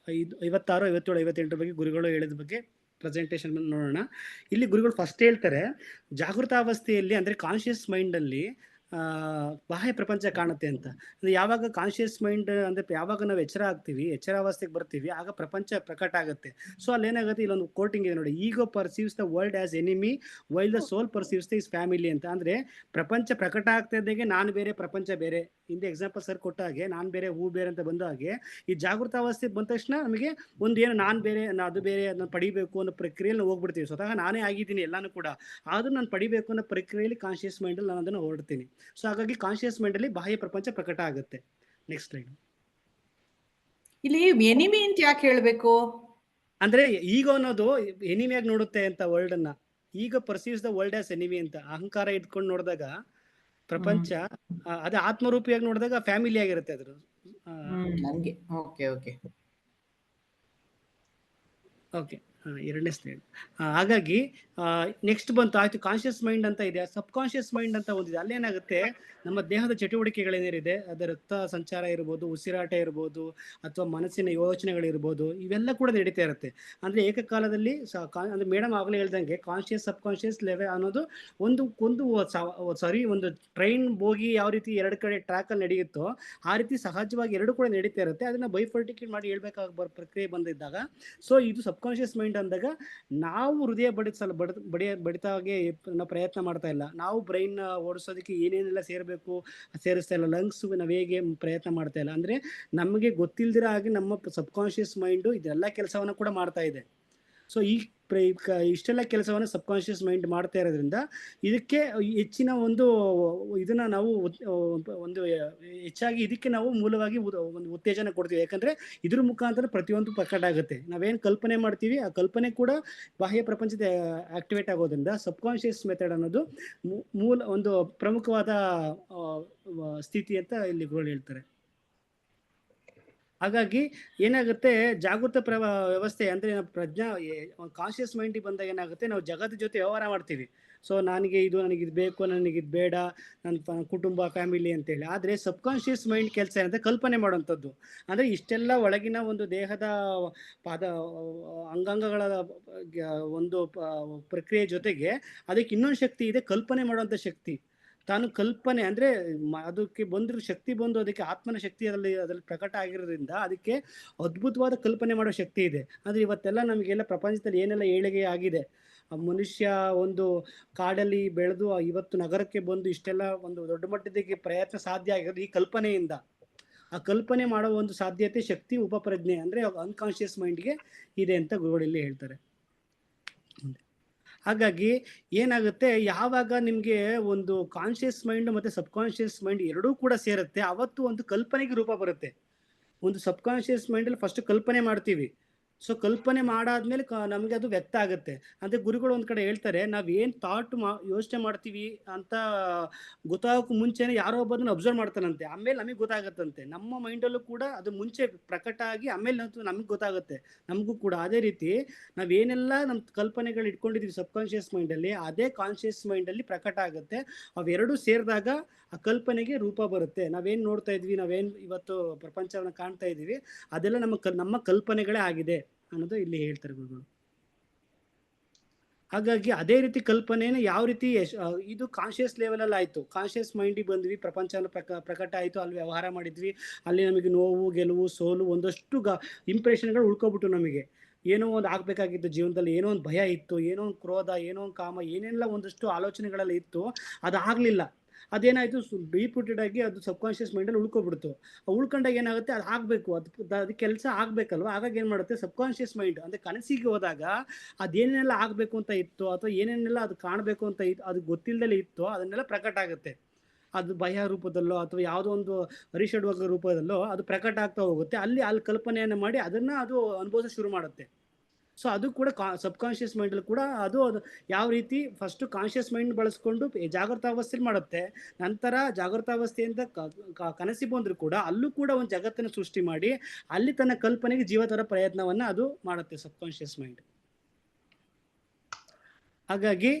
Speaker 3: 57, 58 ಬಗ್ಗೆ ಗುರುಗಳು ಹೇಳಿದ ಬಗ್ಗೆ ಪ್ರೆಸೆಂಟೇಷನ್ ನೋಡೋಣ. ಇಲ್ಲಿ ಗುರುಗಳು ಫಸ್ಟ್ ಹೇಳ್ತಾರೆ, ಜಾಗೃತಾವಸ್ಥೆಯಲ್ಲಿ ಅಂದರೆ ಕಾನ್ಷಿಯಸ್ ಮೈಂಡಲ್ಲಿ ಬಾಹ್ಯ ಪ್ರಪಂಚ ಕಾಣುತ್ತೆ ಅಂತ. ಅಂದರೆ ಯಾವಾಗ ಕಾನ್ಷಿಯಸ್ ಮೈಂಡ್ ಅಂದರೆ ಯಾವಾಗ ನಾವು ಎಚ್ಚರ ಆಗ್ತೀವಿ, ಎಚ್ಚರಾವಸ್ಥೆಗೆ ಬರ್ತೀವಿ, ಆಗ ಪ್ರಪಂಚ ಪ್ರಕಟ ಆಗುತ್ತೆ. ಸೊ ಅಲ್ಲೇನಾಗುತ್ತೆ, ಇಲ್ಲೊಂದು ಕೋಟಿಂಗ್ ಇದೆ ನೋಡಿ, ego perceives the world as enemy while the soul perceives the is family ಅಂತ. ಅಂದರೆ ಪ್ರಪಂಚ ಪ್ರಕಟ ಆಗ್ತಾ ಇದ್ದಾಗೆ ನಾನು ಬೇರೆ, ಪ್ರಪಂಚ ಬೇರೆ. ಹಿಂದೆ ಎಕ್ಸಾಂಪಲ್ ಸರ್ ಕೊಟ್ಟ ಹಾಗೆ ನಾನು ಬೇರೆ, ಹೂ ಬೇರೆ ಅಂತ ಬಂದ ಹಾಗೆ, ಈ ಜಾಗೃತಾವಸ್ಥೆ ಬಂದ ತಕ್ಷಣ ನಮಗೆ ಒಂದು ಏನು ನಾನು ಬೇರೆ, ಅದು ಬೇರೆ, ಅದನ್ನ ಪಡಿಬೇಕು ಅನ್ನೋ ಪ್ರಕ್ರಿಯೆಯಲ್ಲಿ ಹೋಗ್ಬಿಡ್ತೀವಿ. ಸ್ವತಃ ನಾನೇ ಆಗಿದ್ದೀನಿ ಎಲ್ಲಾನು ಕೂಡ, ಆದರೂ ನಾನು ಪಡಿಬೇಕು ಅನ್ನೋ ಪ್ರಕ್ರಿಯೆಯಲ್ಲಿ ಕಾನ್ಷಿಯಸ್ ಮೈಂಡಲ್ಲಿ ನಾನು ಅದನ್ನು ಹೊರಡ್ತೀನಿ. ಸೊ ಹಾಗಾಗಿ ಕಾನ್ಷಿಯಸ್ ಮೈಂಡಲ್ಲಿ ಬಾಹ್ಯ ಪ್ರಪಂಚ ಪ್ರಕಟ ಆಗುತ್ತೆ. Next slide.
Speaker 1: ಇಲ್ಲಿ ಎನಿಮಿ ಅಂತ ಯಾಕೆ ಹೇಳ್ಬೇಕು?
Speaker 3: ಅಂದ್ರೆ ಈಗೋ ಅನ್ನೋದು ಎನಿಮಿಯಾಗಿ ನೋಡುತ್ತೆ ಅಂತ ವರ್ಲ್ಡ್ ಅನ್ನ. ಈಗ perceives the world as enemy ಅಂತ. ಅಹಂಕಾರ ಇಟ್ಕೊಂಡು ನೋಡಿದಾಗ ಪ್ರಪಂಚ, ಅದೇ ಆತ್ಮರೂಪಿಯಾಗಿ ನೋಡಿದಾಗ ಫ್ಯಾಮಿಲಿ ಆಗಿರುತ್ತೆ ಅದ್ರ.
Speaker 1: ನಂಗೆ ಓಕೆ ಓಕೆ
Speaker 3: ಓಕೆ, 2ನೇ ಸ್ಲೈಡ್. ಹಾಗಾಗಿ ನೆಕ್ಸ್ಟ್ ಬಂತು, ಆಯ್ತು ಕಾನ್ಷಿಯಸ್ ಮೈಂಡ್ ಅಂತ ಇದೆ, ಸಬ್ ಕಾನ್ಷಿಯಸ್ ಮೈಂಡ್ ಅಂತ ಒಂದಿದೆ. ಅಲ್ಲೇನಾಗುತ್ತೆ, ನಮ್ಮ ದೇಹದ ಚಟುವಟಿಕೆಗಳೇನಿದೆ, ಅದು ರಕ್ತ ಸಂಚಾರ ಇರ್ಬೋದು, ಉಸಿರಾಟ ಇರ್ಬೋದು, ಅಥವಾ ಮನಸ್ಸಿನ ಯೋಚನೆಗಳಿರ್ಬೋದು, ಇವೆಲ್ಲ ಕೂಡ ನಡೀತಾ ಇರುತ್ತೆ. ಅಂದರೆ ಏಕಕಾಲದಲ್ಲಿ ಅಂದರೆ ಮೇಡಮ್ ಆಗಲೇ ಹೇಳ್ದಂಗೆ ಕಾನ್ಷಿಯಸ್ ಸಬ್ ಕಾನ್ಷಿಯಸ್ ಲೆವೆಲ್ ಅನ್ನೋದು ಒಂದು ಟ್ರೈನ್ ಬೋಗಿ ಯಾವ ರೀತಿ 2 ಕಡೆ ಟ್ರ್ಯಾಕಲ್ಲಿ ನಡೆಯುತ್ತೋ ಆ ರೀತಿ ಸಹಜವಾಗಿ 2 ಕೂಡ ನಡೀತಾ ಇರುತ್ತೆ. ಅದನ್ನ ಬೈಫರ್ಟಿಕೇಟ್ ಮಾಡಿ ಹೇಳ್ಬೇಕಾಗ ಪ್ರಕ್ರಿಯೆ ಬಂದಿದ್ದಾಗ, ಸೊ ಇದು ಸಬ್ ಕಾನ್ಷಿಯಸ್ ಮೈಂಡ್ ಅಂದಾಗ ನಾವು ಹೃದಯ ಬಡಿತಾಗೆ ನಾವು ಪ್ರಯತ್ನ ಮಾಡ್ತಾ ಇಲ್ಲ, ನಾವು ಬ್ರೈನ್ ಓಡಿಸೋದಕ್ಕೆ ಏನೇನೆಲ್ಲ ಸೇರಿಸ್ತಾ ಇಲ್ಲ, ಲಂಗ್ಸ್ ನಾವು ಹೇಗೆ ಪ್ರಯತ್ನ ಮಾಡ್ತಾ ಇಲ್ಲ. ಅಂದ್ರೆ ನಮಗೆ ಗೊತ್ತಿಲ್ದಿರ ಹಾಗೆ ನಮ್ಮ ಸಬ್ ಕಾನ್ಷಿಯಸ್ ಮೈಂಡು ಇದೆಲ್ಲ ಕೆಲಸವನ್ನ ಕೂಡ ಮಾಡ್ತಾ ಇದೆ. ಸೊ ಇಷ್ಟೆಲ್ಲ ಕೆಲಸವನ್ನು ಸಬ್ ಕಾನ್ಷಿಯಸ್ ಮೈಂಡ್ ಮಾಡ್ತಾ ಇರೋದ್ರಿಂದ ಇದಕ್ಕೆ ಹೆಚ್ಚಿನ ಒಂದು ಇದನ್ನ ನಾವು ಒಂದು ಹೆಚ್ಚಾಗಿ ಇದಕ್ಕೆ ನಾವು ಮೂಲವಾಗಿ ಒಂದು ಉತ್ತೇಜನ ಕೊಡ್ತೀವಿ. ಯಾಕಂದ್ರೆ ಇದ್ರ ಮುಖಾಂತರ ಪ್ರತಿಯೊಂದು ಪ್ರಕಟ ಆಗುತ್ತೆ. ನಾವೇನು ಕಲ್ಪನೆ ಮಾಡ್ತೀವಿ ಆ ಕಲ್ಪನೆ ಕೂಡ ಬಾಹ್ಯ ಪ್ರಪಂಚದ ಆಕ್ಟಿವೇಟ್ ಆಗೋದ್ರಿಂದ ಸಬ್ ಕಾನ್ಷಿಯಸ್ ಮೆಥಡ್ ಅನ್ನೋದು ಒಂದು ಪ್ರಮುಖವಾದ ಸ್ಥಿತಿ ಅಂತ ಇಲ್ಲಿ ಹೇಳ್ತಾರೆ. ಹಾಗಾಗಿ ಏನಾಗುತ್ತೆ, ಜಾಗೃತ ವ್ಯವಸ್ಥೆ ಅಂದ್ರೆ ಪ್ರಜ್ಞಾ ಕಾನ್ಷಿಯಸ್ ಮೈಂಡಿಗೆ ಬಂದಾಗ ಏನಾಗುತ್ತೆ, ನಾವು ಜಗತ್ತು ಜೊತೆ ವ್ಯವಹಾರ ಮಾಡ್ತೀವಿ. ಸೊ ನನಗಿದು ಬೇಕು, ನನಗಿದು ಬೇಡ, ನನ್ನ ಕುಟುಂಬ ಫ್ಯಾಮಿಲಿ ಅಂತೇಳಿ. ಆದರೆ ಸಬ್ ಕಾನ್ಷಿಯಸ್ ಮೈಂಡ್ ಕೆಲಸ ಏನಂದ್ರೆ ಕಲ್ಪನೆ ಮಾಡುವಂಥದ್ದು. ಅಂದರೆ ಇಷ್ಟೆಲ್ಲ ಒಳಗಿನ ಒಂದು ದೇಹದ ಅಂಗಾಂಗಗಳ ಒಂದು ಪ್ರಕ್ರಿಯೆ ಜೊತೆಗೆ ಅದಕ್ಕೆ ಇನ್ನೊಂದು ಶಕ್ತಿ ಇದೆ, ಕಲ್ಪನೆ ಮಾಡುವಂಥ ಶಕ್ತಿ. ತಾನು ಕಲ್ಪನೆ ಅಂದ್ರೆ ಅದಕ್ಕೆ ಬಂದಿರೋ ಶಕ್ತಿ ಬಂದು ಅದಕ್ಕೆ ಆತ್ಮನ ಶಕ್ತಿ ಅದ್ರಲ್ಲಿ ಪ್ರಕಟ ಆಗಿರೋದ್ರಿಂದ ಅದಕ್ಕೆ ಅದ್ಭುತವಾದ ಕಲ್ಪನೆ ಮಾಡೋ ಶಕ್ತಿ ಇದೆ. ಅಂದ್ರೆ ಇವತ್ತೆಲ್ಲ ನಮಗೆಲ್ಲ ಪ್ರಪಂಚದಲ್ಲಿ ಏನೆಲ್ಲ ಏಳಿಗೆ ಆಗಿದೆ, ಮನುಷ್ಯ ಒಂದು ಕಾಡಲ್ಲಿ ಬೆಳೆದು ಇವತ್ತು ನಗರಕ್ಕೆ ಬಂದು ಇಷ್ಟೆಲ್ಲ ಒಂದು ದೊಡ್ಡ ಮಟ್ಟದ ಪ್ರಯತ್ನ ಸಾಧ್ಯ ಆಗಿರೋದು ಈ ಕಲ್ಪನೆಯಿಂದ. ಆ ಕಲ್ಪನೆ ಮಾಡೋ ಒಂದು ಸಾಧ್ಯತೆ, ಶಕ್ತಿ, ಉಪಪ್ರಜ್ಞೆ ಅಂದ್ರೆ ಅನ್ಕಾನ್ಷಿಯಸ್ ಮೈಂಡ್ಗೆ ಇದೆ ಅಂತ ಗುರುಗಳಲ್ಲಿ ಹೇಳ್ತಾರೆ. ಹಾಗಾಗಿ ಏನಾಗುತ್ತೆ, ಯಾವಾಗ ನಿಮಗೆ ಒಂದು ಕಾನ್ಷಿಯಸ್ ಮೈಂಡ್ ಮತ್ತು ಸಬ್ಕಾನ್ಷಿಯಸ್ ಮೈಂಡ್ ಎರಡೂ ಕೂಡ ಸೇರುತ್ತೆ, ಅವತ್ತು ಒಂದು ಕಲ್ಪನೆಗೆ ರೂಪ ಬರುತ್ತೆ. ಒಂದು ಸಬ್ಕಾನ್ಷಿಯಸ್ ಮೈಂಡಲ್ಲಿ ಫಸ್ಟ್ ಕಲ್ಪನೆ ಮಾಡ್ತೀವಿ. ಸೊ ಕಲ್ಪನೆ ಮಾಡಾದ್ಮೇಲೆ ನಮಗೆ ಅದು ವ್ಯಕ್ತ ಆಗುತ್ತೆ. ಅಂದರೆ ಗುರುಗಳು ಒಂದು ಕಡೆ ಹೇಳ್ತಾರೆ, ನಾವೇನು ಥಾಟ್ ಯೋಚನೆ ಮಾಡ್ತೀವಿ ಅಂತ ಗೊತ್ತಾಗೋಕ್ಕೂ ಮುಂಚೆನೇ ಯಾರೋ ಒಬ್ಬದನ್ನ ಅಬ್ಸರ್ವ್ ಮಾಡ್ತಾನಂತೆ, ಆಮೇಲೆ ನಮಗೆ ಗೊತ್ತಾಗುತ್ತಂತೆ. ನಮ್ಮ ಮೈಂಡಲ್ಲೂ ಕೂಡ ಅದು ಮುಂಚೆ ಪ್ರಕಟ ಆಗಿ ಆಮೇಲೆ ನಮಗೆ ಗೊತ್ತಾಗುತ್ತೆ. ನಮಗೂ ಕೂಡ ಅದೇ ರೀತಿ ನಾವೇನೆಲ್ಲ ನಮ್ಮ ಕಲ್ಪನೆಗಳು ಇಟ್ಕೊಂಡಿದ್ದೀವಿ ಸಬ್ಕಾನ್ಷಿಯಸ್ ಮೈಂಡಲ್ಲಿ, ಅದೇ ಕಾನ್ಷಿಯಸ್ ಮೈಂಡಲ್ಲಿ ಪ್ರಕಟ ಆಗುತ್ತೆ. ಅವೆರಡೂ ಸೇರಿದಾಗ ಆ ಕಲ್ಪನೆಗೆ ರೂಪ ಬರುತ್ತೆ. ನಾವೇನು ನೋಡ್ತಾ ಇದ್ವಿ, ನಾವೇನು ಇವತ್ತು ಪ್ರಪಂಚವನ್ನು ಕಾಣ್ತಾ ಇದ್ದೀವಿ, ಅದೆಲ್ಲ ನಮ್ಮ ಕಲ್ಪನೆಗಳೇ ಆಗಿದೆ ಅನ್ನೋದು ಇಲ್ಲಿ ಹೇಳ್ತಾರೆ ಗುರುಗಳು. ಹಾಗಾಗಿ ಅದೇ ರೀತಿ ಕಲ್ಪನೆನ ಯಾವ ರೀತಿ ಇದು ಕಾನ್ಷಿಯಸ್ ಲೆವೆಲಲ್ಲಿ ಆಯಿತು, ಕಾನ್ಷಿಯಸ್ ಮೈಂಡಿಗೆ ಬಂದ್ವಿ, ಪ್ರಪಂಚನ ಪ್ರಕಟ ಆಯಿತು, ಅಲ್ಲಿ ವ್ಯವಹಾರ ಮಾಡಿದ್ವಿ, ಅಲ್ಲಿ ನಮಗೆ ನೋವು ಗೆಲುವು ಸೋಲು ಒಂದಷ್ಟು ಇಂಪ್ರೆಷನ್ಗಳು ಉಳ್ಕೊಬಿಟ್ಟು ನಮಗೆ ಏನೋ ಒಂದು ಆಗಬೇಕಾಗಿತ್ತು ಜೀವನದಲ್ಲಿ, ಏನೋ ಒಂದು ಭಯ ಇತ್ತು, ಏನೋ ಒಂದು ಕ್ರೋಧ, ಏನೋ ಒಂದು ಕಾಮ, ಏನೆಲ್ಲ ಒಂದಷ್ಟು ಆಲೋಚನೆಗಳೆಲ್ಲ ಇತ್ತು, ಅದು ಆಗಲಿಲ್ಲ. ಅದೇನಾಯಿತು, ಡೀಪ್ ರೂಟೆಡ್ ಆಗಿ ಅದು ಸಬ್ಕಾನ್ಷಿಯಸ್ ಮೈಂಡಲ್ಲಿ ಉಳ್ಕೊಬಿಡ್ತು. ಉಳ್ಕೊಂಡಾಗ ಏನಾಗುತ್ತೆ, ಅದು ಆಗಬೇಕು, ಅದು ಕೆಲಸ ಆಗಬೇಕಲ್ವ. ಹಾಗಾಗಿ ಏನು ಮಾಡುತ್ತೆ, ಸಬ್ಕಾನ್ಷಿಯಸ್ ಮೈಂಡ್ ಅಂದರೆ ಕನಸಿಗೆ ಹೋದಾಗ ಅದೇನೆಲ್ಲ ಆಗಬೇಕು ಅಂತ ಇತ್ತು ಅಥವಾ ಏನೇನೆಲ್ಲ ಅದು ಕಾಣಬೇಕು ಅಂತ ಇತ್ತು, ಅದು ಗೊತ್ತಿಲ್ಲದಲೇ ಇತ್ತು, ಅದನ್ನೆಲ್ಲ ಪ್ರಕಟ ಆಗುತ್ತೆ. ಅದು ಭಯ ರೂಪದಲ್ಲೋ ಅಥವಾ ಯಾವುದೋ ಒಂದು ಅರಿಷಡ್ವರ್ಗ ರೂಪದಲ್ಲೋ ಅದು ಪ್ರಕಟ ಆಗ್ತಾ ಹೋಗುತ್ತೆ. ಅಲ್ಲಿ ಕಲ್ಪನೆಯನ್ನು ಮಾಡಿ ಅದನ್ನು ಅದು ಅನುಭವಿಸೋಕೆ ಶುರು ಮಾಡುತ್ತೆ. ಸೊ ಅದು ಕೂಡ ಸಬ್ಕಾನ್ಷಿಯಸ್ ಮೈಂಡಲ್ಲಿ ಕೂಡ ಅದು ಯಾವ ರೀತಿ ಫಸ್ಟು ಕಾನ್ಷಿಯಸ್ ಮೈಂಡ್ ಬಳಸ್ಕೊಂಡು ಜಾಗೃತಾವಸ್ಥೆಯಲ್ಲಿ ಮಾಡುತ್ತೆ, ನಂತರ ಜಾಗೃತಾವಸ್ಥೆಯಿಂದ ಕನಸಿಗೆ ಬಂದರೂ ಕೂಡ ಅಲ್ಲೂ ಕೂಡ ಒಂದು ಜಗತ್ತನ್ನು ಸೃಷ್ಟಿ ಮಾಡಿ ಅಲ್ಲಿ ತನ್ನ ಕಲ್ಪನೆಗೆ ಜೀವ ಥರ ಪ್ರಯತ್ನವನ್ನು ಅದು ಮಾಡುತ್ತೆ ಸಬ್ಕಾನ್ಷಿಯಸ್ ಮೈಂಡ್. ಹಾಗಾಗಿ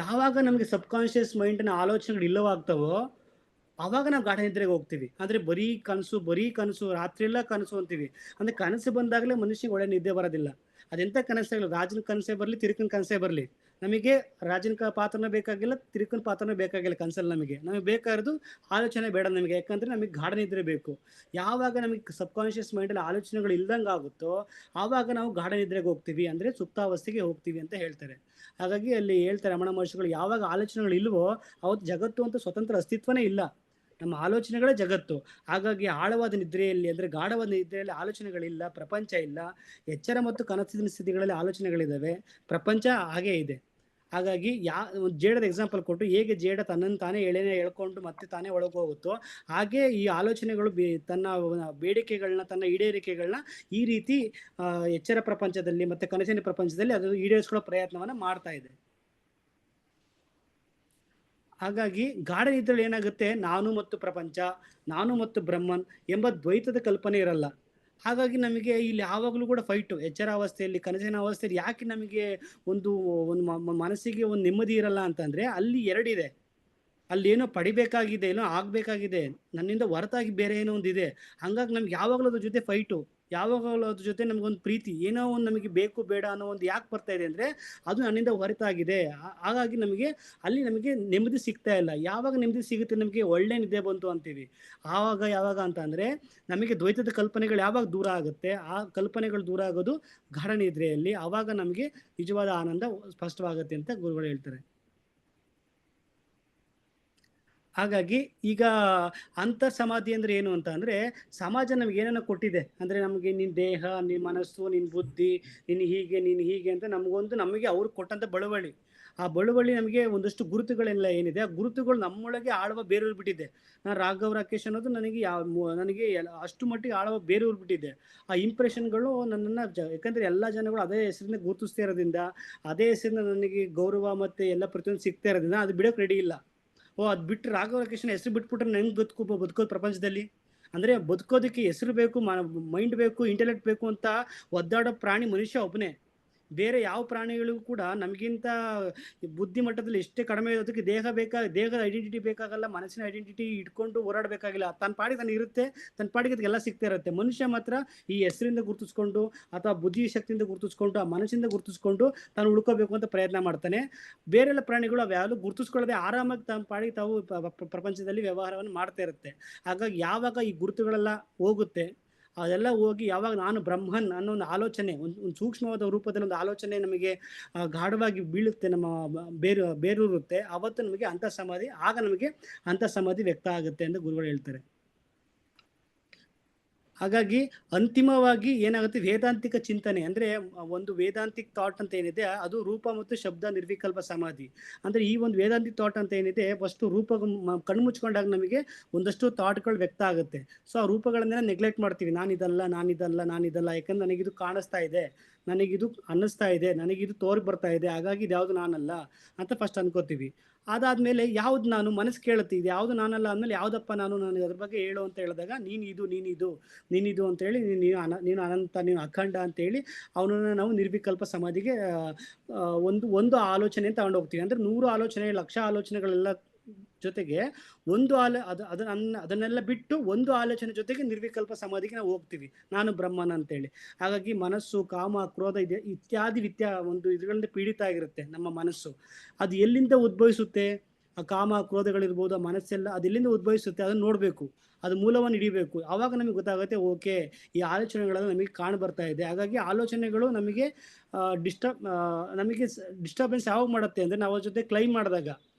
Speaker 3: ಯಾವಾಗ ನಮಗೆ ಸಬ್ಕಾನ್ಷಿಯಸ್ ಮೈಂಡ್ನ ಆಲೋಚನೆಗಳು ಇಲ್ಲವಾಗ್ತವೋ ಆವಾಗ ನಾವು ಗಾಢ ನಿದ್ರೆಗೆ ಹೋಗ್ತೀವಿ. ಅಂದರೆ ಬರೀ ಕನಸು ರಾತ್ರಿ ಎಲ್ಲ ಕನಸು ಅಂತೀವಿ. ಅಂದರೆ ಕನಸು ಬಂದಾಗಲೇ ಮನುಷ್ಯನಿಗೆ ಒಳ್ಳೆ ನಿದ್ದೆ ಬರೋದಿಲ್ಲ. ಅದೆಂಥ ಕನಸಾಗಲಿ, ರಾಜನ ಕನಸೇ ಬರಲಿ, ತಿರುಕನ ಕನಸೇ ಬರಲಿ, ನಮಗೆ ರಾಜನ ಪಾತ್ರನ ಬೇಕಾಗಿಲ್ಲ, ತಿರುಕನ ಪಾತ್ರನ ಬೇಕಾಗಿಲ್ಲ. ಕನಸಲ್ಲಿ ನಮಗೆ ಬೇಕಾಗಿರೋದು ಆಲೋಚನೆ ಬೇಡ ನಮಗೆ, ಯಾಕಂದರೆ ನಮಗೆ ಗಾಢ ನಿದ್ರೆ ಬೇಕು. ಯಾವಾಗ ನಮಗೆ ಸಬ್ಕಾನ್ಷಿಯಸ್ ಮೈಂಡಲ್ಲಿ ಆಲೋಚನೆಗಳು ಇಲ್ದಂಗೆ ಆಗುತ್ತೋ ಆವಾಗ ನಾವು ಗಾಢ ನಿದ್ರೆಗೆ ಹೋಗ್ತೀವಿ, ಅಂದರೆ ಸುಪ್ತಾವಸ್ಥೆಗೆ ಹೋಗ್ತೀವಿ ಅಂತ ಹೇಳ್ತಾರೆ. ಹಾಗಾಗಿ ಅಲ್ಲಿ ಹೇಳ್ತಾರೆ ರಮಣ ಮಹರ್ಷಿಗಳು, ಯಾವಾಗ ಆಲೋಚನೆಗಳು ಇಲ್ವೋ ಅವತ್ತು ಜಗತ್ತು ಅಂತ ಸ್ವತಂತ್ರ ಅಸ್ತಿತ್ವನೇ ಇಲ್ಲ, ನಮ್ಮ ಆಲೋಚನೆಗಳೇ ಜಗತ್ತು. ಹಾಗಾಗಿ ಆಳವಾದ ನಿದ್ರೆಯಲ್ಲಿ ಅಂದರೆ ಗಾಢವಾದ ನಿದ್ರೆಯಲ್ಲಿ ಆಲೋಚನೆಗಳಿಲ್ಲ, ಪ್ರಪಂಚ ಇಲ್ಲ. ಎಚ್ಚರ ಮತ್ತು ಕನಸಿನ ಸ್ಥಿತಿಗಳಲ್ಲಿ ಆಲೋಚನೆಗಳಿದ್ದಾವೆ, ಪ್ರಪಂಚ ಹಾಗೇ ಇದೆ. ಹಾಗಾಗಿ ಜೇಡದ ಎಕ್ಸಾಂಪಲ್ ಕೊಟ್ಟು, ಹೇಗೆ ಜೇಡ ತನ್ನನ್ನು ತಾನೇ ಎಳೆನೇ ಎಳ್ಕೊಂಡು ಮತ್ತೆ ತಾನೇ ಒಳಗೆ ಹೋಗುತ್ತೋ ಹಾಗೆ ಈ ಆಲೋಚನೆಗಳು ತನ್ನ ಬೇಡಿಕೆಗಳನ್ನ, ತನ್ನ ಈಡೇರಿಕೆಗಳನ್ನ ಈ ರೀತಿ ಎಚ್ಚರ ಪ್ರಪಂಚದಲ್ಲಿ ಮತ್ತು ಕನಸಿನ ಪ್ರಪಂಚದಲ್ಲಿ ಅದು ಈಡೇರಿಸ್ಕೊಳ್ಳೋ ಪ್ರಯತ್ನವನ್ನು ಮಾಡ್ತಾ ಇದೆ. ಹಾಗಾಗಿ ಗಾಢ ನಿದ್ರೆಯಲ್ಲಿ ಏನಾಗುತ್ತೆ, ನಾನು ಮತ್ತು ಪ್ರಪಂಚ, ನಾನು ಮತ್ತು ಬ್ರಹ್ಮನ್ ಎಂಬ ದ್ವೈತದ ಕಲ್ಪನೆ ಇರಲ್ಲ. ಹಾಗಾಗಿ ನಮಗೆ ಇಲ್ಲಿ ಯಾವಾಗಲೂ ಕೂಡ ಫೈಟು. ಎಚ್ಚರ ಅವಸ್ಥೆಯಲ್ಲಿ, ಕನಸಿನ ಅವಸ್ಥೆಯಲ್ಲಿ ಯಾಕೆ ನಮಗೆ ಒಂದು ಮನಸ್ಸಿಗೆ ಒಂದು ನೆಮ್ಮದಿ ಇರಲ್ಲ ಅಂತಂದರೆ, ಅಲ್ಲಿ ಎರಡಿದೆ. ಅಲ್ಲೇನೋ ಪಡಿಬೇಕಾಗಿದೆ, ಏನೋ ಆಗಬೇಕಾಗಿದೆ, ನನ್ನಿಂದ ಹೊರತಾಗಿ ಬೇರೆ ಏನೋ ಒಂದು ಇದೆ. ಹಾಗಾಗಿ ನಮ್ಗೆ ಯಾವಾಗಲೂ ಅದ್ರ ಜೊತೆ ಫೈಟು, ಯಾವಾಗಲೂ ಅದ್ರ ಜೊತೆ ನಮಗೊಂದು ಪ್ರೀತಿ, ಏನೋ ಒಂದು ನಮಗೆ ಬೇಕು ಬೇಡ ಅನ್ನೋ ಒಂದು ಯಾಕೆ ಬರ್ತಾ ಇದೆ ಅಂದರೆ ಅದು ನನ್ನಿಂದ ಹೊರತಾಗಿದೆ. ಹಾಗಾಗಿ ಅಲ್ಲಿ ನಮಗೆ ನೆಮ್ಮದಿ ಸಿಗ್ತಾ ಇಲ್ಲ. ಯಾವಾಗ ನೆಮ್ಮದಿ ಸಿಗುತ್ತೆ, ನಮಗೆ ಒಳ್ಳೆ ನಿದ್ದೆ ಬಂತು ಅಂತೀವಿ. ಯಾವಾಗ ಅಂತ ಅಂದರೆ ನಮಗೆ ದ್ವೈತದ ಕಲ್ಪನೆಗಳು ಯಾವಾಗ ದೂರ ಆಗುತ್ತೆ, ಆ ಕಲ್ಪನೆಗಳು ದೂರ ಆಗೋದು ಗಾಢ ನಿದ್ರೆಯಲ್ಲಿ. ಆವಾಗ ನಮಗೆ ನಿಜವಾದ ಆನಂದ ಸ್ಪಷ್ಟವಾಗುತ್ತೆ ಅಂತ ಗುರುಗಳು ಹೇಳ್ತಾರೆ. ಹಾಗಾಗಿ ಈಗ ಅಂತರ್ ಸಮಾಧಿ ಅಂದರೆ ಏನು ಅಂತ ಅಂದರೆ, ಸಮಾಜ ನಮ್ಗೆ ಏನನ್ನ ಕೊಟ್ಟಿದೆ ಅಂದರೆ, ನಮಗೆ ನಿನ್ನ ದೇಹ, ನಿನ್ನ ಮನಸ್ಸು, ನಿನ್ನ ಬುದ್ಧಿ, ನೀನು ಹೀಗೆ ಅಂತ ನಮಗೆ ಅವ್ರು ಕೊಟ್ಟಂಥ ಬಳುವಳಿ. ಆ ಬಳುವಳಿ ನಮಗೆ ಒಂದಷ್ಟು ಗುರುತುಗಳೆಲ್ಲ ಏನಿದೆ, ಆ ಗುರುತುಗಳು ನಮ್ಮೊಳಗೆ ಆಳವ ಬೇರೂರ್ಬಿಟ್ಟಿದೆ. ನಾನು ರಾಘವ್ ರಾಕೇಶ್ ಅನ್ನೋದು ನನಗೆ ಅಷ್ಟು ಮಟ್ಟಿಗೆ ಆಳವ ಬೇರೂರ್ಬಿಟ್ಟಿದೆ. ಆ ಇಂಪ್ರೆಷನ್ಗಳು ನನ್ನನ್ನು ಯಾಕಂದರೆ ಎಲ್ಲ ಜನಗಳು ಅದೇ ಹೆಸರಿನ ಗುರುತಿಸ್ತಾ ಇರೋದ್ರಿಂದ, ಅದೇ ಹೆಸರಿನ ನನಗೆ ಗೌರವ ಮತ್ತು ಎಲ್ಲ ಪ್ರತಿಯೊಂದು ಸಿಗ್ತಾ ಇರೋದ್ರಿಂದ ಅದು ಬಿಡೋಕೆ ರೆಡಿ ಇಲ್ಲ. ಅದು ಬಿಟ್ಟು ರಾಘವ ರಾಕೇಶನ ಹೆಸರು ಬಿಟ್ಬಿಟ್ರೆ ನಂಗೆ ಬದುಕೋದು ಪ್ರಪಂಚದಲ್ಲಿ. ಅಂದರೆ ಬದುಕೋದಕ್ಕೆ ಹೆಸರು ಬೇಕು, ಮೈಂಡ್ ಬೇಕು, ಇಂಟೆಲೆಕ್ಟ್ ಬೇಕು ಅಂತ ಒದ್ದಾಡೋ ಪ್ರಾಣಿ ಮನುಷ್ಯ ಒಬ್ಬನೇ. ಬೇರೆ ಯಾವ ಪ್ರಾಣಿಗಳಿಗೂ ಕೂಡ ನಮಗಿಂತ ಬುದ್ಧಿ ಮಟ್ಟದಲ್ಲಿ ಎಷ್ಟೇ ಕಡಿಮೆ ಇರೋದಕ್ಕೆ ದೇಹದ ಐಡೆಂಟಿಟಿ ಬೇಕಾಗಲ್ಲ, ಮನಸ್ಸಿನ ಐಡೆಂಟಿಟಿ ಇಟ್ಕೊಂಡು ಓಡಾಡಬೇಕಾಗಿಲ್ಲ. ತನ್ನ ಪಾಡಿಗೆ ತಾನು ಇರುತ್ತೆ, ತನ್ನ ಪಾಡಿಗೆ ಅದಕ್ಕೆಲ್ಲ ಸಿಗ್ತಾ ಇರುತ್ತೆ. ಮನುಷ್ಯ ಮಾತ್ರ ಈ ಹೆಸರಿಂದ ಗುರುತಿಸ್ಕೊಂಡು ಅಥವಾ ಬುದ್ಧಿ ಶಕ್ತಿಯಿಂದ ಗುರುತಿಸ್ಕೊಂಡು, ಆ ಮನಸ್ಸಿಂದ ಗುರುತಿಸ್ಕೊಂಡು ತಾನು ಉಳ್ಕೋಬೇಕು ಅಂತ ಪ್ರಯತ್ನ ಮಾಡ್ತಾನೆ. ಬೇರೆಲ್ಲ ಪ್ರಾಣಿಗಳು ಅವ್ಯಾವುದು ಗುರುತಿಸ್ಕೊಳ್ಳದೆ ಆರಾಮಾಗಿ ತಮ್ಮ ಪಾಡಿಗೆ ತಾವು ಪ್ರಪಂಚದಲ್ಲಿ ವ್ಯವಹಾರವನ್ನು ಮಾಡ್ತಾ ಇರುತ್ತೆ. ಹಾಗಾಗಿ ಯಾವಾಗ ಈ ಗುರುತುಗಳೆಲ್ಲ ಹೋಗುತ್ತೆ, ಅದೆಲ್ಲ ಹೋಗಿ ಯಾವಾಗ ನಾನು ಬ್ರಹ್ಮನ್ ಅನ್ನೋ ಒಂದು ಆಲೋಚನೆ, ಒಂದು ಸೂಕ್ಷ್ಮವಾದ ರೂಪದಲ್ಲಿ ಒಂದು ಆಲೋಚನೆ ನಮಗೆ ಗಾಢವಾಗಿ ಬೀಳುತ್ತೆ, ನಮ್ಮ ಬೇರೂರುತ್ತೆ, ಆವತ್ತು ನಮಗೆ ಅಂತಃ ಸಮಾಧಿ ವ್ಯಕ್ತ ಆಗುತ್ತೆ ಅಂತ ಗುರುಗಳು ಹೇಳ್ತಾರೆ. ಹಾಗಾಗಿ ಅಂತಿಮವಾಗಿ ಏನಾಗುತ್ತೆ, ವೇದಾಂತಿಕ ಚಿಂತನೆ ಅಂದ್ರೆ ಒಂದು ವೇದಾಂತಿಕ್ ಥಾಟ್ ಅಂತ ಏನಿದೆ ಅದು ರೂಪ ಮತ್ತು ಶಬ್ದ ನಿರ್ವಿಕಲ್ಪ ಸಮಾಧಿ. ಅಂದ್ರೆ ಈ ಒಂದು ವೇದಾಂತಿಕ್ ಥಾಟ್ ಅಂತ ಏನಿದೆ ಫಸ್ಟ್ ರೂಪ ಕಣ್ಣು ಮುಚ್ಕೊಂಡಾಗ ನಮಗೆ ಒಂದಷ್ಟು ಥಾಟ್ಗಳು ವ್ಯಕ್ತ ಆಗುತ್ತೆ. ಸೊ ಆ ರೂಪಗಳನ್ನೆಲ್ಲ ನೆಗ್ಲೆಕ್ಟ್ ಮಾಡ್ತೀವಿ, ನಾನಿದಲ್ಲ ಯಾಕಂದ್ರೆ ನನಗಿದು ಕಾಣಿಸ್ತಾ ಇದೆ, ನನಗಿದು ಅನ್ನಿಸ್ತಾ ಇದೆ, ನನಗಿದು ತೋರಿ ಬರ್ತಾ ಇದೆ, ಹಾಗಾಗಿ ಇದ್ಯಾವುದು ನಾನಲ್ಲ ಅಂತ ಫಸ್ಟ್ ಅನ್ಕೋತೀವಿ. ಅದಾದ್ಮೇಲೆ ಯಾವ್ದು ನಾನು ಮನಸ್ಸು ಕೇಳುತ್ತೆ, ಇದು ಯಾವುದು ನಾನಲ್ಲ ಅಂದ್ಮೇಲೆ ಯಾವ್ದಪ್ಪ ನಾನು ಅದ್ರ ಬಗ್ಗೆ ಹೇಳು ಅಂತ ಹೇಳಿದಾಗ ನೀನಿದು ಅಂತ ಹೇಳಿ ನೀನು ಅನಂತ, ನೀನು ಅಖಂಡ ಅಂತ ಹೇಳಿ ಅವನನ್ನ ನಾವು ನಿರ್ವಿಕಲ್ಪ ಸಮಾಧಿಗೆ ಒಂದು ಆಲೋಚನೆ ತಗೊಂಡು ಹೋಗ್ತೀವಿ. ಅಂದ್ರೆ 100 ಆಲೋಚನೆ, ಲಕ್ಷ ಆಲೋಚನೆಗಳೆಲ್ಲ ಜೊತೆಗೆ ಅದನ್ನೆಲ್ಲ ಬಿಟ್ಟು ಒಂದು ಆಲೋಚನೆ ಜೊತೆಗೆ ನಿರ್ವಿಕಲ್ಪ ಸಮಾಧಿಗೆ ನಾವು ಹೋಗ್ತೀವಿ, ನಾನು ಬ್ರಹ್ಮನ ಅಂತೇಳಿ. ಹಾಗಾಗಿ ಮನಸ್ಸು, ಕಾಮ, ಕ್ರೋಧ ಇದೆ ಇತ್ಯಾದಿ ಒಂದು ಇದ್ಗಳಿಂದ ಪೀಡಿತ ಆಗಿರುತ್ತೆ ನಮ್ಮ ಮನಸ್ಸು. ಅದು ಎಲ್ಲಿಂದ ಉದ್ಭವಿಸುತ್ತೆ, ಆ ಕಾಮ ಕ್ರೋಧಗಳಿರ್ಬೋದು, ಆ ಮನಸ್ಸೆಲ್ಲ ಅದು ಎಲ್ಲಿಂದ ಉದ್ಭವಿಸುತ್ತೆ ಅದನ್ನು ನೋಡಬೇಕು, ಅದು ಮೂಲವನ್ನು ಹಿಡಿಬೇಕು. ಆವಾಗ ನಮಗೆ ಗೊತ್ತಾಗುತ್ತೆ, ಓಕೆ ಈ ಆಲೋಚನೆಗಳೆಲ್ಲ ನಮಗೆ ಕಾಣ ಬರ್ತಾ ಇದೆ. ಹಾಗಾಗಿ ಆಲೋಚನೆಗಳು ನಮಗೆ ಡಿಸ್ಟರ್ಬೆನ್ಸ್ ಯಾವಾಗ ಮಾಡುತ್ತೆ ಅಂದರೆ ನಾವು ಅದ್ರ ಜೊತೆ ಕ್ಲೈಮ್ ಮಾಡಿದಾಗ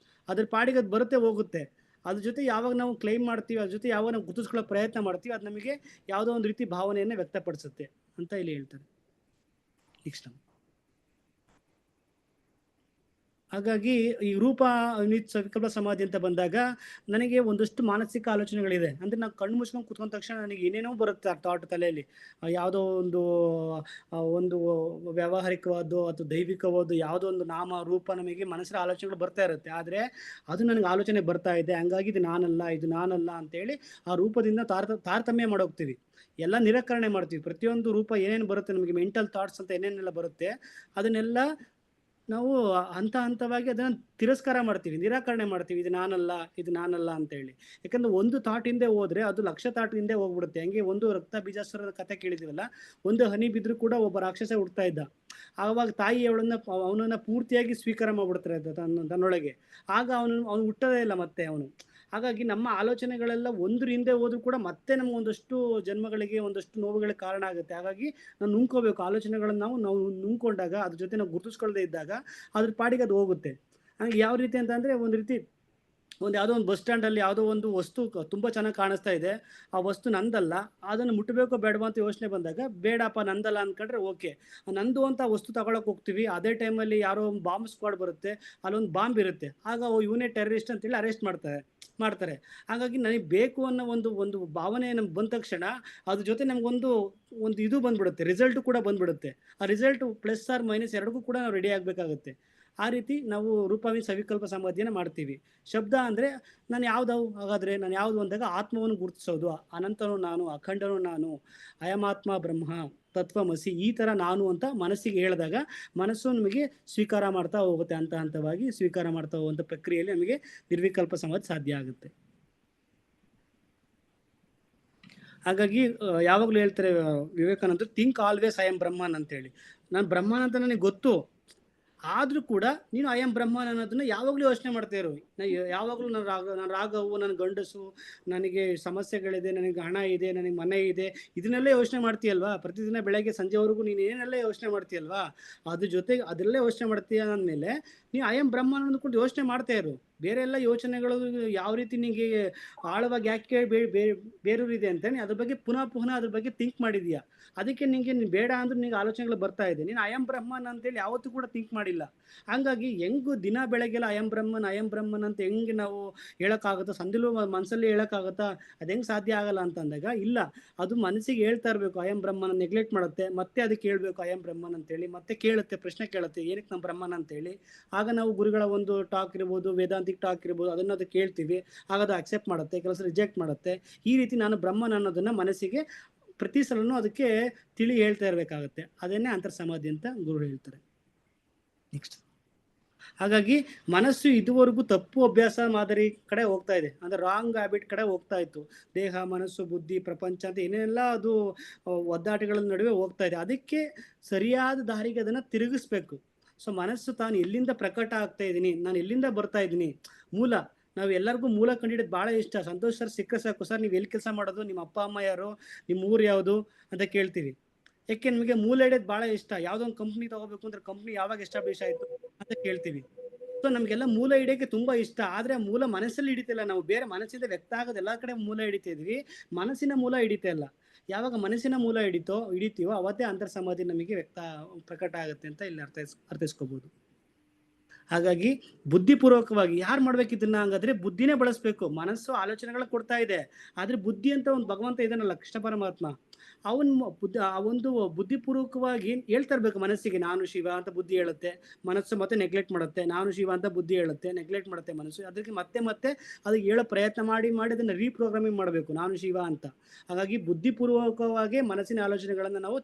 Speaker 3: ಅದ್ರ ಪಾಡಿಗೆ ಅದು ಬರುತ್ತೆ ಹೋಗುತ್ತೆ. ಅದ್ರ ಜೊತೆ ಯಾವಾಗ ನಾವು ಕ್ಲೈಮ್ ಮಾಡ್ತೀವಿ, ಅದ್ರ ಜೊತೆ ಯಾವಾಗ ನಾವು ಗುರುತಿಸ್ಕೊಳ್ಳೋ ಪ್ರಯತ್ನ ಮಾಡ್ತೀವಿ, ಅದು ನಮಗೆ ಯಾವುದೋ ಒಂದು ರೀತಿ ಭಾವನೆಯನ್ನು ವ್ಯಕ್ತಪಡಿಸುತ್ತೆ ಅಂತ ಇಲ್ಲಿ ಹೇಳ್ತಾರೆ. ನೆಕ್ಸ್ಟ್, ಹಾಗಾಗಿ ಈ ರೂಪ ವಿಕಲ್ಪ ಸಮಾಧಿ ಅಂತ ಬಂದಾಗ ನನಗೆ ಒಂದಷ್ಟು ಮಾನಸಿಕ ಆಲೋಚನೆಗಳಿದೆ. ಅಂದ್ರೆ ನಾವು ಕಣ್ಣು ಮುಚ್ಕೊಂಡು ಕುತ್ಕೊಂಡ ತಕ್ಷಣ ನನಗೆ ಏನೇನೋ ಬರುತ್ತೆ ಥಾಟ್ ತಲೆಯಲ್ಲಿ, ಯಾವುದೋ ಒಂದು ವ್ಯಾವಹಾರಿಕವಾದ್ದು ಅಥವಾ ದೈವಿಕವಾದ್ದು ಯಾವುದೋ ಒಂದು ನಾಮ ರೂಪ ನಮಗೆ ಮನಸ್ಸಿನ ಆಲೋಚನೆಗಳು ಬರ್ತಾ ಇರುತ್ತೆ. ಆದರೆ ಅದು ನನಗೆ ಆಲೋಚನೆ ಬರ್ತಾ ಇದೆ, ಹಂಗಾಗಿ ಇದು ನಾನಲ್ಲ ಅಂತೇಳಿ ಆ ರೂಪದಿಂದ ತಾರತಮ್ಯ ಮಾಡೋಗ್ತೀವಿ, ಎಲ್ಲ ನಿರಾಕರಣೆ ಮಾಡ್ತೀವಿ. ಪ್ರತಿಯೊಂದು ರೂಪ ಏನೇನು ಬರುತ್ತೆ ನಮಗೆ, ಮೆಂಟಲ್ ಥಾಟ್ಸ್ ಅಂತ ಏನೇನೆಲ್ಲ ಬರುತ್ತೆ ಅದನ್ನೆಲ್ಲ ನಾವು ಹಂತವಾಗಿ ಅದನ್ನು ತಿರಸ್ಕಾರ ಮಾಡ್ತೀವಿ, ನಿರಾಕರಣೆ ಮಾಡ್ತೀವಿ, ಇದು ನಾನಲ್ಲ ಅಂತ ಹೇಳಿ. ಯಾಕಂದ್ರೆ ಒಂದು ಥಾಟ್ ಹಿಂದೆ ಹೋದ್ರೆ ಅದು ಲಕ್ಷ ಥಾಟ್ ಹಿಂದೆ ಹೋಗ್ಬಿಡುತ್ತೆ. ಹಂಗೆ ಒಂದು ರಕ್ತ ಬೀಜಾಸುರದ ಕಥೆ ಕೇಳಿದೀವಲ್ಲ, ಒಂದು ಹನಿ ಬಿದ್ರು ಕೂಡ ಒಬ್ಬ ರಾಕ್ಷಸ ಹುಡ್ತಾ ಇದ್ದ. ಆವಾಗ ತಾಯಿ ಅವನನ್ನ ಪೂರ್ತಿಯಾಗಿ ಸ್ವೀಕಾರ ಮಾಡ್ಬಿಡ್ತಾರೆ ತನ್ನೊಳಗೆ. ಆಗ ಅವನು ಹುಟ್ಟೋದೇ ಇಲ್ಲ ಮತ್ತೆ ಅವನು. ಹಾಗಾಗಿ ನಮ್ಮ ಆಲೋಚನೆಗಳೆಲ್ಲ ಒಂದ್ರ ಹಿಂದೆ ಹೋದ್ರೂ ಕೂಡ ಮತ್ತೆ ನಮ್ಗೆ ಒಂದಷ್ಟು ಜನ್ಮಗಳಿಗೆ, ಒಂದಷ್ಟು ನೋವುಗಳಿಗೆ ಕಾರಣ ಆಗುತ್ತೆ. ಹಾಗಾಗಿ ನಾವು ನುಂಗ್ಕೋಬೇಕು ಆಲೋಚನೆಗಳನ್ನ. ನಾವು ನುಂಗ್ಕೊಂಡಾಗ ಅದ್ರ ಜೊತೆ ನಾವು ಗುರುತಿಸ್ಕೊಳ್ಳದೆ ಇದ್ದಾಗ ಅದ್ರ ಪಾಡಿಗೆ ಅದು ಹೋಗುತ್ತೆ. ಹಂಗೆ ಯಾವ ರೀತಿ ಅಂತಂದ್ರೆ, ಯಾವುದೋ ಒಂದು ಬಸ್ ಸ್ಟ್ಯಾಂಡಲ್ಲಿ ಯಾವುದೋ ಒಂದು ವಸ್ತು ತುಂಬ ಚೆನ್ನಾಗಿ ಕಾಣಿಸ್ತಾ ಇದೆ, ಆ ವಸ್ತು ನಂದಲ್ಲ, ಅದನ್ನು ಮುಟ್ಟಬೇಕೋ ಬೇಡವಾ ಅಂತ ಯೋಚನೆ ಬಂದಾಗ ಬೇಡಪ್ಪ ನಂದಲ್ಲ ಅಂದ್ಕೊಂಡ್ರೆ ಓಕೆ, ನಂದು ಅಂತ ವಸ್ತು ತಗೊಳಕ್ ಹೋಗ್ತೀವಿ. ಅದೇ ಟೈಮಲ್ಲಿ ಯಾರೋ ಒಂದು ಬಾಂಬ್ ಸ್ಕ್ವಾಡ್ ಬರುತ್ತೆ, ಅಲ್ಲೊಂದು ಬಾಂಬ್ ಇರುತ್ತೆ, ಆಗ ಇವನೇ ಟೆರರಿಸ್ಟ್ ಅಂತೇಳಿ ಅರೆಸ್ಟ್ ಮಾಡ್ತಾರೆ. ಹಾಗಾಗಿ ನನಗೆ ಬೇಕು ಅನ್ನೋ ಒಂದು ಭಾವನೆ ನಮ್ಗೆ ಬಂದ ತಕ್ಷಣ ಅದ್ರ ಜೊತೆ ನಮ್ಗೊಂದು ಇದು ಬಂದ್ಬಿಡುತ್ತೆ, ರಿಸಲ್ಟ್ ಕೂಡ ಬಂದ್ಬಿಡುತ್ತೆ. ಆ ರಿಸಲ್ಟ್ ಪ್ಲಸ್ ಆರ್ ಮೈನಸ್ ಎರಡಕ್ಕೂ ಕೂಡ ನಾವು ರೆಡಿ ಆಗಬೇಕಾಗುತ್ತೆ. ಆ ರೀತಿ ನಾವು ರೂಪಾವಿ ಸವಿಕಲ್ಪ ಸಮಾಧಿಯನ್ನು ಮಾಡ್ತೀವಿ. ಶಬ್ದ ಅಂದರೆ ನಾನು ಯಾವುದು ಅಂದಾಗ ಆತ್ಮವನ್ನು ಗುರುತಿಸೋದು, ಅನಂತನು ನಾನು, ಅಖಂಡನು ನಾನು, ಅಯಮಾತ್ಮ ಬ್ರಹ್ಮ, ತತ್ವಮಸಿ, ಈ ಥರ ನಾನು ಅಂತ ಮನಸ್ಸಿಗೆ ಹೇಳಿದಾಗ ಮನಸ್ಸು ನಮಗೆ ಸ್ವೀಕಾರ ಮಾಡ್ತಾ ಹೋಗುತ್ತೆ. ಹಂತವಾಗಿ ಸ್ವೀಕಾರ ಮಾಡ್ತಾ ಹೋಗುವಂಥ ಪ್ರಕ್ರಿಯೆಯಲ್ಲಿ ನಮಗೆ ನಿರ್ವಿಕಲ್ಪ ಸಮಾಧಿ ಸಾಧ್ಯ ಆಗುತ್ತೆ. ಹಾಗಾಗಿ ಯಾವಾಗಲೂ ಹೇಳ್ತಾರೆ ವಿವೇಕಾನಂದರು, ಥಿಂಕ್ ಆಲ್ವೇಸ್ ಐ ಆಮ್ ಬ್ರಹ್ಮನ್ ಅಂತೇಳಿ. ನಾನು ಬ್ರಹ್ಮನ್ ಅಂತ ನನಗೆ ಗೊತ್ತು, ಆದ್ರೂ ಕೂಡ ನೀನು ಐ ಆಮ್ ಬ್ರಹ್ಮನ್ ಅನ್ನೋದನ್ನ ಯಾವಾಗಲೂ ಯೋಚನೆ ಮಾಡ್ತಾ ಇರು. ಯಾವಾಗಲೂ ನಾನು ರಾಘವು, ನನ್ನ ಗಂಡಸು, ನನಗೆ ಸಮಸ್ಯೆಗಳಿದೆ, ನನಗೆ ಹಣ ಇದೆ, ನನಗೆ ಮನೆ ಇದೆ, ಇದನ್ನೆಲ್ಲ ಯೋಚನೆ ಮಾಡ್ತೀಯಲ್ವಾ. ಪ್ರತಿದಿನ ಬೆಳಗ್ಗೆ ಸಂಜೆವರೆಗೂ ನೀನು ಏನೆಲ್ಲ ಯೋಚನೆ ಮಾಡ್ತೀಯಲ್ವಾ, ಅದ್ರ ಜೊತೆಗೆ ಅದೆಲ್ಲ ಯೋಚನೆ ಮಾಡ್ತೀಯ ಅಂದಮೇಲೆ ನೀವು ಐ ಆಮ್ ಬ್ರಹ್ಮನ್ ಅಂದ್ಕೊಂಡು ಯೋಚನೆ ಮಾಡ್ತಾ ಇರು. ಬೇರೆ ಎಲ್ಲ ಯೋಚನೆಗಳು ಯಾವ ರೀತಿ ನಿಮಗೆ ಆಳವಾಗಿ ಯಾಕೆ ಬೇರೂರಿದೆ ಅಂತ ಅದ್ರ ಬಗ್ಗೆ ಪುನಃ ಅದ್ರ ಬಗ್ಗೆ ಥಿಂಕ್ ಮಾಡಿದೀಯಾ. ಅದಕ್ಕೆ ನಿಂಗೆ ಬೇಡ ಅಂದ್ರೆ ನಿಂಗೆ ಆಲೋಚನೆಗಳು ಬರ್ತಾ ಇದೆ. ನೀನು ಐ ಆಮ್ ಬ್ರಹ್ಮನ್ ಅಂತೇಳಿ ಯಾವತ್ತೂ ಕೂಡ ಥಿಂಕ್ ಮಾಡಿಲ್ಲ. ಹಂಗಾಗಿ ಹೆಂಗು ದಿನ ಬೆಳಗ್ಗೆಲ್ಲ ಐ ಆಮ್ ಬ್ರಹ್ಮನ್ ಅಂತ ಹೆಂಗೆ ನಾವು ಹೇಳೋಕ್ಕಾಗುತ್ತಾ, ಸಂದಿಲು ಮನಸ್ಸಲ್ಲಿ ಹೇಳೋಕ್ಕಾಗುತ್ತಾ? ಅದು ಹೆಂಗೆ ಸಾಧ್ಯ ಆಗಲ್ಲ ಅಂತಂದಾಗ ಇಲ್ಲ, ಅದು ಮನಸ್ಸಿಗೆ ಹೇಳ್ತಾ ಇರಬೇಕು ಐ ಆಮ್ ಬ್ರಹ್ಮನ್, ನೆಗ್ಲೆಕ್ಟ್ ಮಾಡುತ್ತೆ, ಮತ್ತೆ ಅದಕ್ಕೆ ಹೇಳ್ಬೇಕು ಐ ಆಮ್ ಬ್ರಹ್ಮನ್ ಅಂತೇಳಿ, ಮತ್ತೆ ಕೇಳುತ್ತೆ, ಪ್ರಶ್ನೆ ಕೇಳುತ್ತೆ ಏನಕ್ಕೆ ನಮ್ಮ ಬ್ರಹ್ಮನ್ ಅಂತೇಳಿ. ಆಗ ನಾವು ಗುರುಗಳ ಒಂದು ಟಾಕ್ ಇರ್ಬೋದು, ವೇದಾಂತಿಕ್ ಟಾಕ್ ಇರ್ಬೋದು, ಅದನ್ನ ಕೇಳ್ತೀವಿ, ಆಗ ಅದು ಅಕ್ಸೆಪ್ಟ್ ಮಾಡುತ್ತೆ, ಕೆಲಸ ರಿಜೆಕ್ಟ್ ಮಾಡುತ್ತೆ. ಈ ರೀತಿ ನಾನು ಬ್ರಹ್ಮನ್ ಅನ್ನೋದನ್ನ ಮನಸ್ಸಿಗೆ ಪ್ರತಿ ಸಲನೂ ಅದಕ್ಕೆ ಹೇಳ್ತಾ ಇರಬೇಕಾಗುತ್ತೆ. ಅದನ್ನೇ ಅಂತರ್ ಸಮಾಧಿ ಅಂತ ಗುರು ಹೇಳ್ತಾರೆ. ನೆಕ್ಸ್ಟ್, ಹಾಗಾಗಿ ಮನಸ್ಸು ಇದುವರೆಗೂ ತಪ್ಪು ಅಭ್ಯಾಸ ಮಾದರಿ ಕಡೆ ಹೋಗ್ತಾ ಇದೆ, ಅಂದ್ರೆ ರಾಂಗ್ ಹ್ಯಾಬಿಟ್ ಕಡೆ ಹೋಗ್ತಾ ಇತ್ತು. ದೇಹ, ಮನಸ್ಸು, ಬುದ್ಧಿ, ಪ್ರಪಂಚ ಅಂತ ಏನೆಲ್ಲ ಅದು ಒದ್ದಾಟಗಳ ನಡುವೆ ಹೋಗ್ತಾ ಇದೆ. ಅದಕ್ಕೆ ಸರಿಯಾದ ದಾರಿಗೆ ಅದನ್ನ ತಿರುಗಿಸ್ಬೇಕು. ಸೊ ಮನಸ್ಸು ತಾನು ಎಲ್ಲಿಂದ ಪ್ರಕಟ ಆಗ್ತಾ ಇದ್ದೀನಿ, ನಾನು ಎಲ್ಲಿಂದ ಬರ್ತಾ ಇದ್ದೀನಿ, ಮೂಲ. ನಾವು ಎಲ್ಲರಿಗೂ ಮೂಲ ಕಂಡಿಡಿಯೋದು ಭಾಳ ಇಷ್ಟ. ಸಂತೋಷ್ ಸರ್ ಸಿಕ್ಕರೆ ಸಾಕು, ಸರ್ ನೀವು ಎಲ್ಲಿ ಕೆಲಸ ಮಾಡೋದು, ನಿಮ್ಮ ಅಪ್ಪ ಅಮ್ಮ ಯಾರು, ನಿಮ್ಮ ಊರು ಯಾವುದು ಅಂತ ಕೇಳ್ತೀವಿ. ಯಾಕೆ ನಮಗೆ ಮೂಲ ಹಿಡಿಯೋದು ಭಾಳ ಇಷ್ಟ. ಯಾವುದೋ ಒಂದು ಕಂಪ್ನಿ ತಗೋಬೇಕು ಅಂದ್ರೆ ಕಂಪ್ನಿ ಯಾವಾಗ ಎಸ್ಟಾಬ್ಲಿಷ್ ಆಯಿತು ಅಂತ ಕೇಳ್ತೀವಿ. ಸೊ ನಮಗೆಲ್ಲ ಮೂಲ ಹಿಡಿಯೋಕ್ಕೆ ತುಂಬ ಇಷ್ಟ. ಆದರೆ ಮೂಲ ಮನಸ್ಸಲ್ಲಿ ಹಿಡಿತಿಲ್ಲ ನಾವು. ಬೇರೆ ಮನಸ್ಸಿಂದ ವ್ಯಕ್ತ ಆಗೋದು ಎಲ್ಲ ಕಡೆ ಮೂಲ ಹಿಡಿತಾ ಇದ್ವಿ, ಮನಸ್ಸಿನ ಮೂಲ ಹಿಡಿತಾ ಇಲ್ಲ. ಯಾವಾಗ ಮನಸ್ಸಿನ ಮೂಲ ಹಿಡಿತೀವೋ ಅವತ್ತೇ ಅಂತರ್ ಸಮಾಧಿ ನಮಗೆ ಪ್ರಕಟ ಆಗುತ್ತೆ ಅಂತ ಇಲ್ಲಿ ಅರ್ಥೈಸ್ಕೋಬಹುದು. ಹಾಗಾಗಿ ಬುದ್ಧಿಪೂರ್ವಕವಾಗಿ ಯಾರು ಮಾಡ್ಬೇಕು ಇದನ್ನ? ಹಂಗಾದ್ರೆ ಬುದ್ಧಿನೇ ಬಳಸ್ಬೇಕು. ಮನಸ್ಸು ಆಲೋಚನೆಗಳ ಕೊಡ್ತಾ ಇದೆ, ಆದ್ರೆ ಬುದ್ಧಿ ಅಂತ ಒಂದು ಭಗವಂತ ಇದನ್ನಲ್ಲ, ಕೃಷ್ಣ ಪರಮಾತ್ಮ, ಒಂದು ಬುದ್ಧಿಪೂರ್ವಕವಾಗಿ ಹೇಳ್ತಾ ಇರ್ಬೇಕು ಮನಸ್ಸಿಗೆ. ನಾನು ಶಿವ ಅಂತ ಬುದ್ಧಿ ಹೇಳುತ್ತೆ, ಮನಸ್ಸು ಮತ್ತೆ ನೆಗ್ಲೆಕ್ಟ್ ಮಾಡುತ್ತೆ. ನಾನು ಶಿವ ಅಂತ ಬುದ್ಧಿ ಹೇಳುತ್ತೆ, ನೆಗ್ಲೆಕ್ಟ್ ಮಾಡುತ್ತೆ ಮನಸ್ಸು. ಅದಕ್ಕೆ ಮತ್ತೆ ಅದಕ್ಕೆ ಹೇಳೋ ಪ್ರಯತ್ನ ಮಾಡಿ ಅದನ್ನ ರೀಪ್ರೋಗ್ರಾಮಿಂಗ್ ಮಾಡಬೇಕು, ನಾನು ಶಿವ ಅಂತ. ಹಾಗಾಗಿ ಬುದ್ಧಿಪೂರ್ವಕವಾಗಿ ಮನಸ್ಸಿನ ಆಲೋಚನೆಗಳನ್ನು ನಾವು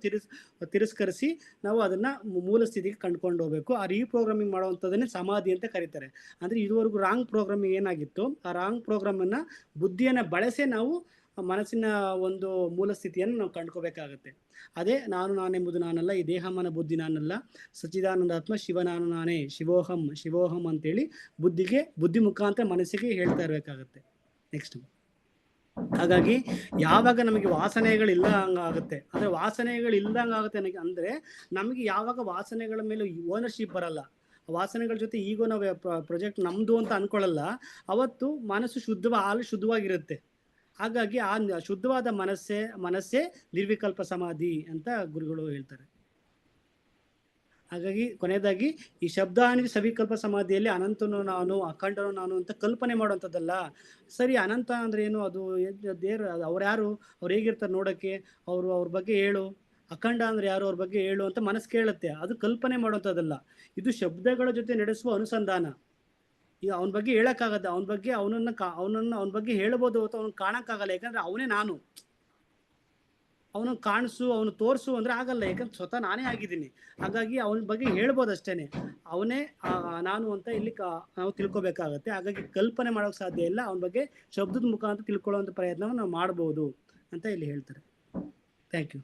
Speaker 3: ತಿರಸ್ಕರಿಸಿ ನಾವು ಅದನ್ನ ಮೂಲ ಸ್ಥಿತಿಗೆ ಕಂಡುಕೊಂಡು ಹೋಗ್ಬೇಕು. ಆ ರೀಪ್ರೋಗ್ರಾಮಿಂಗ್ ಮಾಡುವಂಥದ್ದನ್ನೇ ಸಮಾಧಿ ಅಂತ ಕರೀತಾರೆ. ಅಂದ್ರೆ ಇದುವರೆಗೂ ರಾಂಗ್ ಪ್ರೋಗ್ರಾಮಿಂಗ್ ಏನಾಗಿತ್ತು, ಆ ರಾಂಗ್ ಪ್ರೋಗ್ರಾಮ್ ಅನ್ನ ಬುದ್ಧಿಯನ್ನ ಬಳಸೇ ನಾವು ಮನಸ್ಸಿನ ಒಂದು ಮೂಲ ಸ್ಥಿತಿಯನ್ನು ನಾವು ಕಂಡ್ಕೋಬೇಕಾಗತ್ತೆ. ಅದೇ ನಾನು ನಾನೆಂಬುದು ನಾನಲ್ಲ, ಈ ದೇಹ ಮನ ಬುದ್ಧಿ ನಾನಲ್ಲ, ಸಚ್ಚಿದಾನಂದಾತ್ಮ ಶಿವ ನಾನು ನಾನೇ, ಶಿವೋಹಂ ಅಂತೇಳಿ ಬುದ್ಧಿ ಮುಖಾಂತರ ಮನಸ್ಸಿಗೆ ಹೇಳ್ತಾ ಇರಬೇಕಾಗತ್ತೆ. ನೆಕ್ಸ್ಟ್, ಹಾಗಾಗಿ ಯಾವಾಗ ನಮಗೆ ವಾಸನೆಗಳಿಲ್ಲ ಹಂಗಾಗುತ್ತೆ, ಅಂದ್ರೆ ವಾಸನೆಗಳಿಲ್ದಂಗಾಗುತ್ತೆ ಅಂದ್ರೆ ನಮಗೆ ಯಾವಾಗ ವಾಸನೆಗಳ ಮೇಲೆ ಓನರ್ಶಿಪ್ ಬರಲ್ಲ, ವಾಸನೆಗಳ ಜೊತೆ ಈಗೋ ನಾವು ಪ್ರೊಜೆಕ್ಟ್ ನಮ್ದು ಅಂತ ಅನ್ಕೊಳ್ಳಲ್ಲ, ಅವತ್ತು ಮನಸ್ಸು ಶುದ್ಧವಾಗಿರುತ್ತೆ. ಹಾಗಾಗಿ ಆ ಶುದ್ಧವಾದ ಮನಸ್ಸೇ ನಿರ್ವಿಕಲ್ಪ ಸಮಾಧಿ ಅಂತ ಗುರುಗಳು ಹೇಳ್ತಾರೆ. ಹಾಗಾಗಿ ಕೊನೆಯದಾಗಿ ಈ ಶಬ್ದಾನಿಗೆ ಸವಿಕಲ್ಪ ಸಮಾಧಿಯಲ್ಲಿ ಅನಂತನು ನಾನು, ಅಖಂಡನು ನಾನು ಅಂತ ಕಲ್ಪನೆ ಮಾಡುವಂಥದ್ದಲ್ಲ. ಸರಿ, ಅನಂತ ಅಂದ್ರೆ ಏನು? ಅದು ಅವ್ರು ಯಾರು, ಅವ್ರು ಹೇಗಿರ್ತಾರೆ ನೋಡಕ್ಕೆ, ಅವ್ರ ಬಗ್ಗೆ ಹೇಳು. ಅಖಂಡ ಅಂದ್ರೆ ಯಾರು, ಅವ್ರ ಬಗ್ಗೆ ಹೇಳು ಅಂತ ಮನಸ್ಸು ಕೇಳುತ್ತೆ. ಅದು ಕಲ್ಪನೆ ಮಾಡುವಂಥದ್ದಲ್ಲ, ಇದು ಶಬ್ದಗಳ ಜೊತೆ ನಡೆಸುವ ಅನುಸಂಧಾನ. ಈಗ ಅವನ ಬಗ್ಗೆ ಹೇಳಕ್ಕಾಗದ, ಅವನ ಬಗ್ಗೆ ಹೇಳ್ಬೋದು ಅಥವಾ ಅವ್ನು ಕಾಣಕ್ಕಾಗಲ್ಲ, ಯಾಕಂದ್ರೆ ಅವನೇ ನಾನು. ಅವನು ಕಾಣಿಸು, ಅವನು ತೋರಿಸು ಅಂದ್ರೆ ಆಗಲ್ಲ, ಯಾಕಂದ್ರೆ ಸ್ವತಃ ನಾನೇ ಆಗಿದ್ದೀನಿ. ಹಾಗಾಗಿ ಅವನ ಬಗ್ಗೆ ಹೇಳ್ಬೋದು ಅಷ್ಟೇನೆ, ಅವನೇ ನಾನು ಅಂತ ಇಲ್ಲಿ ನಾವು ತಿಳ್ಕೊಬೇಕಾಗತ್ತೆ. ಹಾಗಾಗಿ ಕಲ್ಪನೆ ಮಾಡೋಕೆ ಸಾಧ್ಯ ಇಲ್ಲ, ಅವನ ಬಗ್ಗೆ ಶಬ್ದದ ಮುಖಾಂತರ ತಿಳ್ಕೊಳ್ಳುವಂಥ ಪ್ರಯತ್ನವನ್ನು ನಾವು ಮಾಡ್ಬೋದು ಅಂತ ಇಲ್ಲಿ ಹೇಳ್ತಾರೆ. Thank you.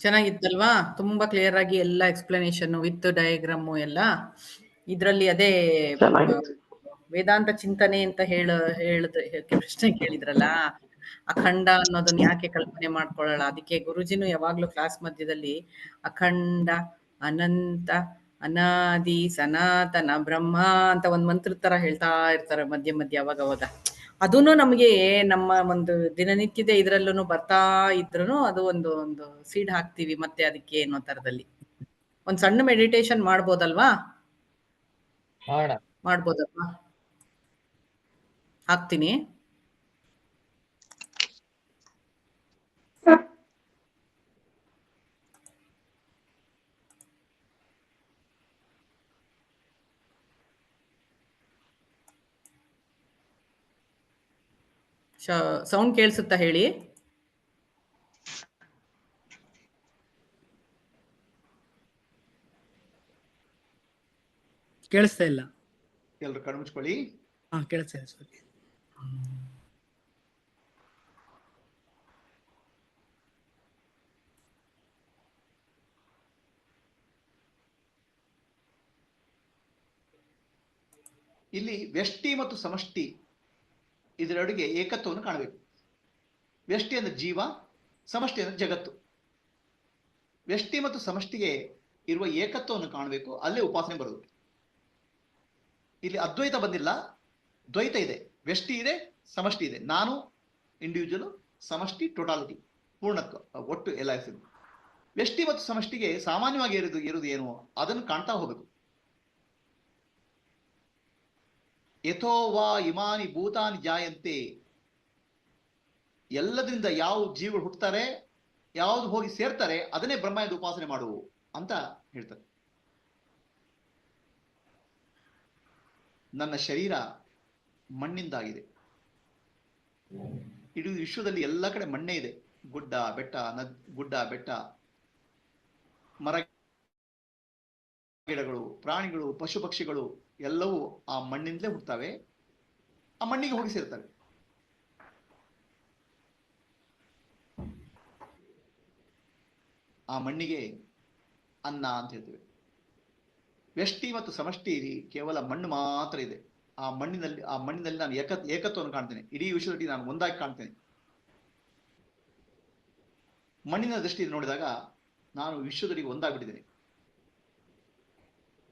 Speaker 1: ಚೆನ್ನಾಗಿತ್ತಲ್ವಾ? ತುಂಬಾ ಕ್ಲಿಯರ್ ಆಗಿ ಎಲ್ಲ ಎಕ್ಸ್ಪ್ಲನೇಷನ್ ವಿತ್ ಡಯಾಗ್ರಾಮು ಎಲ್ಲ ಇದ್ರಲ್ಲಿ. ಅದೇ ವೇದಾಂತ ಚಿಂತನೆ ಅಂತ ಪ್ರಶ್ನೆ ಕೇಳಿದ್ರಲ್ಲ, ಅಖಂಡ ಅನ್ನೋದನ್ನ ಯಾಕೆ ಕಲ್ಪನೆ ಮಾಡ್ಕೊಳ್ಳಲ್ಲ? ಅದಕ್ಕೆ ಗುರುಜಿನು ಯಾವಾಗ್ಲೂ ಕ್ಲಾಸ್ ಮಧ್ಯದಲ್ಲಿ ಅಖಂಡ ಅನಂತ ಅನಾದಿ ಸನಾತನ ಬ್ರಹ್ಮ ಅಂತ ಒಂದ್ ಮಂತ್ರ ತರ ಹೇಳ್ತಾ ಇರ್ತಾರೆ ಮಧ್ಯ ಅವಾಗ. ಅದೂನು ನಮಗೆ ನಮ್ಮ ಒಂದು ದಿನನಿತ್ಯದ ಇದ್ರಲ್ಲೂ ಬರ್ತಾ ಇದ್ರು ಅದು ಒಂದು ಸೀಡ್ ಹಾಕ್ತಿವಿ ಮತ್ತೆ ಅದಕ್ಕೆ ಅನ್ನೋ ತರದಲ್ಲಿ ಒಂದ್ ಸಣ್ಣ ಮೆಡಿಟೇಷನ್ ಮಾಡ್ಬೋದಲ್ವಾ? ಮಾಡ್ಬೋದಲ್ವಾ? ಹಾಕ್ತೀನಿ. ಸೌಂಡ್ ಕೇಳಿಸುತ್ತಾ ಹೇಳಿ?
Speaker 3: ಕೇಳಿಸ್ತಾ ಇಲ್ಲ.
Speaker 10: ಎಲ್ಲರೂ ಕಣ್ಣು ಮುಚ್ಕೊಳ್ಳಿ.
Speaker 3: ಕೇಳಿಸ್ತಾ ಇದೆ ಸರ್.
Speaker 10: ಇಲ್ಲಿ ವ್ಯಷ್ಟಿ ಮತ್ತು ಸಮಷ್ಟಿ ಇದರೊಳಗೆ ಏಕತ್ವವನ್ನು ಕಾಣಬೇಕು. ವ್ಯಷ್ಟಿ ಅಂದ್ರೆ ಜೀವ, ಸಮಷ್ಟಿ ಅಂದ್ರೆ ಜಗತ್ತು. ವ್ಯಷ್ಟಿ ಮತ್ತು ಸಮಷ್ಟಿಗೆ ಇರುವ ಏಕತ್ವವನ್ನು ಕಾಣಬೇಕು, ಅಲ್ಲೇ ಉಪಾಸನೆ ಬರೋದು. ಇಲ್ಲಿ ಅದ್ವೈತ ಬಂದಿಲ್ಲ, ದ್ವೈತ ಇದೆ. ವ್ಯಷ್ಟಿ ಇದೆ, ಸಮಷ್ಟಿ ಇದೆ. ನಾನು ಇಂಡಿವಿಜುವಲ್, ಸಮಷ್ಟಿ ಟೋಟಾಲಿಟಿ, ಪೂರ್ಣತ್ವ, ಒಟ್ಟು ಎಲ್ಲ ಹೆಸರು. ವ್ಯಷ್ಟಿ ಮತ್ತು ಸಮಷ್ಟಿಗೆ ಸಾಮಾನ್ಯವಾಗಿ ಇರುವುದು ಏನು ಅದನ್ನು ಕಾಣ್ತಾ ಹೋಗಬೇಕು. ಯಥೋ ವಾ ಇಮಾನಿ ಭೂತಾನಿ ಜಾಯಂತೆ, ಎಲ್ಲದರಿಂದ ಯಾವ ಜೀವಗಳು ಹುಟ್ಟುತ್ತಾರೆ, ಯಾವ್ದು ಹೋಗಿ ಸೇರ್ತಾರೆ ಅದನ್ನೇ ಬ್ರಹ್ಮ ಎಂದು ಉಪಾಸನೆ ಮಾಡುವು ಅಂತ ಹೇಳ್ತಾರೆ. ನನ್ನ ಶರೀರ ಮಣ್ಣಿಂದಾಗಿದೆ. ಇಡೀ ವಿಶ್ವದಲ್ಲಿ ಎಲ್ಲ ಕಡೆ ಮಣ್ಣೇ ಇದೆ. ಗುಡ್ಡ ಬೆಟ್ಟ, ಮರ ಗಿಡಗಳು, ಪ್ರಾಣಿಗಳು, ಪಶು ಪಕ್ಷಿಗಳು ಎಲ್ಲವೂ ಆ ಮಣ್ಣಿಂದಲೇ ಹುಟ್ಟುತ್ತವೆ, ಆ ಮಣ್ಣಿಗೆ ಹೋಗಿ ಸೇರ್ತವೆ. ಆ ಮಣ್ಣಿಗೆ ಅನ್ನ ಅಂತ ಹೇಳ್ತೇವೆ. ವ್ಯಷ್ಟಿ ಮತ್ತು ಸಮಷ್ಟಿ ಕೇವಲ ಮಣ್ಣು ಮಾತ್ರ ಇದೆ. ಆ ಮಣ್ಣಿನಲ್ಲಿ ನಾನು ಏಕತ್ವವನ್ನು ಕಾಣ್ತೇನೆ. ಇಡೀ ವಿಶ್ವದಲ್ಲಿ ನಾನು ಒಂದಾಗಿ ಕಾಣ್ತೇನೆ. ಮಣ್ಣಿನ ದೃಷ್ಟಿಯಿಂದ ನೋಡಿದಾಗ ನಾನು ವಿಶ್ವದಲ್ಲಿ ಒಂದಾಗ್ಬಿಟ್ಟಿದ್ದೇನೆ.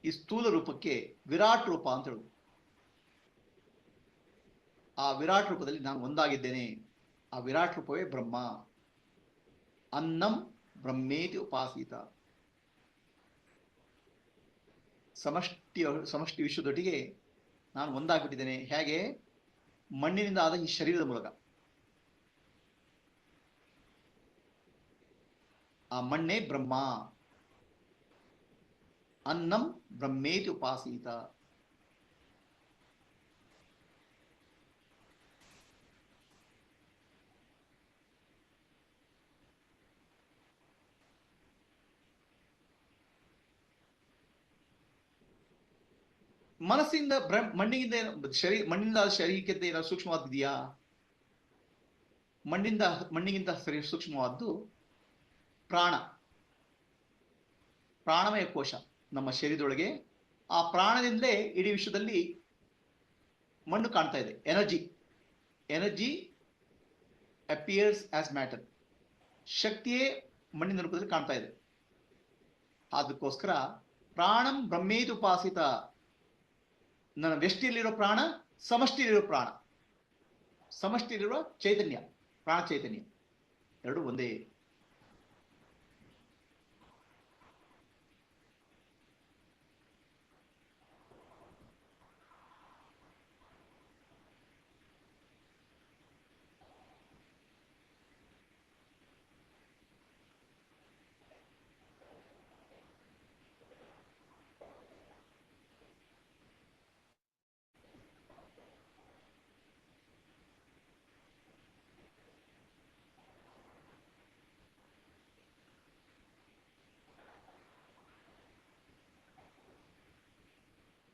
Speaker 10: ಈ ಸ್ಥೂಲ ರೂಪಕ್ಕೆ ವಿರಾಟ್ ರೂಪ ಅಂತ ಹೇಳುದು. ಆ ವಿರಾಟ್ ರೂಪದಲ್ಲಿ ನಾನು ಒಂದಾಗಿದ್ದೇನೆ. ಆ ವಿರಾಟ್ ರೂಪವೇ ಬ್ರಹ್ಮ. ಅನ್ನಂ ಬ್ರಹ್ಮೇತಿ ಉಪಾಸೀತ. ಸಮಷ್ಟಿ ವಿಶ್ವದೊಟ್ಟಿಗೆ ನಾನು ಒಂದಾಗ್ಬಿಟ್ಟಿದ್ದೇನೆ. ಹೇಗೆ? ಮಣ್ಣಿನಿಂದ ಆದ ಈ ಶರೀರದ ಮೂಲಕ. ಆ ಮಣ್ಣೇ ಬ್ರಹ್ಮ. ಅನ್ನಂ ಬ್ರಹ್ಮೇತಿ ಉಪಾಸೀತ. ಮನಸ್ಸಿಂದ ಮಣ್ಣಿನಿಂದ ಮಣ್ಣಿನಿಂದ ಶರೀರಕ್ಕಿಂತ ಏನಾದ್ರು ಸೂಕ್ಷ್ಮವಾದಿದೆಯಾ? ಮಣ್ಣಿಗಿಂತ ಸೂಕ್ಷ್ಮವಾದ್ದು ಪ್ರಾಣ, ಪ್ರಾಣಮಯ ಕೋಶ ನಮ್ಮ ಶರೀರದೊಳಗೆ. ಆ ಪ್ರಾಣದಿಂದಲೇ ಇಡೀ ವಿಶ್ವದಲ್ಲಿ ಮಣ್ಣು ಕಾಣ್ತಾ ಇದೆ. Energy appears as matter. ಶಕ್ತಿಯೇ ಮಣ್ಣಿನ ರೂಪದಲ್ಲಿ ಕಾಣ್ತಾ ಇದೆ. ಅದಕ್ಕೋಸ್ಕರ ಪ್ರಾಣಂ ಬ್ರಹ್ಮೇತಿ ಉಪಾಸಿತ. ನನ್ನ ವ್ಯಷ್ಟಿಯಲ್ಲಿರೋ ಪ್ರಾಣ, ಸಮಷ್ಟಿಯಲ್ಲಿರೋ ಪ್ರಾಣ, ಸಮಷ್ಟಿಯಲ್ಲಿರುವ ಚೈತನ್ಯ, ಪ್ರಾಣ ಚೈತನ್ಯ ಎರಡು ಒಂದೇ.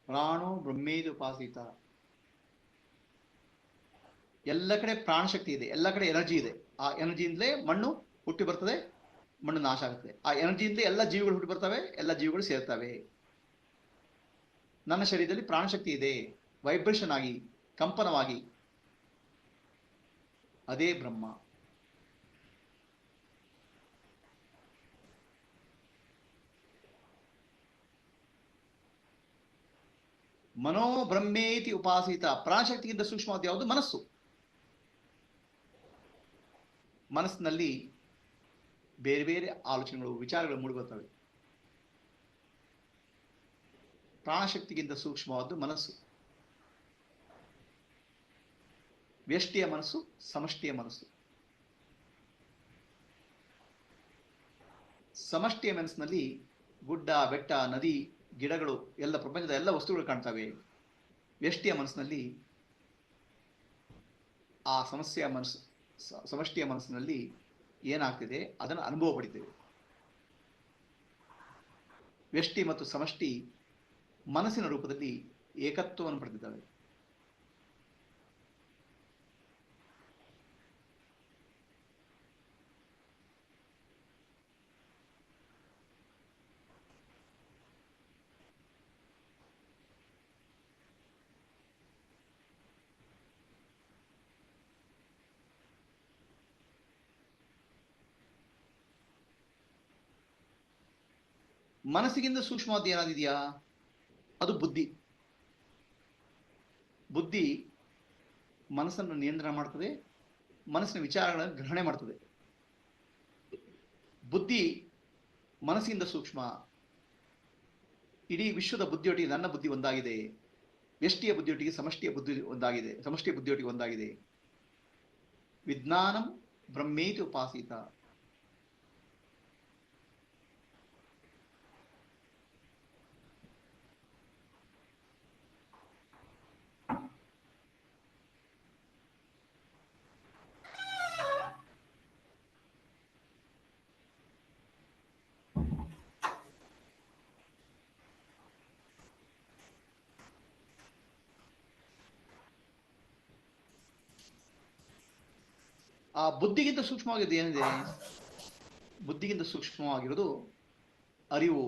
Speaker 10: ಪ್ರಾಣೋ ಬ್ರಹ್ಮೇತಿ ಉಪಾಸಿತ. ಎಲ್ಲ ಕಡೆ ಪ್ರಾಣಶಕ್ತಿ ಇದೆ, ಎಲ್ಲ ಕಡೆ ಎನರ್ಜಿ ಇದೆ. ಆ ಎನರ್ಜಿಯಿಂದಲೇ ಮಣ್ಣು ಹುಟ್ಟಿ ಬರ್ತದೆ, ಮಣ್ಣು ನಾಶ ಆಗುತ್ತೆ. ಆ ಎನರ್ಜಿಯಿಂದಲೇ ಎಲ್ಲ ಜೀವಿಗಳು ಹುಟ್ಟಿ ಬರ್ತವೆ, ಎಲ್ಲ ಜೀವಿಗಳು ಸೇರ್ತವೆ. ನನ್ನ ಶರೀರದಲ್ಲಿ ಪ್ರಾಣಶಕ್ತಿ ಇದೆ, ವೈಬ್ರೇಷನ್ ಆಗಿ, ಕಂಪನವಾಗಿ. ಅದೇ ಬ್ರಹ್ಮ. ಮನೋ ಬ್ರಹ್ಮೇತಿ ಉಪಾಸಿತ. ಪ್ರಾಣಶಕ್ತಿಗಿಂತ ಸೂಕ್ಷ್ಮವಾದ ಯಾವುದು? ಮನಸ್ಸು. ಮನಸ್ಸಿನಲ್ಲಿ ಬೇರೆ ಬೇರೆ ಆಲೋಚನೆಗಳು, ವಿಚಾರಗಳು ಮೂಡಿಬರ್ತವೆ. ಪ್ರಾಣಶಕ್ತಿಗಿಂತ ಸೂಕ್ಷ್ಮವಾದ್ದು ಮನಸ್ಸು. ವ್ಯಷ್ಟಿಯ ಮನಸ್ಸು, ಸಮಷ್ಟಿಯ ಮನಸ್ಸು. ಸಮಷ್ಟಿಯ ಮನಸ್ಸಿನಲ್ಲಿ ಗುಡ್ಡ, ಬೆಟ್ಟ, ನದಿ, ಗಿಡಗಳು, ಎಲ್ಲ ಪ್ರಪಂಚದ ಎಲ್ಲ ವಸ್ತುಗಳು ಕಾಣ್ತವೆ. ವ್ಯಷ್ಟಿಯ ಮನಸ್ಸಿನಲ್ಲಿ ಆ ಸಮಷ್ಟಿಯ ಮನಸ್ಸಿನಲ್ಲಿ ಏನಾಗ್ತಿದೆ ಅದನ್ನು ಅನುಭವ ಪಡಿತೇವೆ. ವ್ಯಷ್ಟಿ ಮತ್ತು ಸಮಷ್ಟಿ ಮನಸ್ಸಿನ ರೂಪದಲ್ಲಿ ಏಕತ್ವವನ್ನು ಪಡೆದಿದ್ದಾವೆ. ಮನಸ್ಸಿಗಿಂತ ಸೂಕ್ಷ್ಮವಾದ ಏನಾದಿದೆಯಾ? ಅದು ಬುದ್ಧಿ. ಬುದ್ಧಿ ಮನಸ್ಸನ್ನು ನಿಯಂತ್ರಣ ಮಾಡ್ತದೆ, ಮನಸ್ಸಿನ ವಿಚಾರಗಳನ್ನು ಗ್ರಹಣೆ ಮಾಡ್ತದೆ. ಬುದ್ಧಿ ಮನಸ್ಸಿಗಿಂತ ಸೂಕ್ಷ್ಮ. ಇಡೀ ವಿಶ್ವದ ಬುದ್ಧಿಯೊಟ್ಟಿಗೆ ನನ್ನ ಬುದ್ಧಿ ಒಂದಾಗಿದೆ. ವ್ಯಷ್ಟಿಯ ಬುದ್ಧಿಯೊಟ್ಟಿಗೆ ಸಮಷ್ಟಿಯ ಬುದ್ಧಿ ಒಂದಾಗಿದೆ, ಸಮಷ್ಟಿಯ ಬುದ್ಧಿಯೊಟ್ಟಿಗೆ ಒಂದಾಗಿದೆ. ವಿಜ್ಞಾನಂ ಬ್ರಹ್ಮೇತಿ ಉಪಾಸಿತ. ಆ ಬುದ್ಧಿಗಿಂತ ಸೂಕ್ಷ್ಮವಾಗಿರೋದು ಏನಿದೆ? ಬುದ್ಧಿಗಿಂತ ಸೂಕ್ಷ್ಮವಾಗಿರೋದು ಅರಿವು,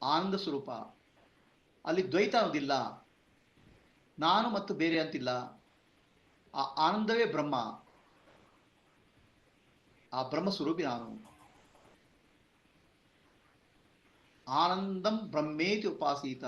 Speaker 10: ಆನಂದ ಸ್ವರೂಪ. ಅಲ್ಲಿ ದ್ವೈತ ಅನ್ನೋದಿಲ್ಲ, ನಾನು ಮತ್ತು ಬೇರೆ ಅಂತಿಲ್ಲ. ಆ ಆನಂದವೇ ಬ್ರಹ್ಮ, ಆ ಬ್ರಹ್ಮ ಸ್ವರೂಪಿ ನಾನು. ಆನಂದಂ ಬ್ರಹ್ಮೇತಿ ಉಪಾಸೀತ.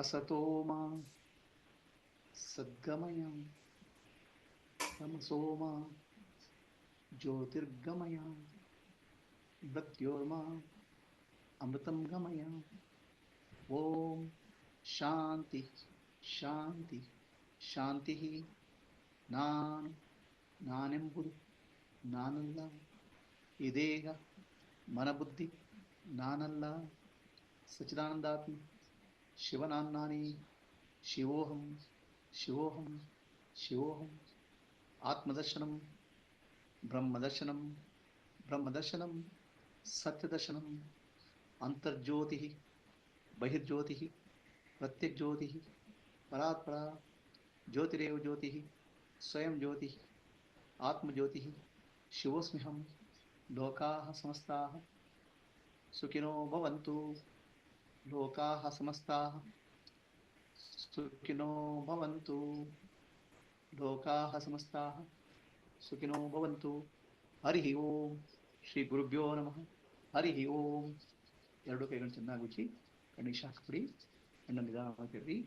Speaker 10: असतोमा सद्गमय तमसोमा ज्योतिर्गमय मृत्योर्मा अमृतं गमय। ओम शांति ಶಾಂತಿ ಶಾಂತಿ ನಾನೆಂಬುದು ನಾನಲ್ಲ, ಈ ದೇಹ ಮನಬುದ್ಧಿ ನಾನಲ್ಲ, ಸಚ್ಚಿದಾನಂದಾತ್ಮ ಶಿವನಾನ್ನಾನಿ ಶಿವೋಹಂ ಶಿವೋಹಂ ಶಿವೋಹಂ ಆತ್ಮದರ್ಶನಂ ಬ್ರಹ್ಮದರ್ಶನಂ ಬ್ರಹ್ಮದರ್ಶನಂ ಸತ್ಯದರ್ಶನಂ ಅಂತರ್ಜ್ಯೋತಿ ಬಹಿರ್ಜ್ಯೋತಿ ಪ್ರತ್ಯಗ್ಜ್ಯೋತಿ ಪರಾತ್ಪರ ಜ್ಯೋತಿರೇವ ಜ್ಯೋತಿ ಸ್ವಯಂ ಜ್ಯೋತಿ ಆತ್ಮಜ್ಯೋತಿ ಶಿವೋಸ್ಮ್ಯಹಂ ಲೋಕಾಃ ಸಮಸ್ತಾಃ ಸುಖಿನೋ ಭವಂತು ಲೋಕಾಃ ಸಮಸ್ತಾಃ ಸುಖಿನೋ ಭವಂತು ಲೋಕಾಃ ಸಮಸ್ತಾಃ ಸುಖಿನೋ ಭವಂತು। ಹರಿ ಓಂ ಶ್ರೀ ಗುರುಭ್ಯೋ ನಮಃ। ಹರಿ ಓಂ। ಎರಡು ಕೈಗಳನ್ನು ಚೆನ್ನಾಗಿ ಉಜ್ಜಿ ಕಣ್ಣಿಗೆ ಶಾಖ ಕೊಡಿ, ಕಣ್ಣನ್ನು ನಿಧಾನವಾಗಿ ತೆರೆದಿ